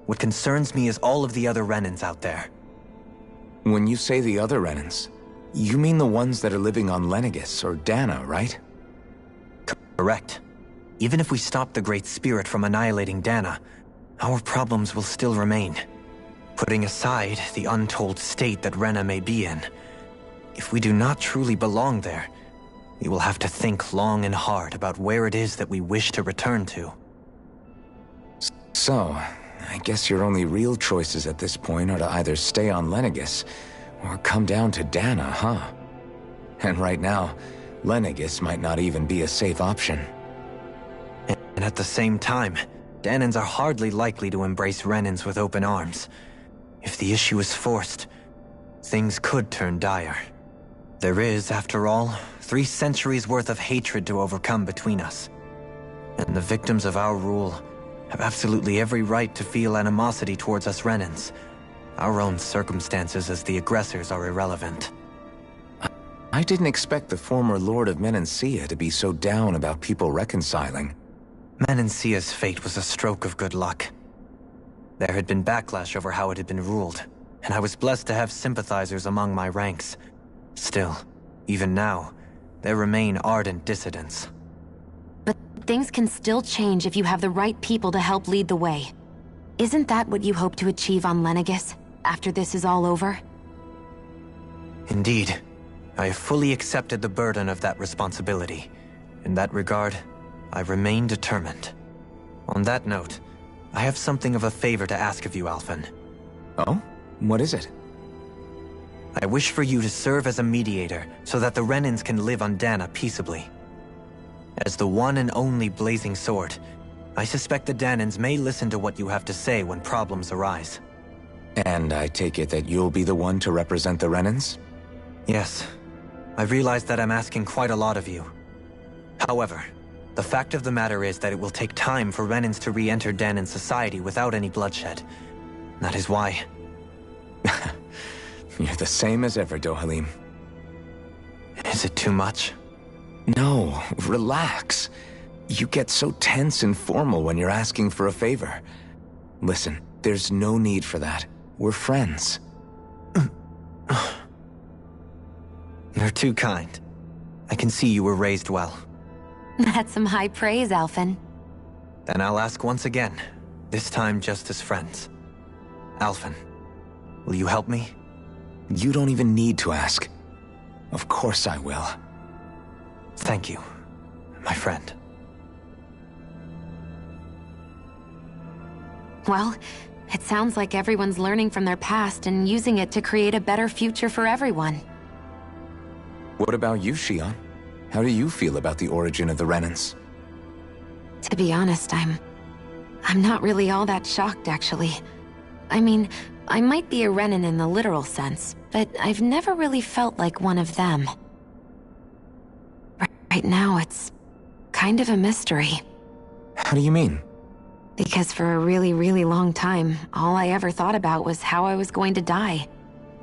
What concerns me is all of the other Renans out there. When you say the other Renans, you mean the ones that are living on Lenegis or Dana, right? Correct. Even if we stop the Great Spirit from annihilating Dana, our problems will still remain. Putting aside the untold state that Rena may be in, if we do not truly belong there, we will have to think long and hard about where it is that we wish to return to. So, I guess your only real choices at this point are to either stay on Lenegis or come down to Dana, huh? And right now, Lenegis might not even be a safe option. And at the same time, Danans are hardly likely to embrace Renans with open arms. If the issue is forced, things could turn dire. There is, after all, 3 centuries worth of hatred to overcome between us. And the victims of our rule have absolutely every right to feel animosity towards us Renans. Our own circumstances as the aggressors are irrelevant. I didn't expect the former Lord of Menancia to be so down about people reconciling. Menancia's fate was a stroke of good luck. There had been backlash over how it had been ruled, and I was blessed to have sympathizers among my ranks. Still, even now, there remain ardent dissidents. But things can still change if you have the right people to help lead the way. Isn't that what you hope to achieve on Lenegis, after this is all over? Indeed. I have fully accepted the burden of that responsibility. In that regard, I remain determined. On that note, I have something of a favor to ask of you, Alphen. Oh? What is it? I wish for you to serve as a mediator so that the Renans can live on Dana peaceably. As the one and only Blazing Sword, I suspect the Danans may listen to what you have to say when problems arise. And I take it that you'll be the one to represent the Renans? Yes. I realize that I'm asking quite a lot of you. However, the fact of the matter is that it will take time for Renans to re-enter Danan society without any bloodshed. That is why... You're the same as ever, Dohalim. Is it too much? No, relax. You get so tense and formal when you're asking for a favor. Listen, there's no need for that. We're friends. You're too kind. I can see you were raised well. That's some high praise, Alphen. Then I'll ask once again, this time just as friends. Alphen, will you help me? You don't even need to ask. Of course I will. Thank you, my friend. Well, it sounds like everyone's learning from their past and using it to create a better future for everyone. What about you, Shionne? How do you feel about the origin of the Renans? To be honest, I'm not really all that shocked, actually. I mean, I might be a Renan in the literal sense, but I've never really felt like one of them. Right now, it's kind of a mystery. How do you mean? Because for a really, really long time, all I ever thought about was how I was going to die.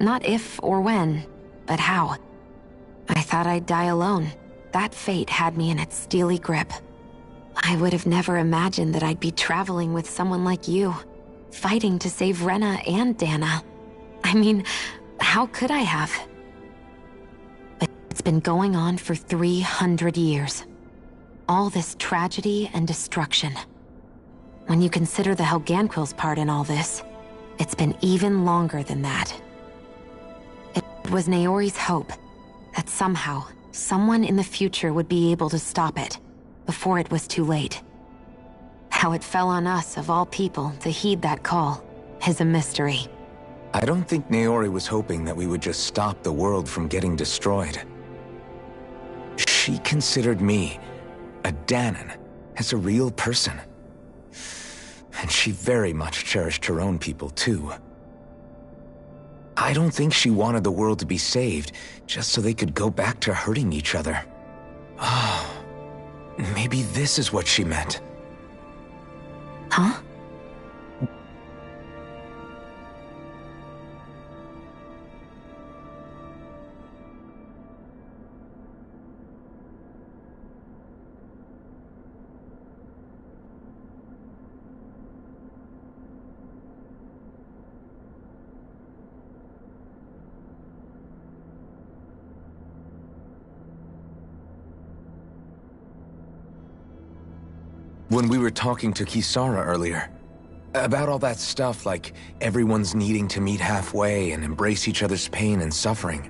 Not if or when, but how. I thought I'd die alone. That fate had me in its steely grip. I would have never imagined that I'd be traveling with someone like you, fighting to save Rena and Dana. I mean, how could I have? But it's been going on for 300 years. All this tragedy and destruction. When you consider the Helganquil's part in all this, it's been even longer than that. It was Naori's hope that somehow, someone in the future would be able to stop it, before it was too late. How it fell on us, of all people, to heed that call, is a mystery. I don't think Naori was hoping that we would just stop the world from getting destroyed. She considered me, a Danan, as a real person. And she very much cherished her own people, too. I don't think she wanted the world to be saved, just so they could go back to hurting each other. Oh, maybe this is what she meant. Huh? When we were talking to Kisara earlier, about all that stuff like everyone's needing to meet halfway and embrace each other's pain and suffering,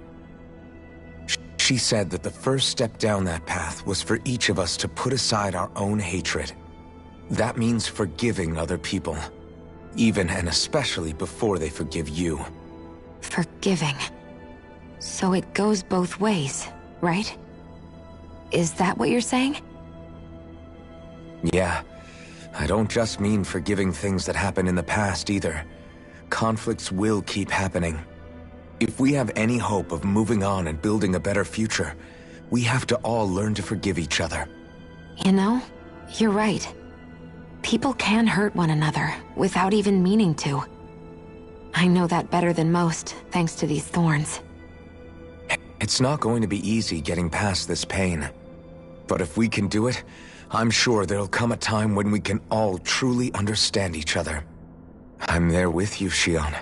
she said that the first step down that path was for each of us to put aside our own hatred. That means forgiving other people, even and especially before they forgive you. Forgiving. So it goes both ways, right? Is that what you're saying? Yeah. I don't just mean forgiving things that happened in the past either. Conflicts will keep happening. If we have any hope of moving on and building a better future, we have to all learn to forgive each other. You know, you're right. People can hurt one another without even meaning to. I know that better than most, thanks to these thorns. It's not going to be easy getting past this pain. But if we can do it, I'm sure there'll come a time when we can all truly understand each other. I'm there with you, Shion.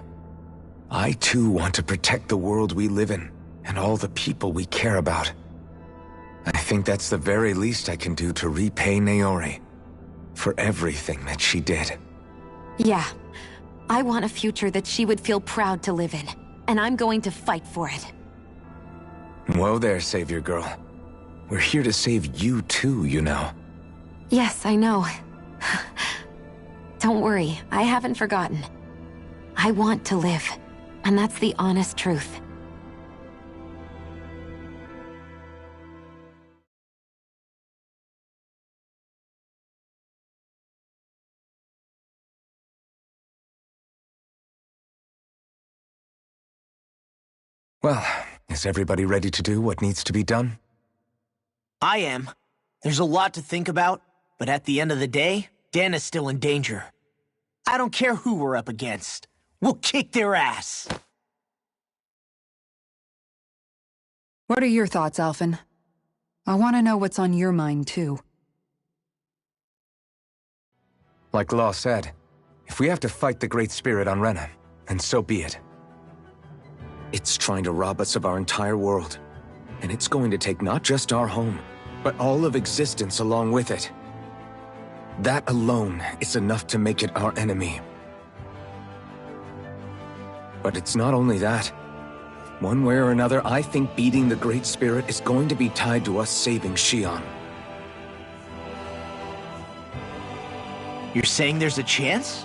I too want to protect the world we live in, and all the people we care about. I think that's the very least I can do to repay Naori for everything that she did. Yeah. I want a future that she would feel proud to live in, and I'm going to fight for it. Whoa there, Savior Girl. We're here to save you too, you know. Yes, I know. Don't worry, I haven't forgotten. I want to live, and that's the honest truth. Well, is everybody ready to do what needs to be done? I am. There's a lot to think about, but at the end of the day, Dana's still in danger. I don't care who we're up against. We'll kick their ass. What are your thoughts, Alphen? I want to know what's on your mind, too. Like Law said, if we have to fight the Great Spirit on Rena, then so be it. It's trying to rob us of our entire world, and it's going to take not just our home, but all of existence along with it. That alone is enough to make it our enemy. But it's not only that. One way or another, I think beating the Great Spirit is going to be tied to us saving Shion. You're saying there's a chance?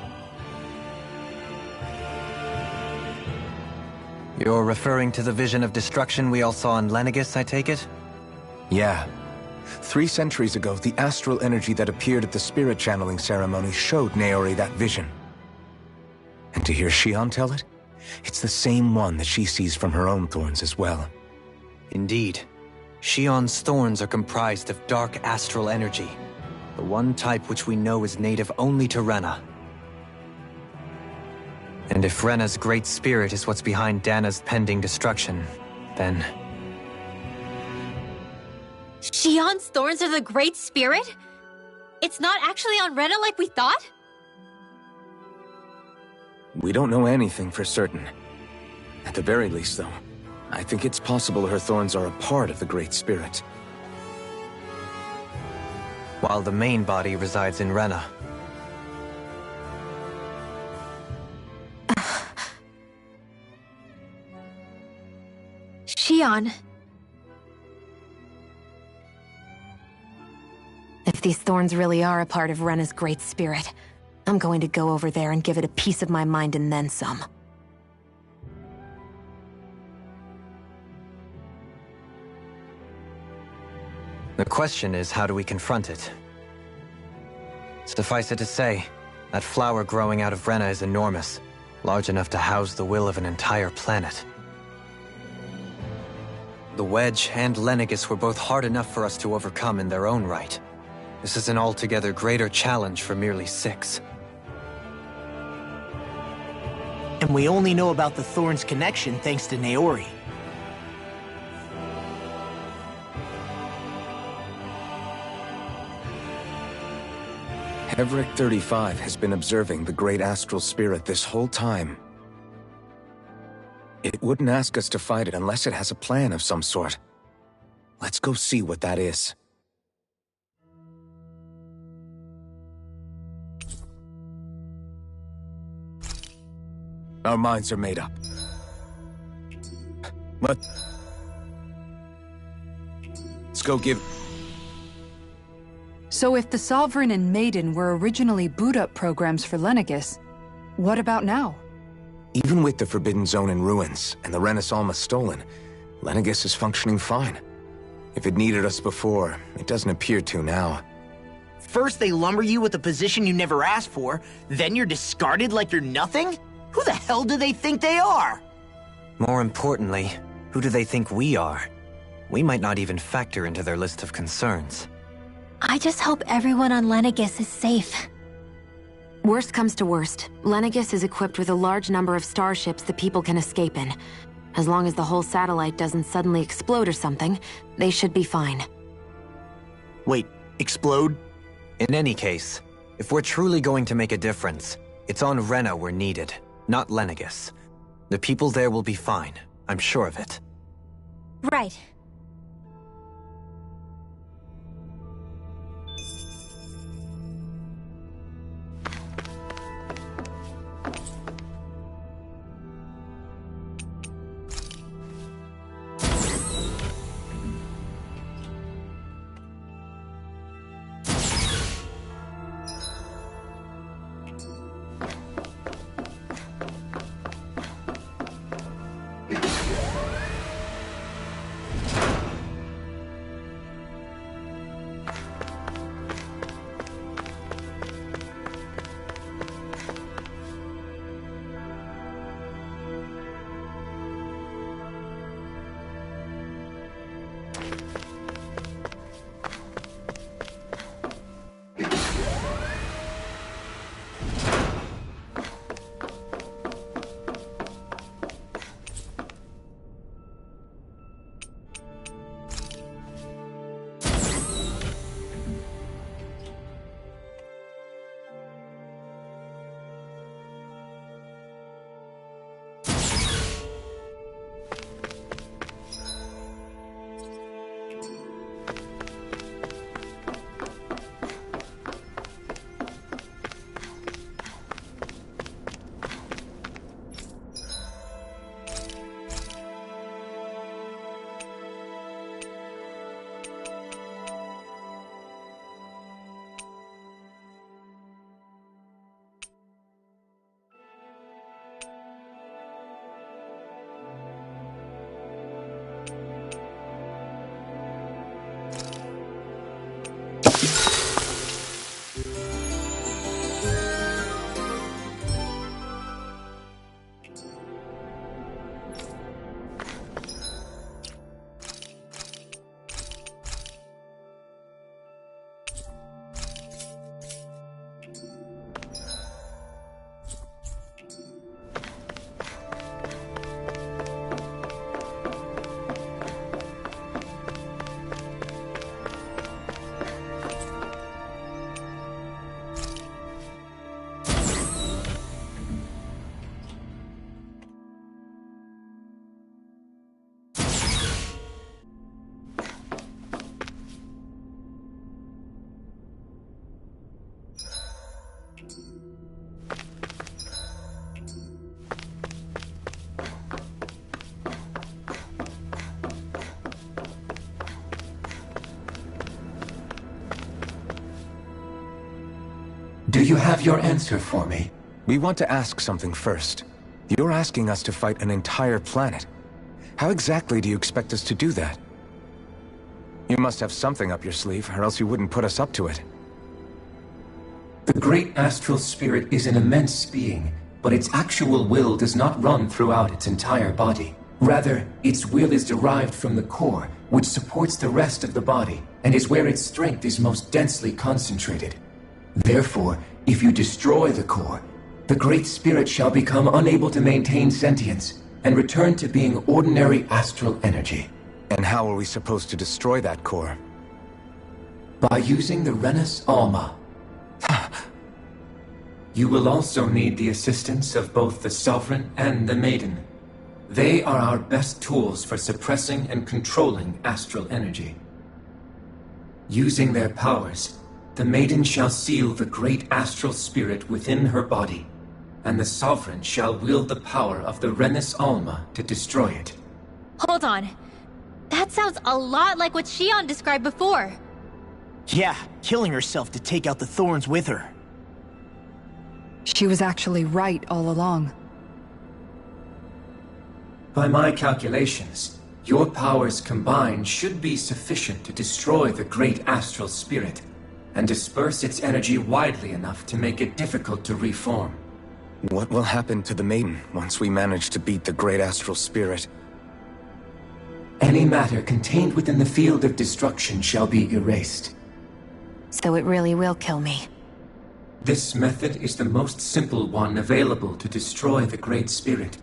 You're referring to the vision of destruction we all saw in Lenegis, I take it? Yeah. 3 centuries ago, the astral energy that appeared at the spirit channeling ceremony showed Naori that vision. And to hear Shion tell it, it's the same one that she sees from her own thorns as well. Indeed. Shion's thorns are comprised of dark astral energy, the one type which we know is native only to Rena. And if Rena's great spirit is what's behind Dana's pending destruction, then... Shion's thorns are the Great Spirit? It's not actually on Rena like we thought? We don't know anything for certain. At the very least, though, I think it's possible her thorns are a part of the Great Spirit. While the main body resides in Rena. Shion. If these thorns really are a part of Rena's Great Spirit, I'm going to go over there and give it a piece of my mind and then some. The question is, how do we confront it? Suffice it to say, that flower growing out of Rena is enormous, large enough to house the will of an entire planet. The Wedge and Lenegis were both hard enough for us to overcome in their own right. This is an altogether greater challenge for merely 6. And we only know about the Thorns' connection thanks to Naori. Heverick 35 has been observing the Great Astral Spirit this whole time. It wouldn't ask us to fight it unless it has a plan of some sort. Let's go see what that is. Our minds are made up. Let's go give... So if the Sovereign and Maiden were originally boot-up programs for Lenegis, what about now? Even with the Forbidden Zone in ruins and the Renis Alma stolen, Lenegis is functioning fine. If it needed us before, it doesn't appear to now. First they lumber you with a position you never asked for, then you're discarded like you're nothing? Who the hell do they think they are? More importantly, who do they think we are? We might not even factor into their list of concerns. I just hope everyone on Lenegis is safe. Worst comes to worst, Lenegis is equipped with a large number of starships the people can escape in. As long as the whole satellite doesn't suddenly explode or something, they should be fine. Wait, explode? In any case, if we're truly going to make a difference, it's on Rena we're needed, not Lenegis. The people there will be fine, I'm sure of it. Right. Do you have your answer for me? We want to ask something first. You're asking us to fight an entire planet. How exactly do you expect us to do that? You must have something up your sleeve, or else you wouldn't put us up to it. The great astral spirit is an immense being, but its actual will does not run throughout its entire body. Rather, its will is derived from the core, which supports the rest of the body, and is where its strength is most densely concentrated. Therefore, if you destroy the core, the Great Spirit shall become unable to maintain sentience, and return to being ordinary astral energy. And how are we supposed to destroy that core? By using the Renus Alma. You will also need the assistance of both the Sovereign and the Maiden. They are our best tools for suppressing and controlling astral energy. Using their powers, the Maiden shall seal the great astral spirit within her body, and the Sovereign shall wield the power of the Renus Alma to destroy it. Hold on. That sounds a lot like what Shion described before. Yeah, killing herself to take out the thorns with her. She was actually right all along. By my calculations, your powers combined should be sufficient to destroy the great astral spirit, and disperse its energy widely enough to make it difficult to reform. What will happen to the Maiden once we manage to beat the great astral spirit? Any matter contained within the field of destruction shall be erased. So it really will kill me. This method is the most simple one available to destroy the Great Spirit,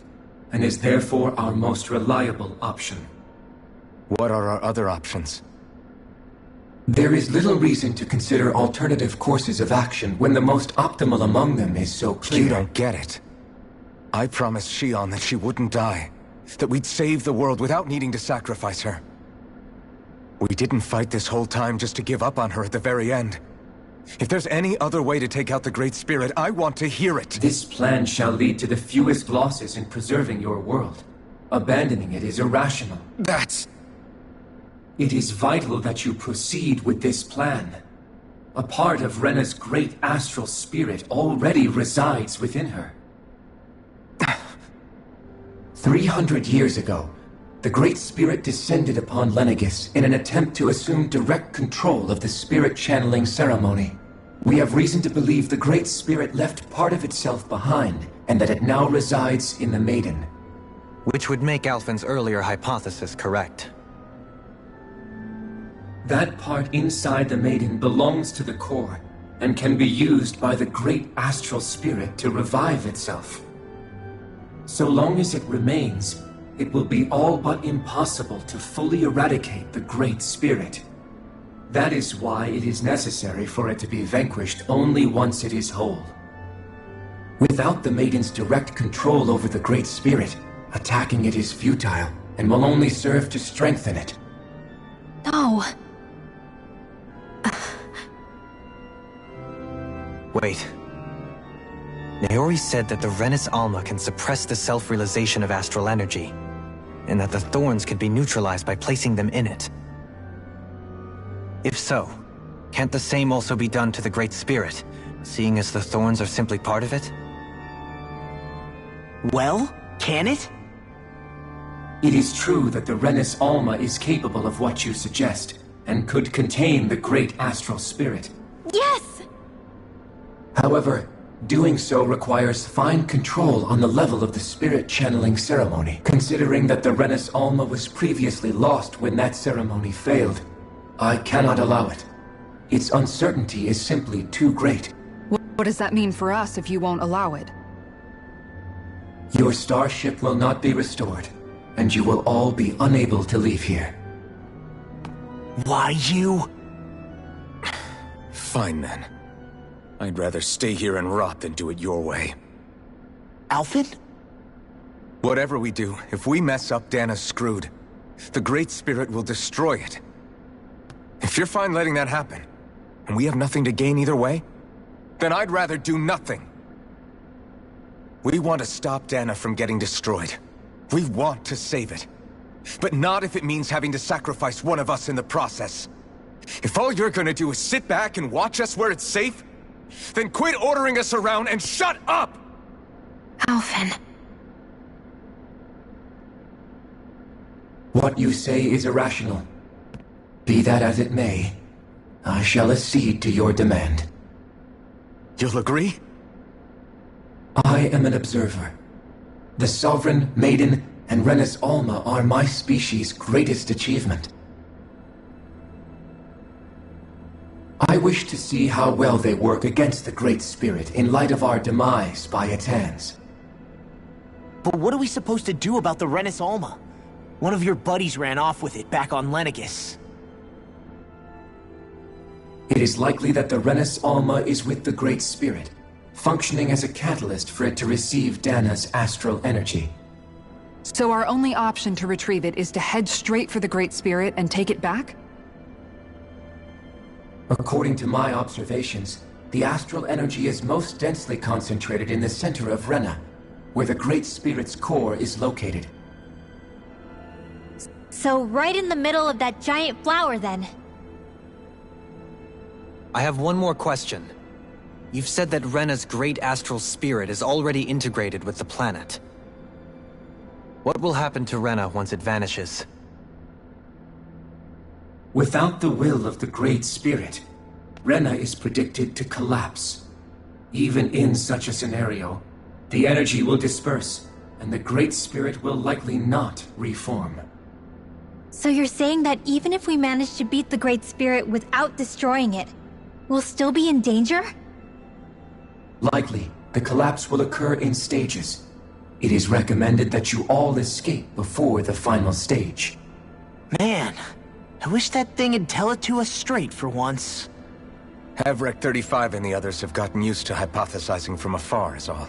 and is therefore our most reliable option. What are our other options? There is little reason to consider alternative courses of action when the most optimal among them is so clear. You don't get it. I promised Shion that she wouldn't die, that we'd save the world without needing to sacrifice her. We didn't fight this whole time just to give up on her at the very end. If there's any other way to take out the Great Spirit, I want to hear it. This plan shall lead to the fewest losses in preserving your world. Abandoning it is irrational. It is vital that you proceed with this plan. A part of Rena's great astral spirit already resides within her. 300 years ago, the Great Spirit descended upon Lenegis in an attempt to assume direct control of the spirit channeling ceremony. We have reason to believe the Great Spirit left part of itself behind, and that it now resides in the Maiden. Which would make Alphen's earlier hypothesis correct. That part inside the Maiden belongs to the core, and can be used by the great astral spirit to revive itself. So long as it remains, it will be all but impossible to fully eradicate the Great Spirit. That is why it is necessary for it to be vanquished only once it is whole. Without the Maiden's direct control over the Great Spirit, attacking it is futile, and will only serve to strengthen it. No. Wait. Naori said that the Renus Alma can suppress the self-realization of astral energy, and that the thorns could be neutralized by placing them in it. If so, can't the same also be done to the Great Spirit, seeing as the thorns are simply part of it? Well, can it? It is true that the Renus Alma is capable of what you suggest, and could contain the great astral spirit. Yes! However, doing so requires fine control on the level of the spirit channeling ceremony, considering that the Renus Alma was previously lost when that ceremony failed. I cannot allow it. Its uncertainty is simply too great. What does that mean for us if you won't allow it? Your starship will not be restored, and you will all be unable to leave here. Why you? Fine then. I'd rather stay here and rot than do it your way. Alphen? Whatever we do, if we mess up, Dana's screwed. The Great Spirit will destroy it. If you're fine letting that happen, and we have nothing to gain either way, then I'd rather do nothing. We want to stop Dana from getting destroyed. We want to save it. But not if it means having to sacrifice one of us in the process. If all you're gonna do is sit back and watch us where it's safe, then quit ordering us around and shut up! Alphen. What you say is irrational. Be that as it may, I shall accede to your demand. You'll agree? I am an observer. The Sovereign, Maiden, and Rena's Alma are my species' greatest achievement. I wish to see how well they work against the Great Spirit in light of our demise by its hands. But what are we supposed to do about the Renis Alma? One of your buddies ran off with it back on Lenegis. It is likely that the Renis Alma is with the Great Spirit, functioning as a catalyst for it to receive Dana's astral energy. So our only option to retrieve it is to head straight for the Great Spirit and take it back? According to my observations, the astral energy is most densely concentrated in the center of Rena, where the Great Spirit's core is located. So right in the middle of that giant flower, then. I have one more question. You've said that Rena's great astral spirit is already integrated with the planet. What will happen to Rena once it vanishes? Without the will of the Great Spirit, Rena is predicted to collapse. Even in such a scenario, the energy will disperse, and the Great Spirit will likely not reform. So you're saying that even if we manage to beat the Great Spirit without destroying it, we'll still be in danger? Likely, the collapse will occur in stages. It is recommended that you all escape before the final stage. Man, I wish that thing would tell it to us straight for once. Havrek 35 and the others have gotten used to hypothesizing from afar is all.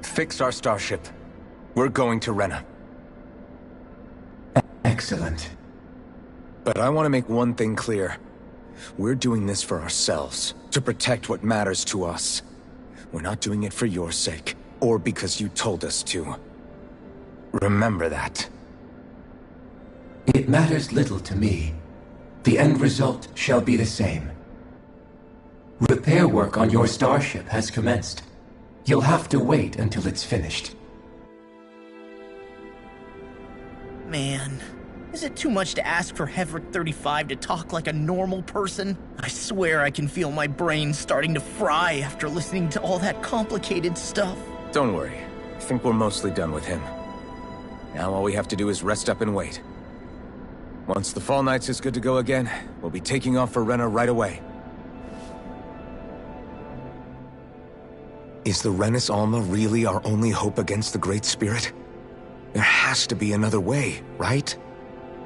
Fix our starship. We're going to Rena. Excellent. But I want to make one thing clear. We're doing this for ourselves, to protect what matters to us. We're not doing it for your sake, or because you told us to. Remember that. It matters little to me. The end result shall be the same. Repair work on your starship has commenced. You'll have to wait until it's finished. Man, is it too much to ask for Havrek 35 to talk like a normal person? I swear I can feel my brain starting to fry after listening to all that complicated stuff. Don't worry. I think we're mostly done with him. Now all we have to do is rest up and wait. Once the Fall Knights is good to go again, we'll be taking off for Rena right away. Is the Renis Alma really our only hope against the Great Spirit? There has to be another way, right?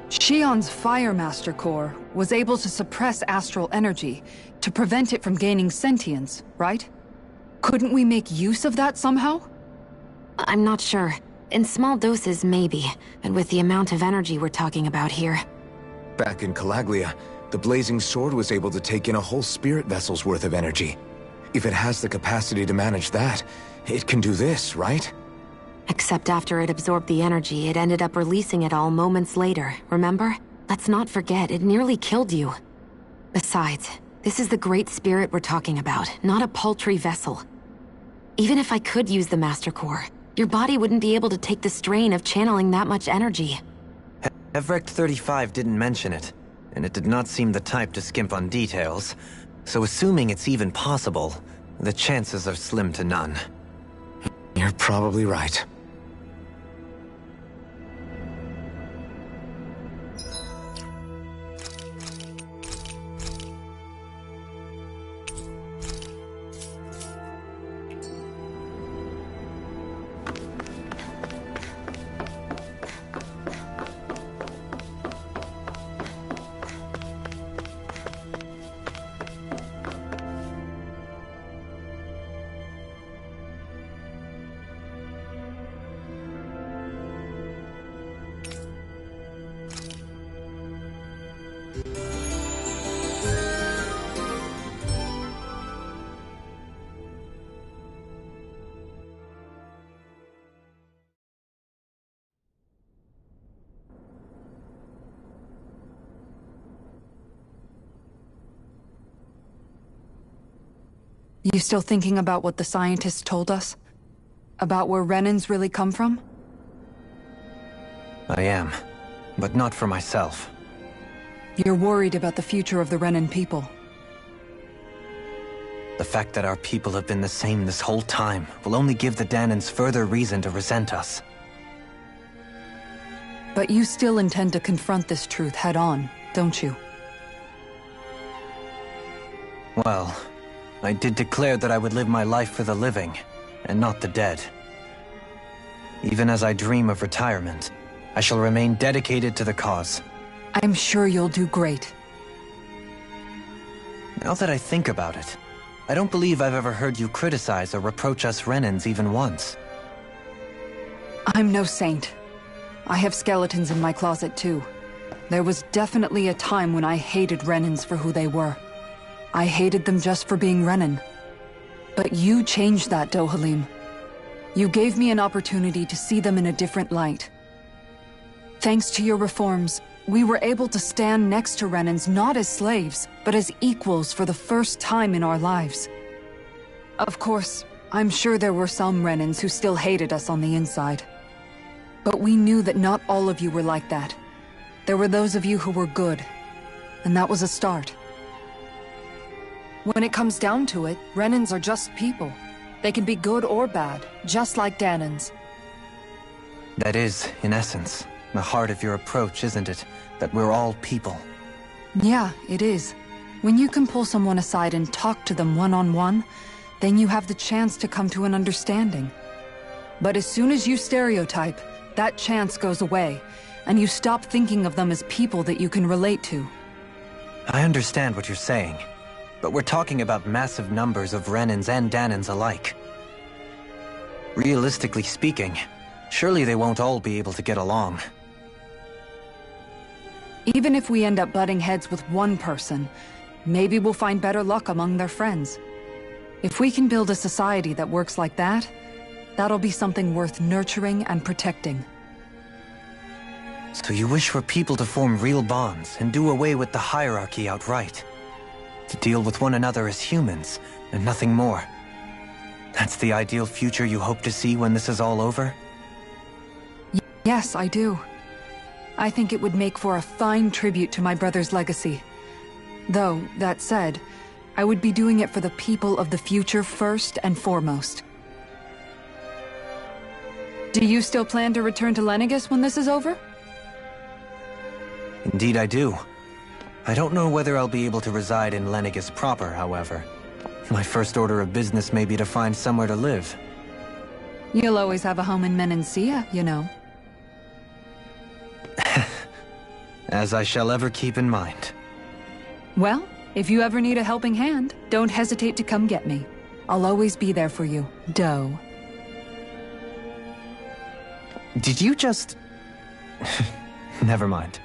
Shion's Fire Master Core was able to suppress astral energy to prevent it from gaining sentience, right? Couldn't we make use of that somehow? I'm not sure. In small doses, maybe, but with the amount of energy we're talking about here. Back in Calaglia, the Blazing Sword was able to take in a whole spirit vessel's worth of energy. If it has the capacity to manage that, it can do this, right? Except after it absorbed the energy, it ended up releasing it all moments later, remember? Let's not forget, it nearly killed you. Besides, this is the Great Spirit we're talking about, not a paltry vessel. Even if I could use the Master Core, your body wouldn't be able to take the strain of channeling that much energy. Havrek 35 didn't mention it, and it did not seem the type to skimp on details. So assuming it's even possible, the chances are slim to none. You're probably right. You still thinking about what the scientists told us? About where Renans really come from? I am, but not for myself. You're worried about the future of the Renan people. The fact that our people have been the same this whole time will only give the Dahnans further reason to resent us. But you still intend to confront this truth head-on, don't you? Well, I did declare that I would live my life for the living, and not the dead. Even as I dream of retirement, I shall remain dedicated to the cause. I'm sure you'll do great. Now that I think about it, I don't believe I've ever heard you criticize or reproach us Renans even once. I'm no saint. I have skeletons in my closet too. There was definitely a time when I hated Renans for who they were. I hated them just for being Renan. But you changed that, Dohalim. You gave me an opportunity to see them in a different light. Thanks to your reforms, we were able to stand next to Renans not as slaves, but as equals for the first time in our lives. Of course, I'm sure there were some Renans who still hated us on the inside. But we knew that not all of you were like that. There were those of you who were good, and that was a start. When it comes down to it, Renans are just people. They can be good or bad, just like Dahnans. That is, in essence, the heart of your approach, isn't it? That we're all people. Yeah, it is. When you can pull someone aside and talk to them one-on-one, then you have the chance to come to an understanding. But as soon as you stereotype, that chance goes away, and you stop thinking of them as people that you can relate to. I understand what you're saying, but we're talking about massive numbers of Renans and Dahnans alike. Realistically speaking, surely they won't all be able to get along. Even if we end up butting heads with one person, maybe we'll find better luck among their friends. If we can build a society that works like that, that'll be something worth nurturing and protecting. So you wish for people to form real bonds and do away with the hierarchy outright? To deal with one another as humans, and nothing more? That's the ideal future you hope to see when this is all over? Yes, I do. I think it would make for a fine tribute to my brother's legacy. Though, that said, I would be doing it for the people of the future first and foremost. Do you still plan to return to Lenegis when this is over? Indeed I do. I don't know whether I'll be able to reside in Lenegis proper, however. My first order of business may be to find somewhere to live. You'll always have a home in Menancia, you know. As I shall ever keep in mind. Well, if you ever need a helping hand, don't hesitate to come get me. I'll always be there for you, Doe. Did you just... Never mind.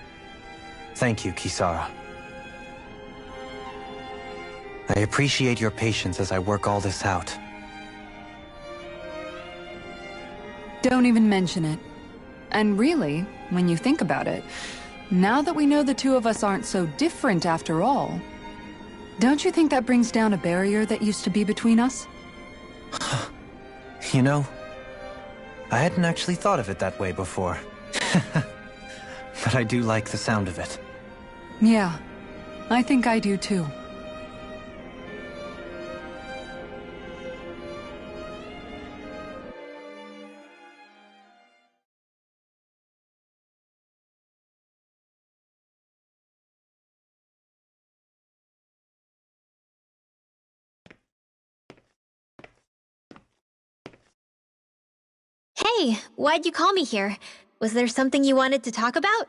Thank you, Kisara. I appreciate your patience as I work all this out. Don't even mention it. And really, when you think about it, now that we know the two of us aren't so different after all, don't you think that brings down a barrier that used to be between us? You know, I hadn't actually thought of it that way before. But I do like the sound of it. Yeah, I think I do too. Hey, why'd you call me here? Was there something you wanted to talk about?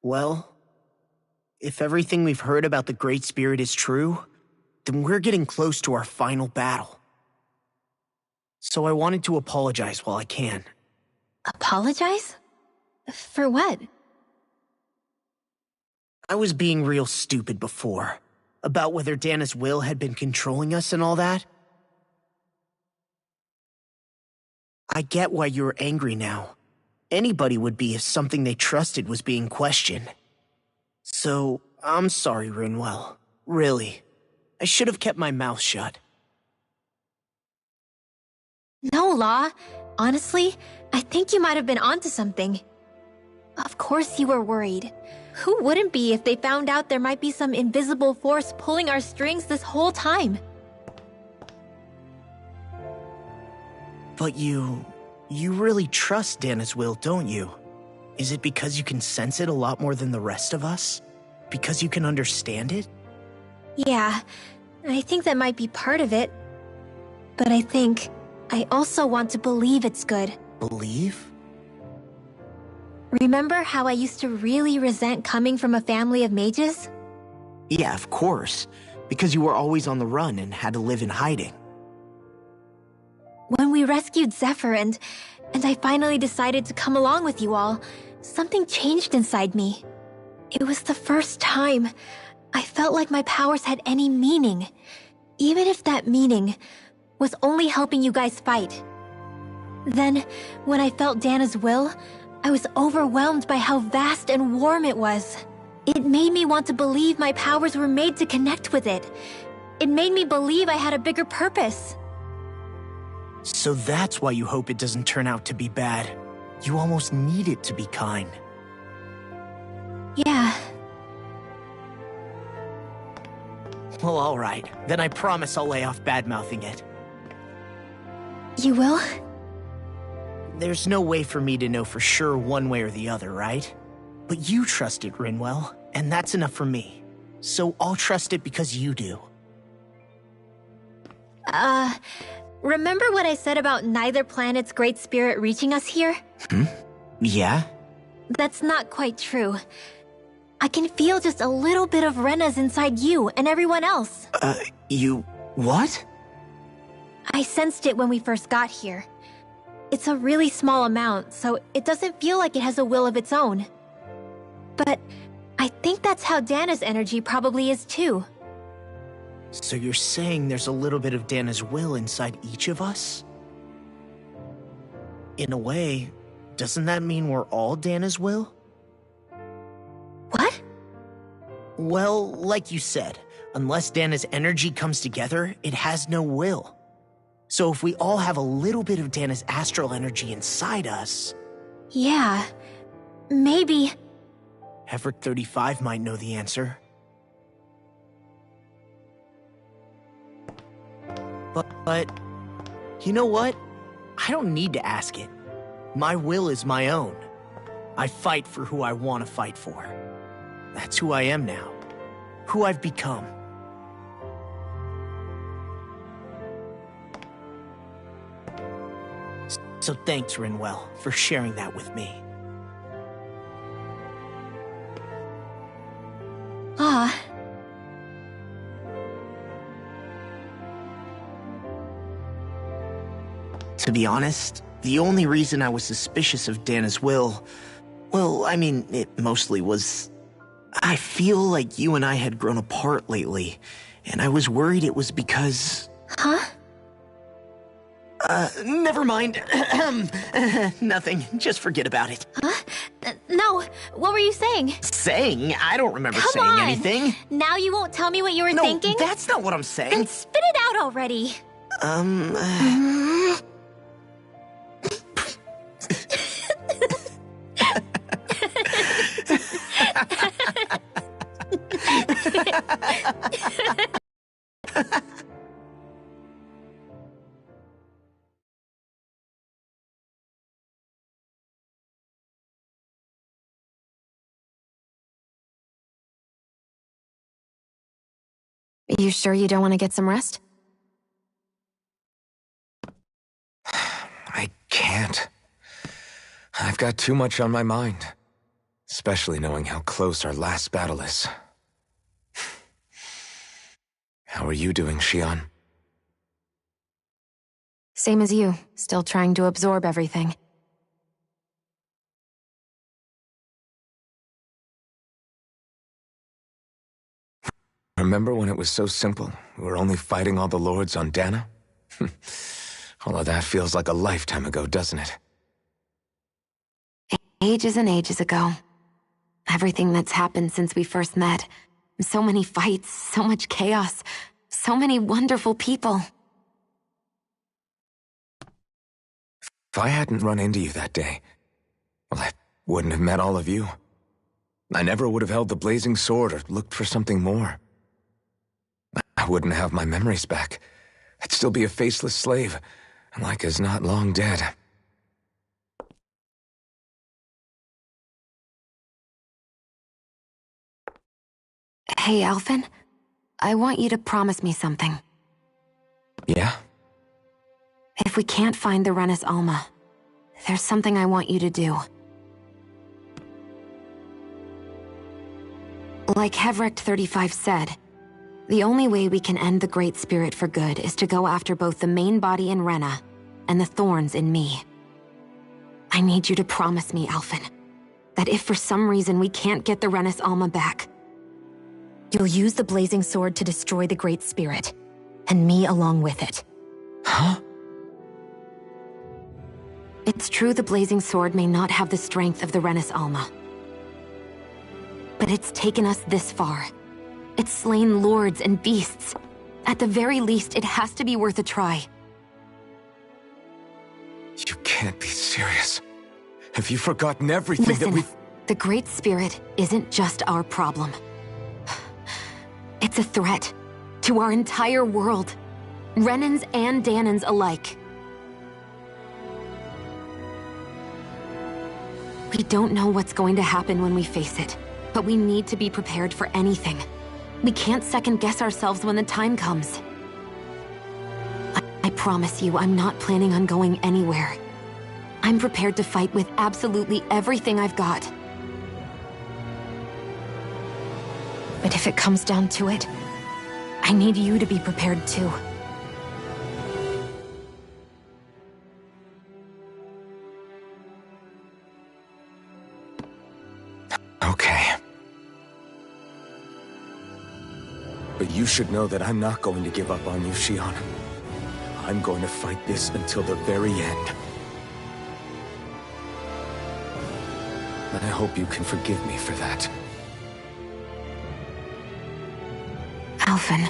Well, if everything we've heard about the Great Spirit is true, then we're getting close to our final battle. So I wanted to apologize while I can. Apologize? For what? I was being real stupid before, about whether Dana's will had been controlling us and all that. I get why you're angry now. Anybody would be if something they trusted was being questioned. So, I'm sorry, Rinwell. Really. I should have kept my mouth shut. No, Law. Honestly, I think you might have been onto something. Of course you were worried. Who wouldn't be if they found out there might be some invisible force pulling our strings this whole time? But you really trust Dana's will, don't you? Is it because you can sense it a lot more than the rest of us? Because you can understand it? Yeah, I think that might be part of it. But I think I also want to believe it's good. Believe? Remember how I used to really resent coming from a family of mages? Yeah, of course. Because you were always on the run and had to live in hiding. When we rescued Zephyr and I finally decided to come along with you all, something changed inside me. It was the first time I felt like my powers had any meaning, even if that meaning was only helping you guys fight. Then, when I felt Dana's will, I was overwhelmed by how vast and warm it was. It made me want to believe my powers were made to connect with it. It made me believe I had a bigger purpose. So that's why you hope it doesn't turn out to be bad. You almost need it to be kind. Yeah. Well, alright. Then I promise I'll lay off bad-mouthing it. You will? There's no way for me to know for sure one way or the other, right? But you trust it, Rinwell, and that's enough for me. So I'll trust it because you do. Remember what I said about neither planet's great spirit reaching us here? Yeah? That's not quite true. I can feel just a little bit of Rena's inside you and everyone else. You... what? I sensed it when we first got here. It's a really small amount, so it doesn't feel like it has a will of its own. But I think that's how Dana's energy probably is too. So you're saying there's a little bit of Dana's will inside each of us? In a way, doesn't that mean we're all Dana's will? What? Well, like you said, unless Dana's energy comes together, it has no will. So if we all have a little bit of Dana's astral energy inside us... Yeah, maybe... Everett 35 might know the answer. But, you know what? I don't need to ask it. My will is my own. I fight for who I want to fight for. That's who I am now. Who I've become. So thanks, Rinwell, for sharing that with me. To be honest, the only reason I was suspicious of Dana's will, well, I mean, it mostly was... I feel like you and I had grown apart lately, and I was worried it was because... Huh? Never mind. Nothing. Just forget about it. Huh? No, what were you saying? Saying? I don't remember Come saying on. anything. Now you won't tell me what you were thinking? No, that's not what I'm saying. Then spit it out already. You sure you don't want to get some rest? I can't. I've got too much on my mind. Especially knowing how close our last battle is. How are you doing, Xion? Same as you, still trying to absorb everything. Remember when it was so simple? We were only fighting all the lords on Dana? All of that feels like a lifetime ago, doesn't it? Ages and ages ago. Everything that's happened since we first met. So many fights, so much chaos, so many wonderful people. If I hadn't run into you that day, well, wouldn't have met all of you. I never would have held the blazing sword or looked for something more. I wouldn't have my memories back. I'd still be a faceless slave, like as not long dead. Hey, Alphen. I want you to promise me something. Yeah? If we can't find the Renis Alma, there's something I want you to do. Like Hevrect 35 said, the only way we can end the Great Spirit for good is to go after both the main body in Rena and the thorns in me. I need you to promise me, Alphen, that if for some reason we can't get the Renis Alma back, you'll use the Blazing Sword to destroy the Great Spirit, and me along with it. Huh? It's true the Blazing Sword may not have the strength of the Renis Alma. But it's taken us this far. It's slain lords and beasts. At the very least, it has to be worth a try. You can't be serious. Have you forgotten everything Listen, that we've... The Great Spirit isn't just our problem. It's a threat to our entire world. Renans and Dahnans alike. We don't know what's going to happen when we face it, but we need to be prepared for anything. We can't second-guess ourselves when the time comes. I promise you, I'm not planning on going anywhere. I'm prepared to fight with absolutely everything I've got. But if it comes down to it, I need you to be prepared too. Okay. But you should know that I'm not going to give up on you, Shionne. I'm going to fight this until the very end. And I hope you can forgive me for that. Alphen.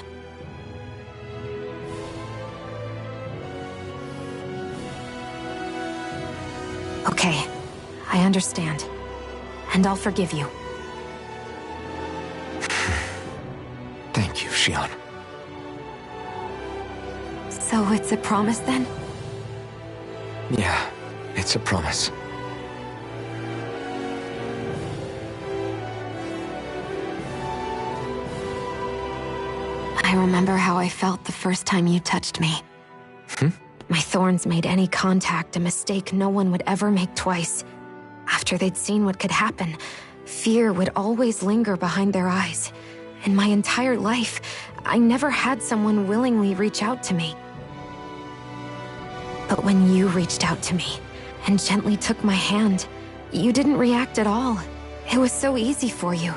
Okay, I understand. And I'll forgive you. Thank you, Shionne. So it's a promise then? Yeah, it's a promise. I remember how I felt the first time you touched me. My thorns made any contact a mistake no one would ever make twice. After they'd seen what could happen, fear would always linger behind their eyes. In my entire life, I never had someone willingly reach out to me. But when you reached out to me and gently took my hand, you didn't react at all. It was so easy for you.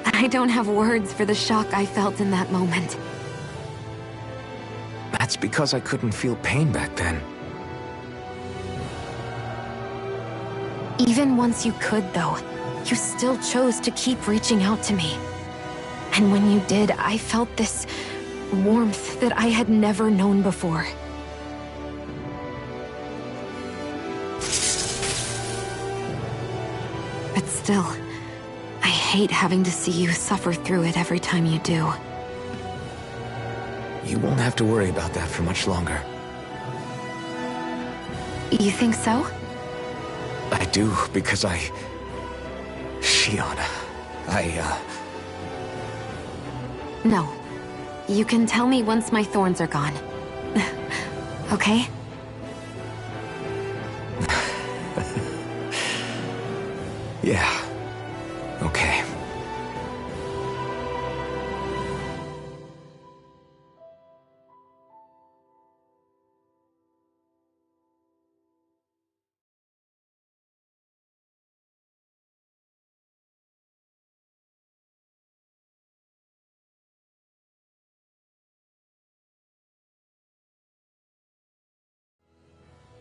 I don't have words for the shock I felt in that moment. That's because I couldn't feel pain back then. Even once you could, though, you still chose to keep reaching out to me. And when you did, I felt this warmth that I had never known before. But still, I hate having to see you suffer through it every time you do. You won't have to worry about that for much longer. You think so? I do, because Shionne, No. You can tell me once my thorns are gone. Okay? Yeah. Okay.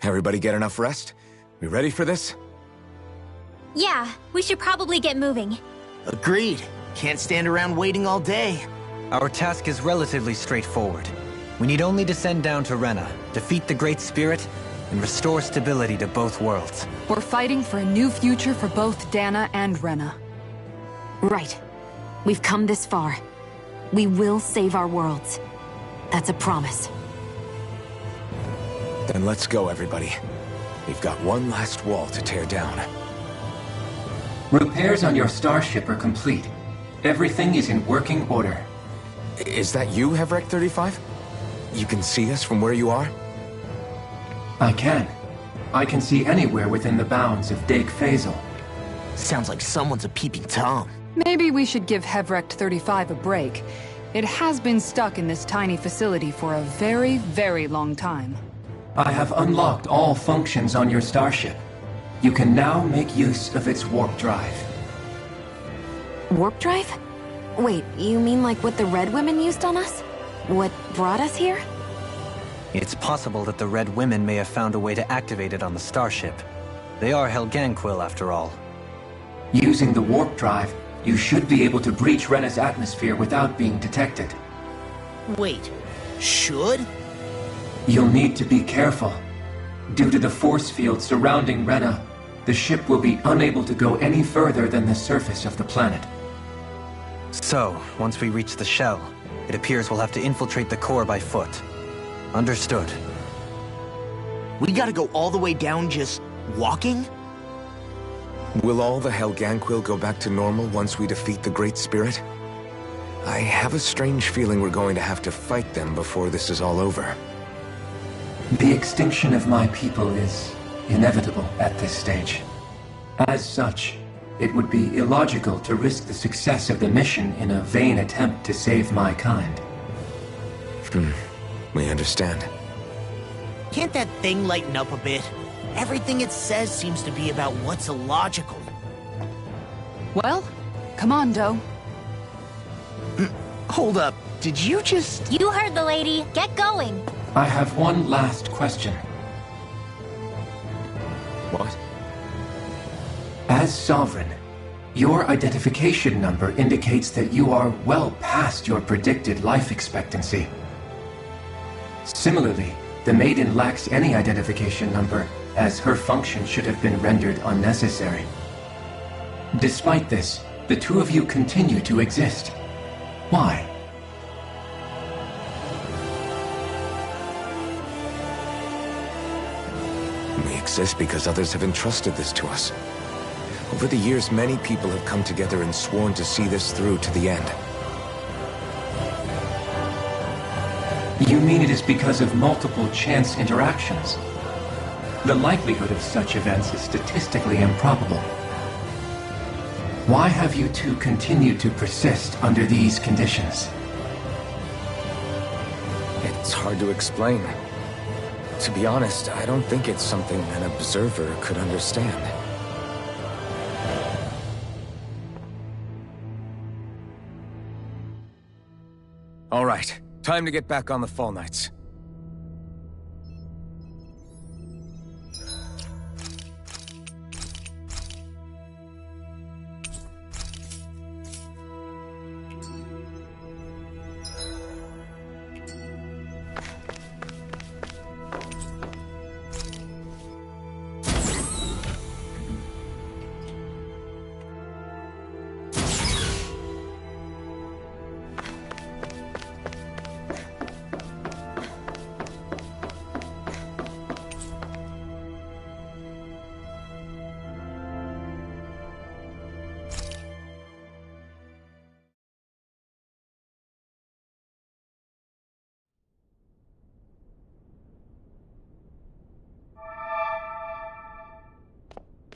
Everybody get enough rest? We ready for this? Yeah, we should probably get moving. Agreed. Can't stand around waiting all day. Our task is relatively straightforward. We need only descend down to Rena, defeat the Great Spirit, and restore stability to both worlds. We're fighting for a new future for both Dana and Rena. Right. We've come this far. We will save our worlds. That's a promise. Then let's go, everybody. We've got one last wall to tear down. Repairs on your starship are complete. Everything is in working order. Is that you, Hevrek 35? You can see us from where you are? I can. I can see anywhere within the bounds of Dake Faisal. Sounds like someone's a peeping Tom. Maybe we should give Hevrek 35 a break. It has been stuck in this tiny facility for a very, very long time. I have unlocked all functions on your starship. You can now make use of its warp drive. Warp drive? Wait, you mean like what the Red Women used on us? What brought us here? It's possible that the Red Women may have found a way to activate it on the starship. They are Helganquil, after all. Using the warp drive, you should be able to breach Rena's atmosphere without being detected. Wait, should? You'll need to be careful. Due to the force field surrounding Rena, the ship will be unable to go any further than the surface of the planet. So, once we reach the shell, it appears we'll have to infiltrate the core by foot. Understood. We gotta go all the way down just walking? Will all the Helganquil go back to normal once we defeat the Great Spirit? I have a strange feeling we're going to have to fight them before this is all over. The extinction of my people is inevitable at this stage. As such, it would be illogical to risk the success of the mission in a vain attempt to save my kind. We understand. Can't that thing lighten up a bit? Everything it says seems to be about what's illogical. Well, come on, Doe. Hold up, did you just... You heard the lady. Get going. I have one last question. What? As Sovereign, your identification number indicates that you are well past your predicted life expectancy. Similarly, the Maiden lacks any identification number, as her function should have been rendered unnecessary. Despite this, the two of you continue to exist. Why? We exist because others have entrusted this to us. Over the years, many people have come together and sworn to see this through to the end. You mean it is because of multiple chance interactions? The likelihood of such events is statistically improbable. Why have you two continued to persist under these conditions? It's hard to explain. To be honest, I don't think it's something an observer could understand. All right, time to get back on the Fall Knights.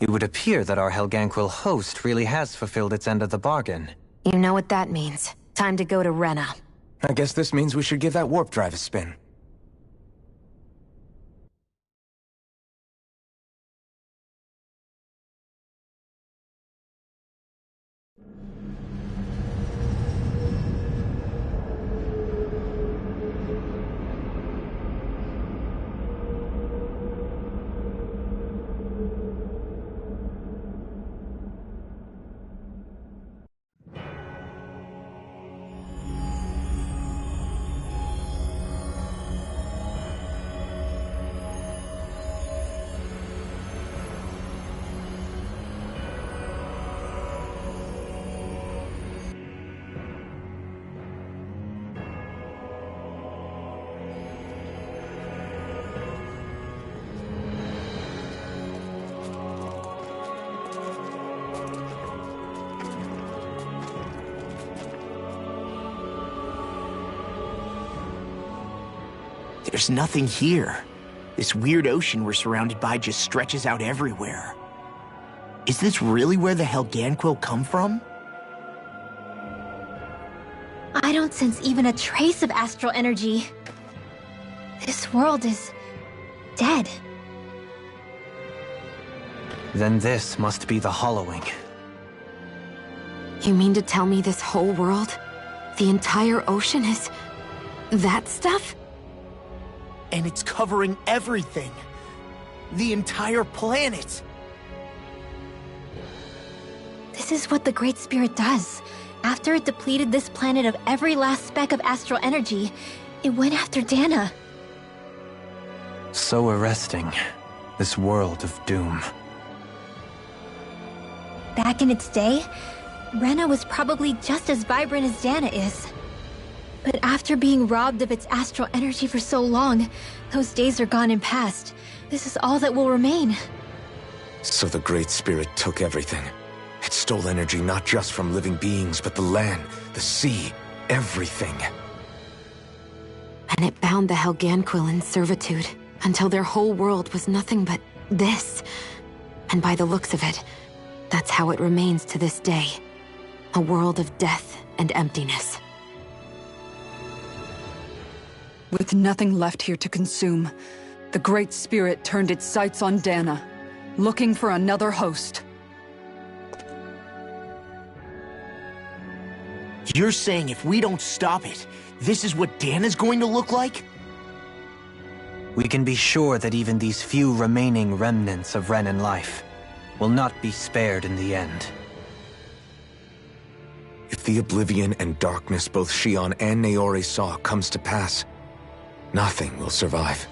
It would appear that our Helganquil host really has fulfilled its end of the bargain. You know what that means. Time to go to Rena. I guess this means we should give that warp drive a spin. There's nothing here. This weird ocean we're surrounded by just stretches out everywhere. Is this really where the Helganquil come from? I don't sense even a trace of astral energy. This world is dead. Then this must be the Hollowing. You mean to tell me this whole world, the entire ocean is that stuff? And it's covering everything. The entire planet. This is what the Great Spirit does. After it depleted this planet of every last speck of astral energy, it went after Dana. So arresting. This world of doom. Back in its day, Rena was probably just as vibrant as Dana is. But after being robbed of its astral energy for so long, those days are gone and past. This is all that will remain. So the Great Spirit took everything. It stole energy not just from living beings, but the land, the sea, everything. And it bound the Helganquil in servitude, until their whole world was nothing but this. And by the looks of it, that's how it remains to this day. A world of death and emptiness. With nothing left here to consume, the Great Spirit turned its sights on Dana, looking for another host. You're saying if we don't stop it, this is what Dana's going to look like? We can be sure that even these few remaining remnants of Renan life will not be spared in the end. If the oblivion and darkness both Shion and Naori saw comes to pass, nothing will survive.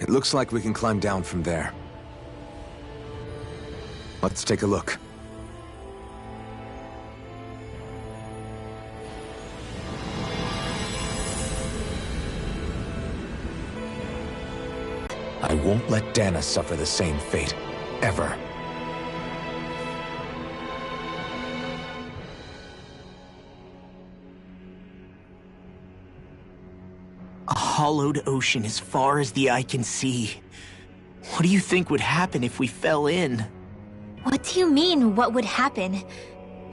It looks like we can climb down from there. Let's take a look. I won't let Dana suffer the same fate, ever. A hollowed ocean as far as the eye can see. What do you think would happen if we fell in? What do you mean, what would happen?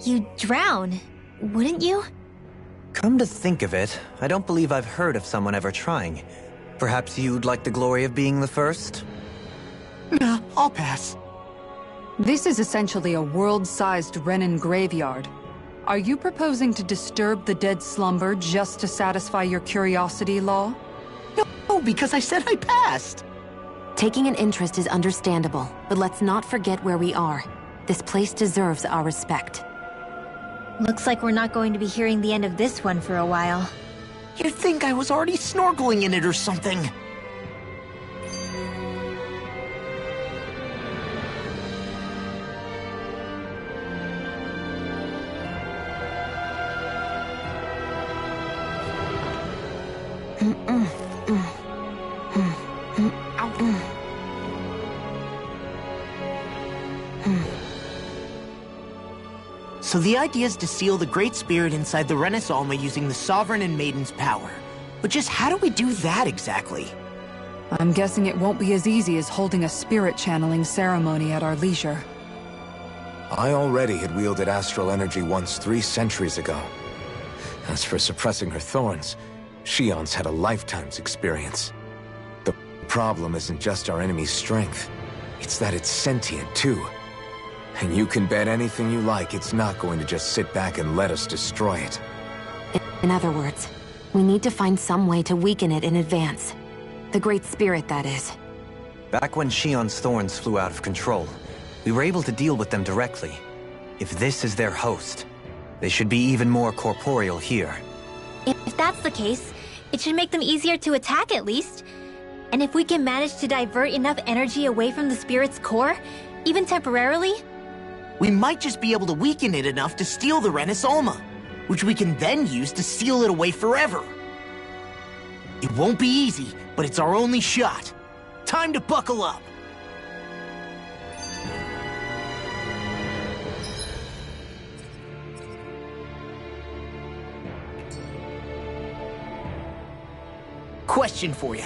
You'd drown, wouldn't you? Come to think of it, I don't believe I've heard of someone ever trying. Perhaps you'd like the glory of being the first? Nah, I'll pass. This is essentially a world-sized Renan graveyard. Are you proposing to disturb the dead slumber just to satisfy your curiosity, Law? No, because I said I passed. Taking an interest is understandable, but let's not forget where we are. This place deserves our respect. Looks like we're not going to be hearing the end of this one for a while. You'd think I was already snorkeling in it or something. So the idea is to seal the Great Spirit inside the Renis Alma using the Sovereign and Maiden's power. But just how do we do that exactly? I'm guessing it won't be as easy as holding a spirit channeling ceremony at our leisure. I already had wielded astral energy once 3 centuries ago. As for suppressing her thorns, Shion's had a lifetime's experience. The problem isn't just our enemy's strength, it's that it's sentient too. And you can bet anything you like it's not going to just sit back and let us destroy it. In other words, we need to find some way to weaken it in advance. The Great Spirit, that is. Back when Shion's thorns flew out of control, we were able to deal with them directly. If this is their host, they should be even more corporeal here. If that's the case, it should make them easier to attack at least. And if we can manage to divert enough energy away from the spirit's core, even temporarily, we might just be able to weaken it enough to steal the Renis Alma, which we can then use to seal it away forever. It won't be easy, but it's our only shot. Time to buckle up. Question for you.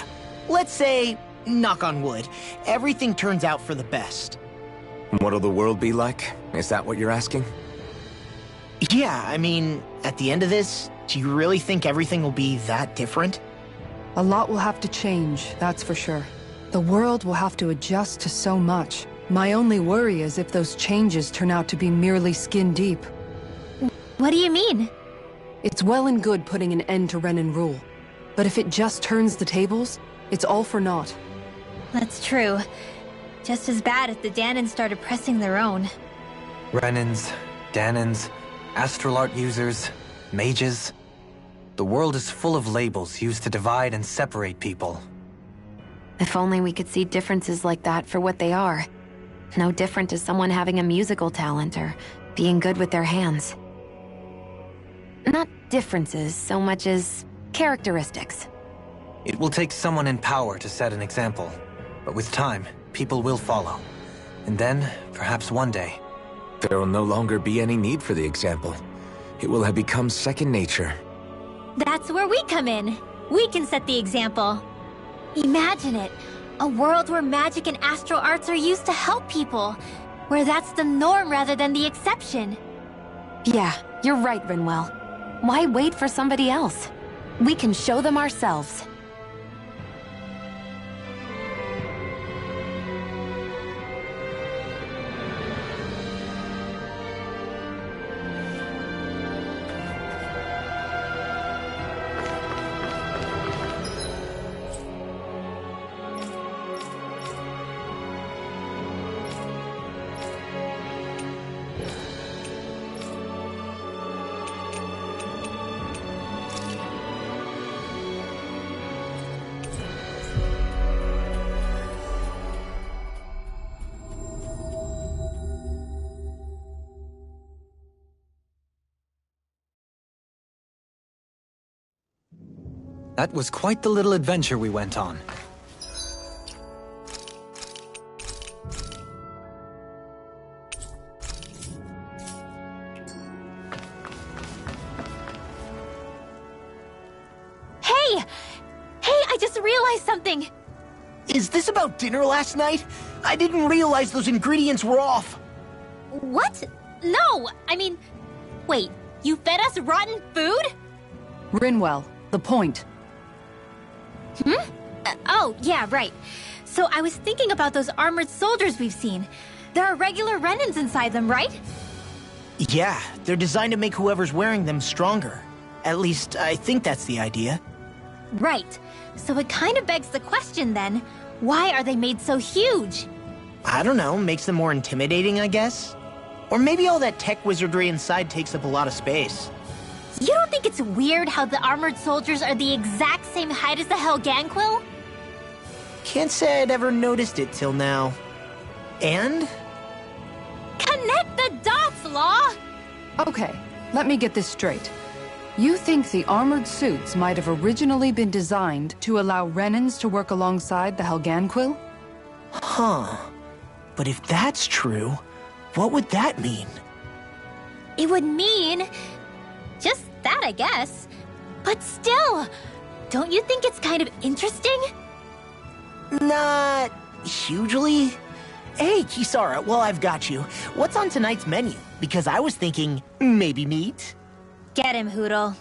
Let's say, knock on wood, everything turns out for the best. What'll the world be like? Is that what you're asking? Yeah, I mean, at the end of this, do you really think everything will be that different? A lot will have to change, that's for sure. The world will have to adjust to so much. My only worry is if those changes turn out to be merely skin deep. What do you mean? It's well and good putting an end to Renan rule. But if it just turns the tables, it's all for naught. That's true. Just as bad if the Dahnans started pressing their own. Renans, Dahnans, astral art users, mages. The world is full of labels used to divide and separate people. If only we could see differences like that for what they are. No different to someone having a musical talent or being good with their hands. Not differences so much as characteristics. It will take someone in power to set an example. But with time, people will follow. And then, perhaps one day... there will no longer be any need for the example. It will have become second nature. That's where we come in. We can set the example. Imagine it. A world where magic and astral arts are used to help people. Where that's the norm rather than the exception. Yeah, you're right, Rinwell. Why wait for somebody else? We can show them ourselves. That was quite the little adventure we went on. Hey! Hey, I just realized something! Is this about dinner last night? I didn't realize those ingredients were off. What? No! I mean... Wait, you fed us rotten food? Rinwell, the point. Oh, yeah, right. So I was thinking about those armored soldiers we've seen. There are regular Renans inside them, right? Yeah, they're designed to make whoever's wearing them stronger. At least, I think that's the idea. Right. So it kind of begs the question then, why are they made so huge? I don't know, makes them more intimidating, I guess? Or maybe all that tech wizardry inside takes up a lot of space. You don't think it's weird how the armored soldiers are the exact same height as the Helganquil? Can't say I'd ever noticed it till now. And? Connect the dots, Law! Okay, let me get this straight. You think the armored suits might have originally been designed to allow Renans to work alongside the Helganquil? Huh. But if that's true, what would that mean? It would mean... just that, I guess. But still, don't you think it's kind of interesting? Not hugely. Hey, Kisara, well, I've got you. What's on tonight's menu? Because I was thinking, maybe meat? Get him, Hootle.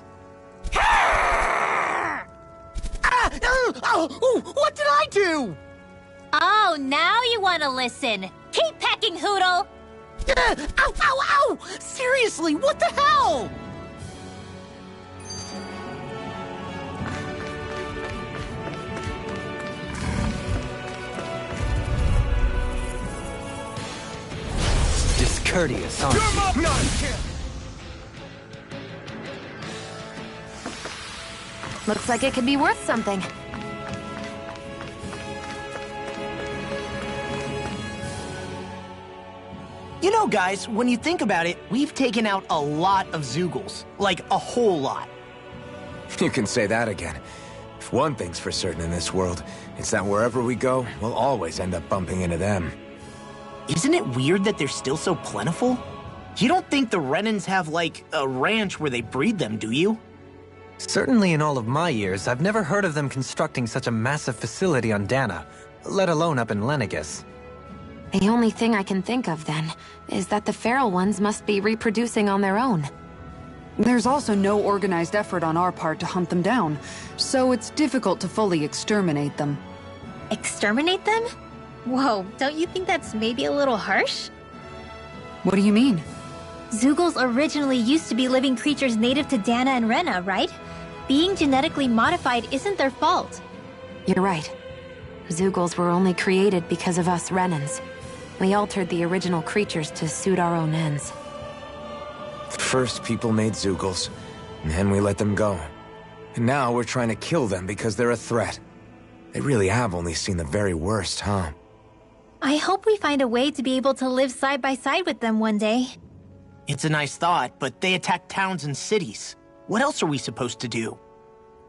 What did I do? Oh, now you want to listen. Keep pecking, Hootle! Ow, ow, ow! Seriously, what the hell? Discourteous, aren't you? Looks like it could be worth something. You know, guys, when you think about it, we've taken out a lot of Zeugles. Like, a whole lot. You can say that again. If one thing's for certain in this world, it's that wherever we go, we'll always end up bumping into them. Isn't it weird that they're still so plentiful? You don't think the Renans have, like, a ranch where they breed them, do you? Certainly in all of my years, I've never heard of them constructing such a massive facility on Dana, let alone up in Lenegis. The only thing I can think of, then, is that the feral ones must be reproducing on their own. There's also no organized effort on our part to hunt them down, so it's difficult to fully exterminate them. Exterminate them? Whoa, don't you think that's maybe a little harsh? What do you mean? Zeugles originally used to be living creatures native to Dana and Rena, right? Being genetically modified isn't their fault. You're right. Zeugles were only created because of us Renans. We altered the original creatures to suit our own ends. First, people made Zeugles, and then we let them go. And now we're trying to kill them because they're a threat. They really have only seen the very worst, huh? I hope we find a way to be able to live side by side with them one day. It's a nice thought, but they attack towns and cities. What else are we supposed to do?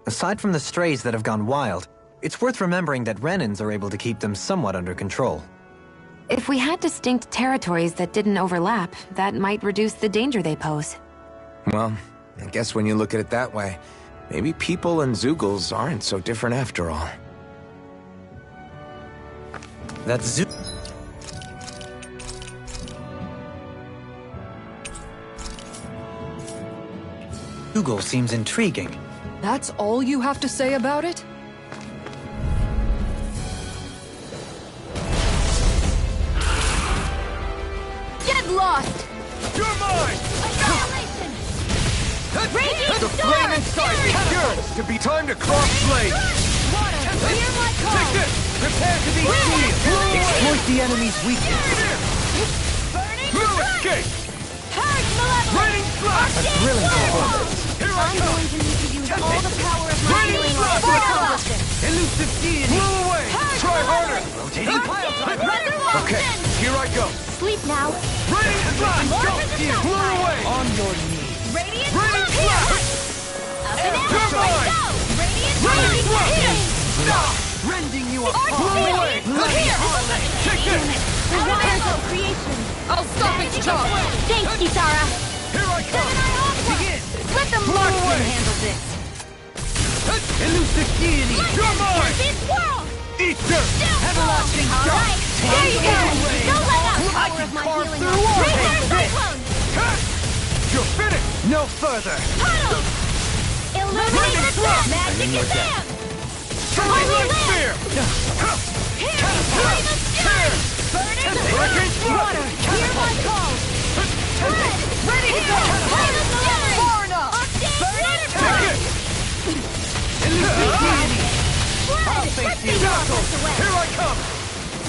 Aside from the strays that have gone wild, it's worth remembering that Renans are able to keep them somewhat under control. If we had distinct territories that didn't overlap, that might reduce the danger they pose. Well, I guess when you look at it that way, maybe people and Zeugles aren't so different after all. That's Zeugle seems intriguing. That's all you have to say about it? Get lost! You're mine! Annihilation! Raging The storm! flame inside me yearns to be time to cross blades! Water, hear my call! Take this! Prepare to be sealed! Exploit the enemy's weakness! No escape! Purge malevolence! Raining flash! A thrilling performance. Here I I'm come! going to need to use all the power of my healing art to accomplish this. Elusive deity! Blow away! Try harder! Rotating pile driver! Resurrection! Okay, here I go! Sleep now. Raining flash! Blow away! On your knees. Radiant Raining flash! flash! Up and out! You're mine! Go! Radiant Raining flash! flash! Stop! Rending you Arch Blow away! Here! Take this! The waters of creation! I'll stop its jaw! Thanks, Kisara! Here I come! Begin! Let the marksman handle this! Elusive deity! You're mine! This world! Eat dirt! Everlasting Alright! There you go! Don't let up! I Power can of my carve healing through art. walls! Return cyclone! You're finished! No further! Puddle! Illuminate the trap! Magic advance! Turning light spear! Here! Flame of fury! Burning the Hurricane flames! Water! Hear my call! Red! Ready to go! Flame of fury! Far enough! Burning Take it! Elusive deity! I'll face the obstacles away! Here I come!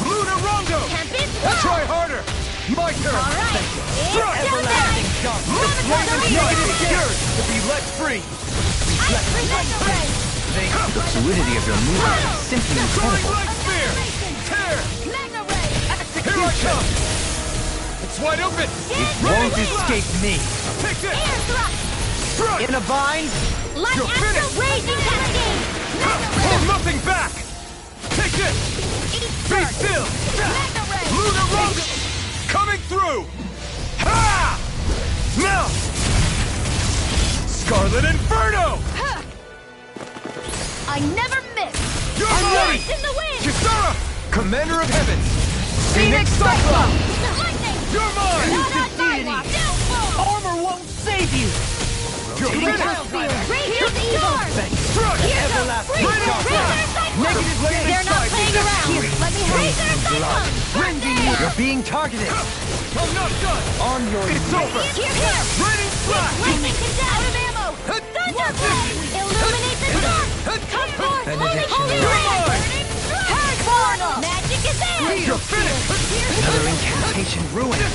Luna Rondo! Tempest Try harder! My turn! Alright! It's Everlasting done! gun! The flame is negative yours to be let free! I present the race! The fluidity of your movement is simply Throwing incredible. light spear! Tear! Magna ray! Here I come! It's wide open! It won't escape me. Take this! Air thrust! Strike! In a bind? Light You're astral finished! raging cascade! Magna ray! Hold nothing back! Take this! Eat Be burst! still! Magna ray! Luna Rondo! Coming through! Ha! Now! Scarlet Inferno! I never miss! You're I'm mine! lost in the wind! Kisara! Commander of Heavens! Phoenix Cyclone! Lightning! You're mine! Elusive deity! Armor won't save you! You're finished! Radiant storm! Struck! Everlasting Negative flame They're not inside me! playing around! Let me help! Razor Cyclone! Rending you. You're being targeted. I'm not done! On your It's knees. over! Here! Raining flash! Lightning condemned! Out of ammo! Thunderblade! Illuminate the storm! Come forth! Benediction. Holy ring! Purge Portal! Magic advance! You're finished! Another incantation ruined.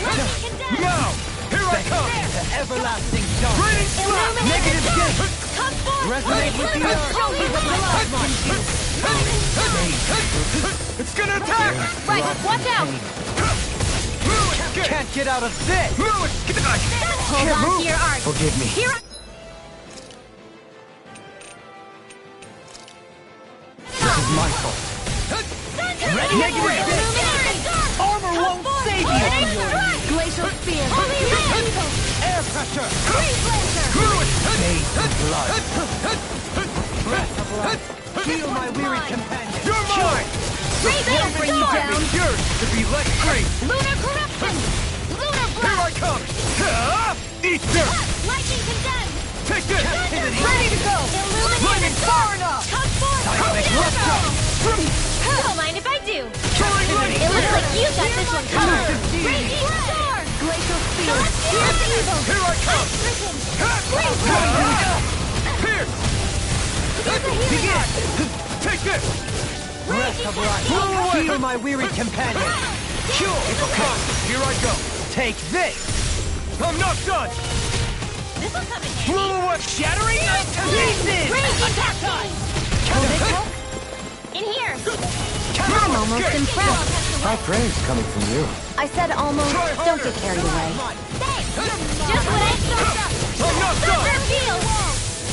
Lightning condemned! Now! Here I come! Everlasting dawn. Raining flash! Illuminate Negative the gate. storm! Come forth! Resonate with the earth. Holy ring! It's gonna attack! Right, watch out! Can't get out of this. Hold on to your art! Forgive me. Here I... This is my fault. Negative Armor won't save you! Glacial spear! Holy ring! Air pressure. Freeze laser! bathed in blood. Heal my weary companion. You're mine! Radiant Bring you down. Yours to be let free. Lunar corruption! Lunar Here blast! I come! Eat dirt! Lightning condemned! Take this! Ready to go! Illuminated far enough! Come forth! Let's go! Don't mind if I do! It looks like you got this one covered! Raging storm! Glacial spear! Here's evil! Here I come! Freeze! Here! Begin! Take this! Breath of life. Heal my weary companion. Cure. Come! Here I go! Take this. I'm not done! This'll come in handy! Blow away! Shattering us to pieces. Raging cascade! In here! I'm almost impressed! High praise coming from you. I said almost. Don't get carried away. Thanks! Just what I thought! I'm not done! Super field!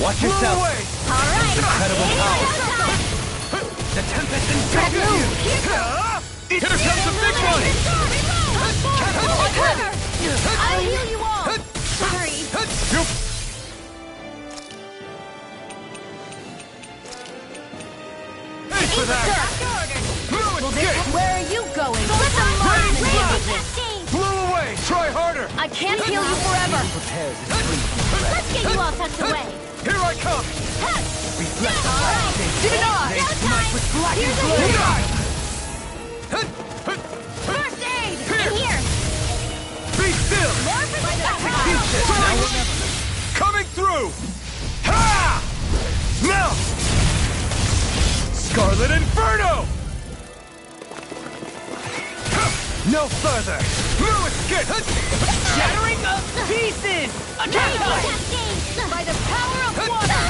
Watch Blow yourself. away! Alright! Incredible power. The tempest is Grab you! move. Here comes the big one! I'll heal you all! Sorry! Thanks for that! Where are you going? Blow away! Try harder! I can't heal you forever! Let's get you all tucked away! Here I come! Reflect the Alright! They smite with blackened blade. First aid! In here! Be still! More protection! Coming through! Ha! Now! Scarlet Inferno! No further! No escape! Shattering of pieces! Attack us! By the power of water!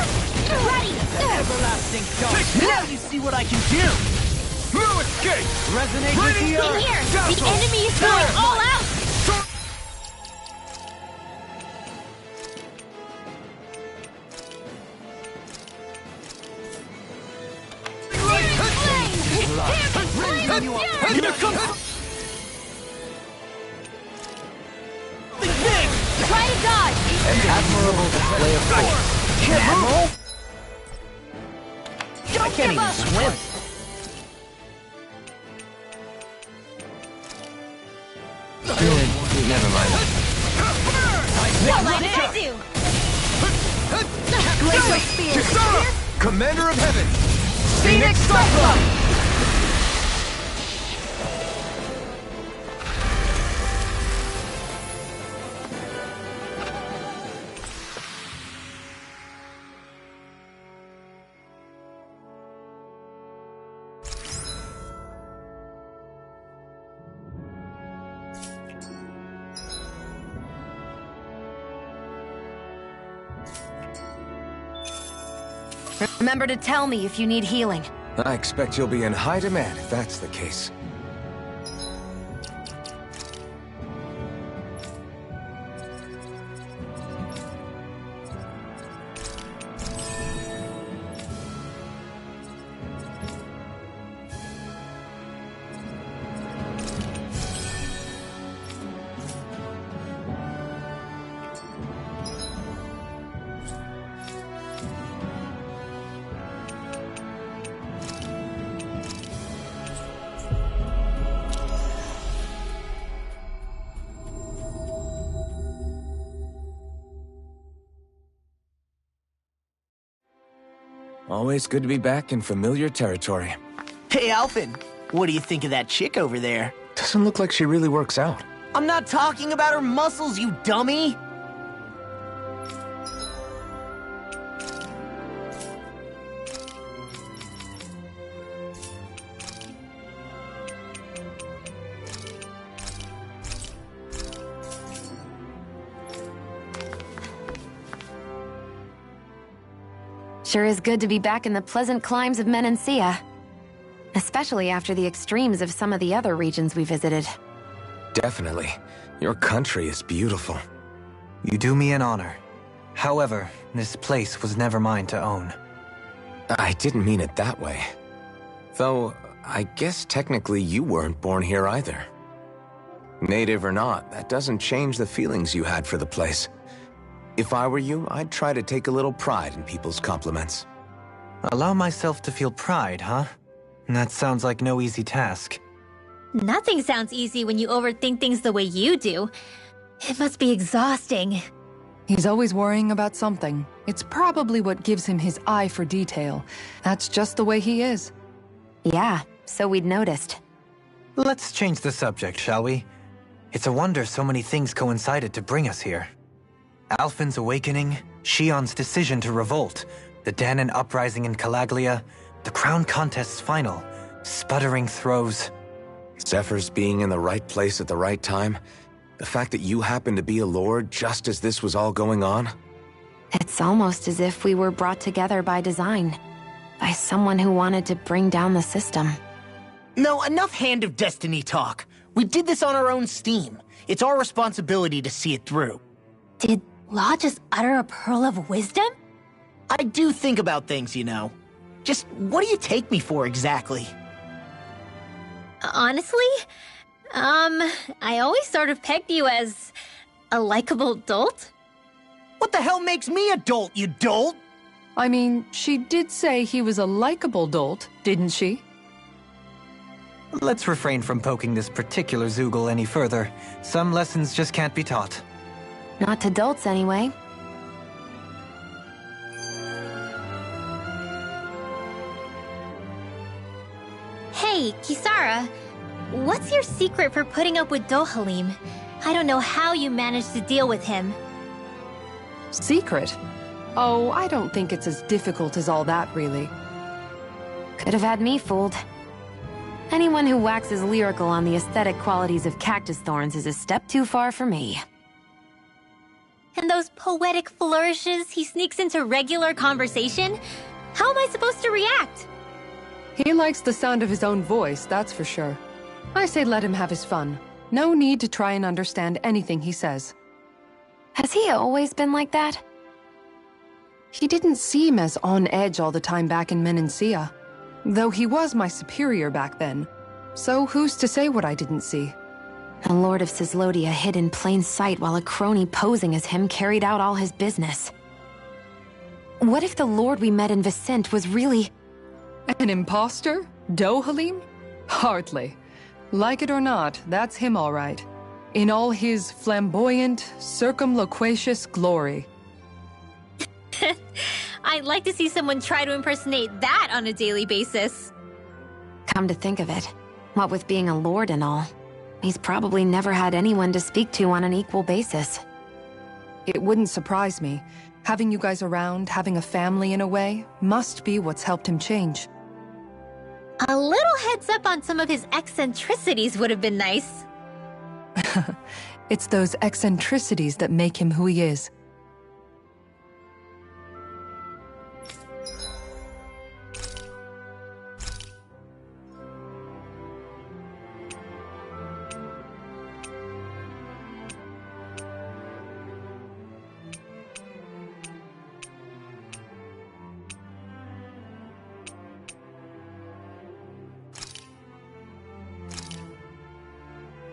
Ready! Everlasting dark! Now you see what I can do! No escape! Resonate with the In earth! here! The enemy is going all out! Here comes... Try to dodge! An admirable display of force. Admiral? I Don't can't give even up! swim. Never mind. Don't mind if I do! Glacial spear! Kisara! Commander of Heaven! Phoenix Cyclone! Remember to tell me if you need healing. I expect you'll be in high demand if that's the case. Always good to be back in familiar territory. Hey, Alphen, what do you think of that chick over there? Doesn't look like she really works out. I'm not talking about her muscles, you dummy! Sure is good to be back in the pleasant climes of Menancia. Especially after the extremes of some of the other regions we visited. Definitely. Your country is beautiful. You do me an honor. However, this place was never mine to own. I didn't mean it that way. Though, I guess technically you weren't born here either. Native or not, that doesn't change the feelings you had for the place. If I were you, I'd try to take a little pride in people's compliments. Allow myself to feel pride, huh? That sounds like no easy task. Nothing sounds easy when you overthink things the way you do. It must be exhausting. He's always worrying about something. It's probably what gives him his eye for detail. That's just the way he is. Yeah, so we'd noticed. Let's change the subject, shall we? It's a wonder so many things coincided to bring us here. Alphen's awakening, Shion's decision to revolt, the Dahnan uprising in Calaglia, the crown contest's final, sputtering throws. Zephyr's being in the right place at the right time. The fact that you happened to be a lord just as this was all going on. It's almost as if we were brought together by design. By someone who wanted to bring down the system. No, enough Hand of Destiny talk. We did this on our own steam. It's our responsibility to see it through. Did Law just utter a pearl of wisdom? I do think about things, you know. Just what do you take me for exactly? Honestly, I always sort of pegged you as a likable dolt. What the hell makes me a dolt, you dolt? I mean, she did say he was a likable dolt, didn't she? Let's refrain from poking this particular Zoogle any further. Some lessons just can't be taught. Not to dolts, anyway. Hey, Kisara, what's your secret for putting up with Dohalim? I don't know how you managed to deal with him. Secret? Oh, I don't think it's as difficult as all that, really. Could have had me fooled. Anyone who waxes lyrical on the aesthetic qualities of cactus thorns is a step too far for me. And those poetic flourishes he sneaks into regular conversation? How am I supposed to react? He likes the sound of his own voice, that's for sure. I say let him have his fun. No need to try and understand anything he says. Has he always been like that? He didn't seem as on edge all the time back in Menancia. Though he was my superior back then. So who's to say what I didn't see? The Lord of Cislodia hid in plain sight while a crony posing as him carried out all his business. What if the Lord we met in Vicente was really... An imposter? Dohalim? Hardly. Like it or not, that's him all right. In all his flamboyant, circumloquacious glory. I'd like to see someone try to impersonate that on a daily basis. Come to think of it, what with being a lord and all, he's probably never had anyone to speak to on an equal basis. It wouldn't surprise me. Having you guys around, having a family in a way, must be what's helped him change. A little heads up on some of his eccentricities would have been nice. It's those eccentricities that make him who he is.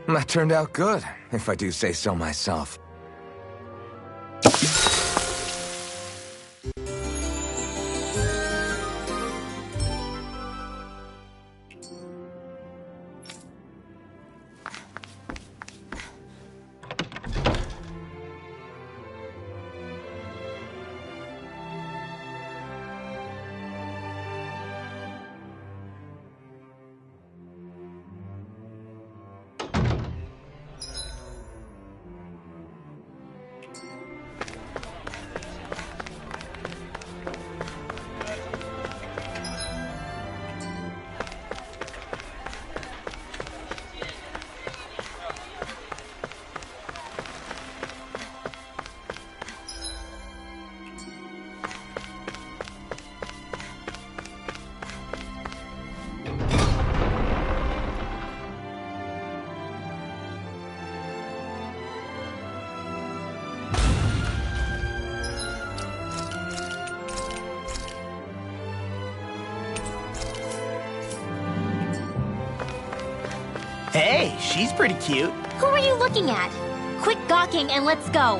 That turned out good, if I do say so myself. Hey, she's pretty cute. Who are you looking at? Quit gawking and let's go.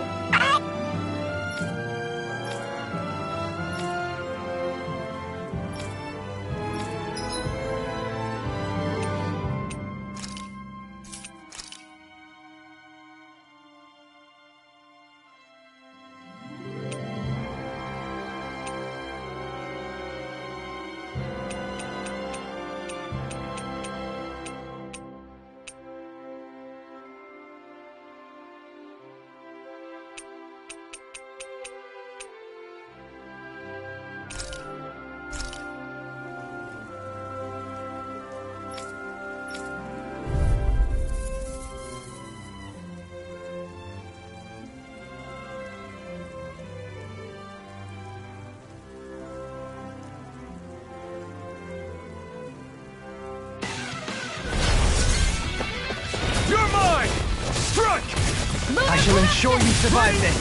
ensure you survive this.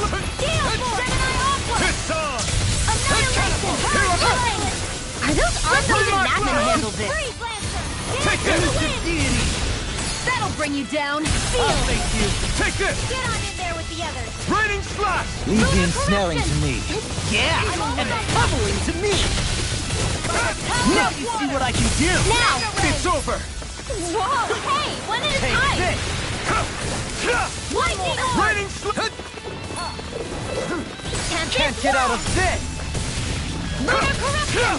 Are those arms even that handle this. Take this! That'll bring you down. I'll thank you. Take this! Get on in there with the others. Raining slash! Leave the ensnaring to me. Yeah, and the pummeling to me. Now you see what I can do. Now! It's over. Whoa, hey, one at a time. Take this! Lightning orb! Raining slash! Can't get out of this! Lunar corruption!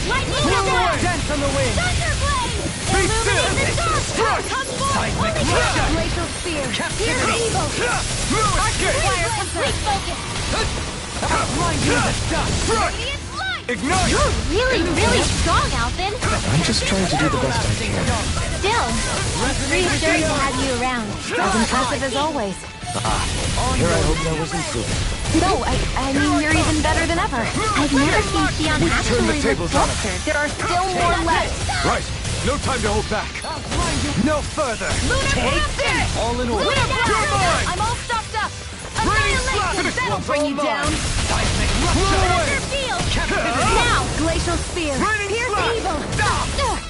Lightning blast! Dance on the wind! Thunderblade! Be still! Illuminate the dark! Struck! Come forth! Seismic Holy rush! Glacial spear! Here's evil! Escape! Fire complete focus! I'll blind you with the dust! Radiant light! Ignite! You're really strong, Alphin! I'm just trying to do the best I can. Still, reassuring to have you around. As impressive as always. Here I hope there was improvement. No, I mean, you're even better than ever. I've never seen Xion actually tables on us. flustered. There are still more left. Right. No time to hold back. No further. Take this! All in order. I'm all stocked up. Annihilation! That'll bring you down. Thunder field! Now, glacial spear! Pierce evil! Lunar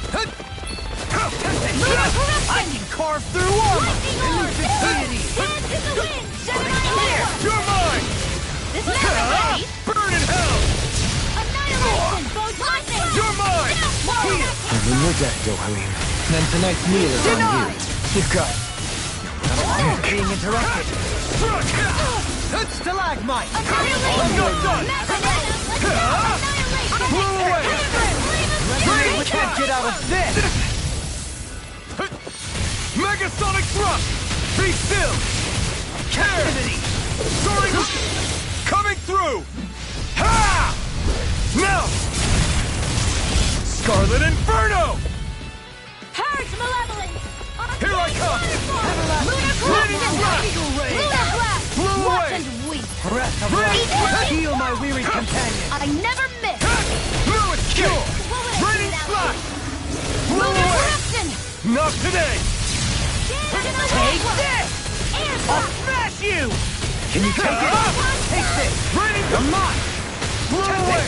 corruption! I can carve through armor! Lightning orb! Dance in the wind! Here, you're mine! This is never ready! Burn in hell! Annihilation! Both lightning! You're mine! Here! I'm in your debt, Dohalim. Then tonight's meal is on you. You got it. Being interrupted. Stalagmite! Annihilation! Not done! Blew away! We can't get out of this! Megasonic thrust! Be still! Captivity! Soaring! Coming through! Ha! Now! Scarlet Inferno! Purge malevolence! Here I come! Lunar corruption! Lunar blast! Blew Watch away! and weep! Breath of Eat life! mine! Heal my weary companion! I never miss! Blew escape! Raining slash! Blew Lunar away! corruption! Not today! Take this! I'll smash you! Can you take it? Take this! Raining! You're mine! Blew away!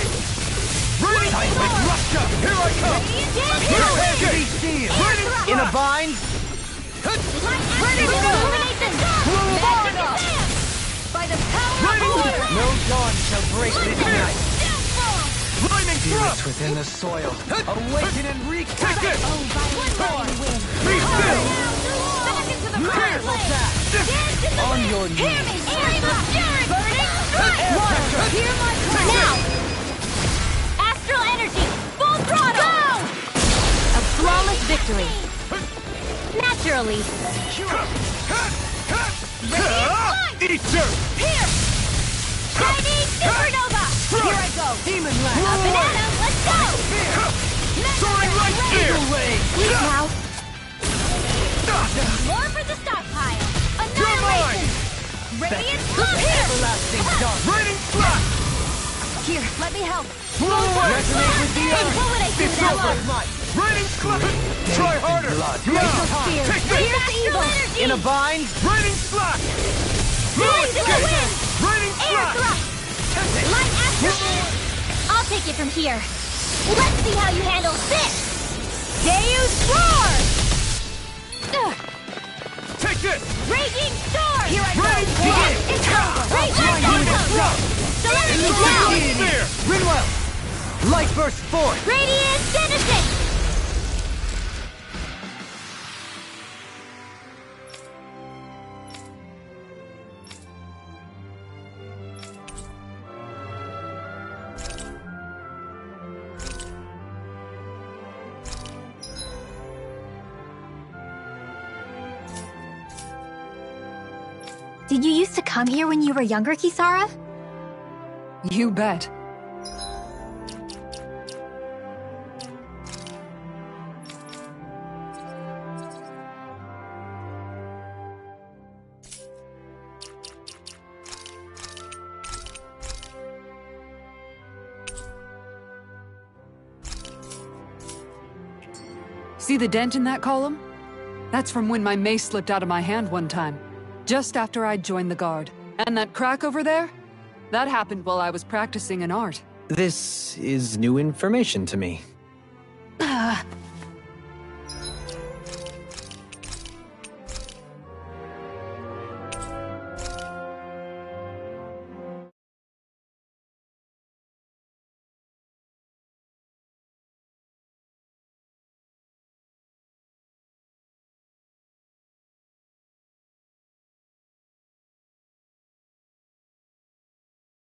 Raining! Seismic Russia! Here I come! Prepare to be sealed! In a bind? By the power of order! No dawn shall break this night! Lightning Spirits thrust! within the soil, awaken and wreak Take havoc! this! By one win! Be still! Back into the Miracle fireplace! attack! Dance in the On wind! your Hear knees! me scream of fury! Burning strike! Hear my cry! Now! Astral energy! Full throttle! Go! A flawless victory! Naturally! Eater! Here! Chinese supernova! Here I go! Demon A Land! banana! Let's go! Soaring light spear! Sleep now! More for the stockpile! Annihilation! Radiant flood here! Everlasting dark! Raining slash! Here, let me help! Resonate with the earth! What would I do It's now? over! Might! Raining slash! Try harder! Glacial spear! Take this! Here's the evil! In a bind? Raining slash! Blaze in the wind! Raining Air slash! thrust! Light astral! I'll take it from here. Let's see how you handle this! Deus Roar! Take this! Raging storm! Here I go! Begin! It's over! Raging storm! Serenity now! Spear! Rinwell! Light burst forth! Radiant Genesis! Did you used to come here when you were younger, Kisara? You bet. See the dent in that column? That's from when my mace slipped out of my hand one time. Just after I'd joined the Guard. And that crack over there? That happened while I was practicing an art. This is new information to me.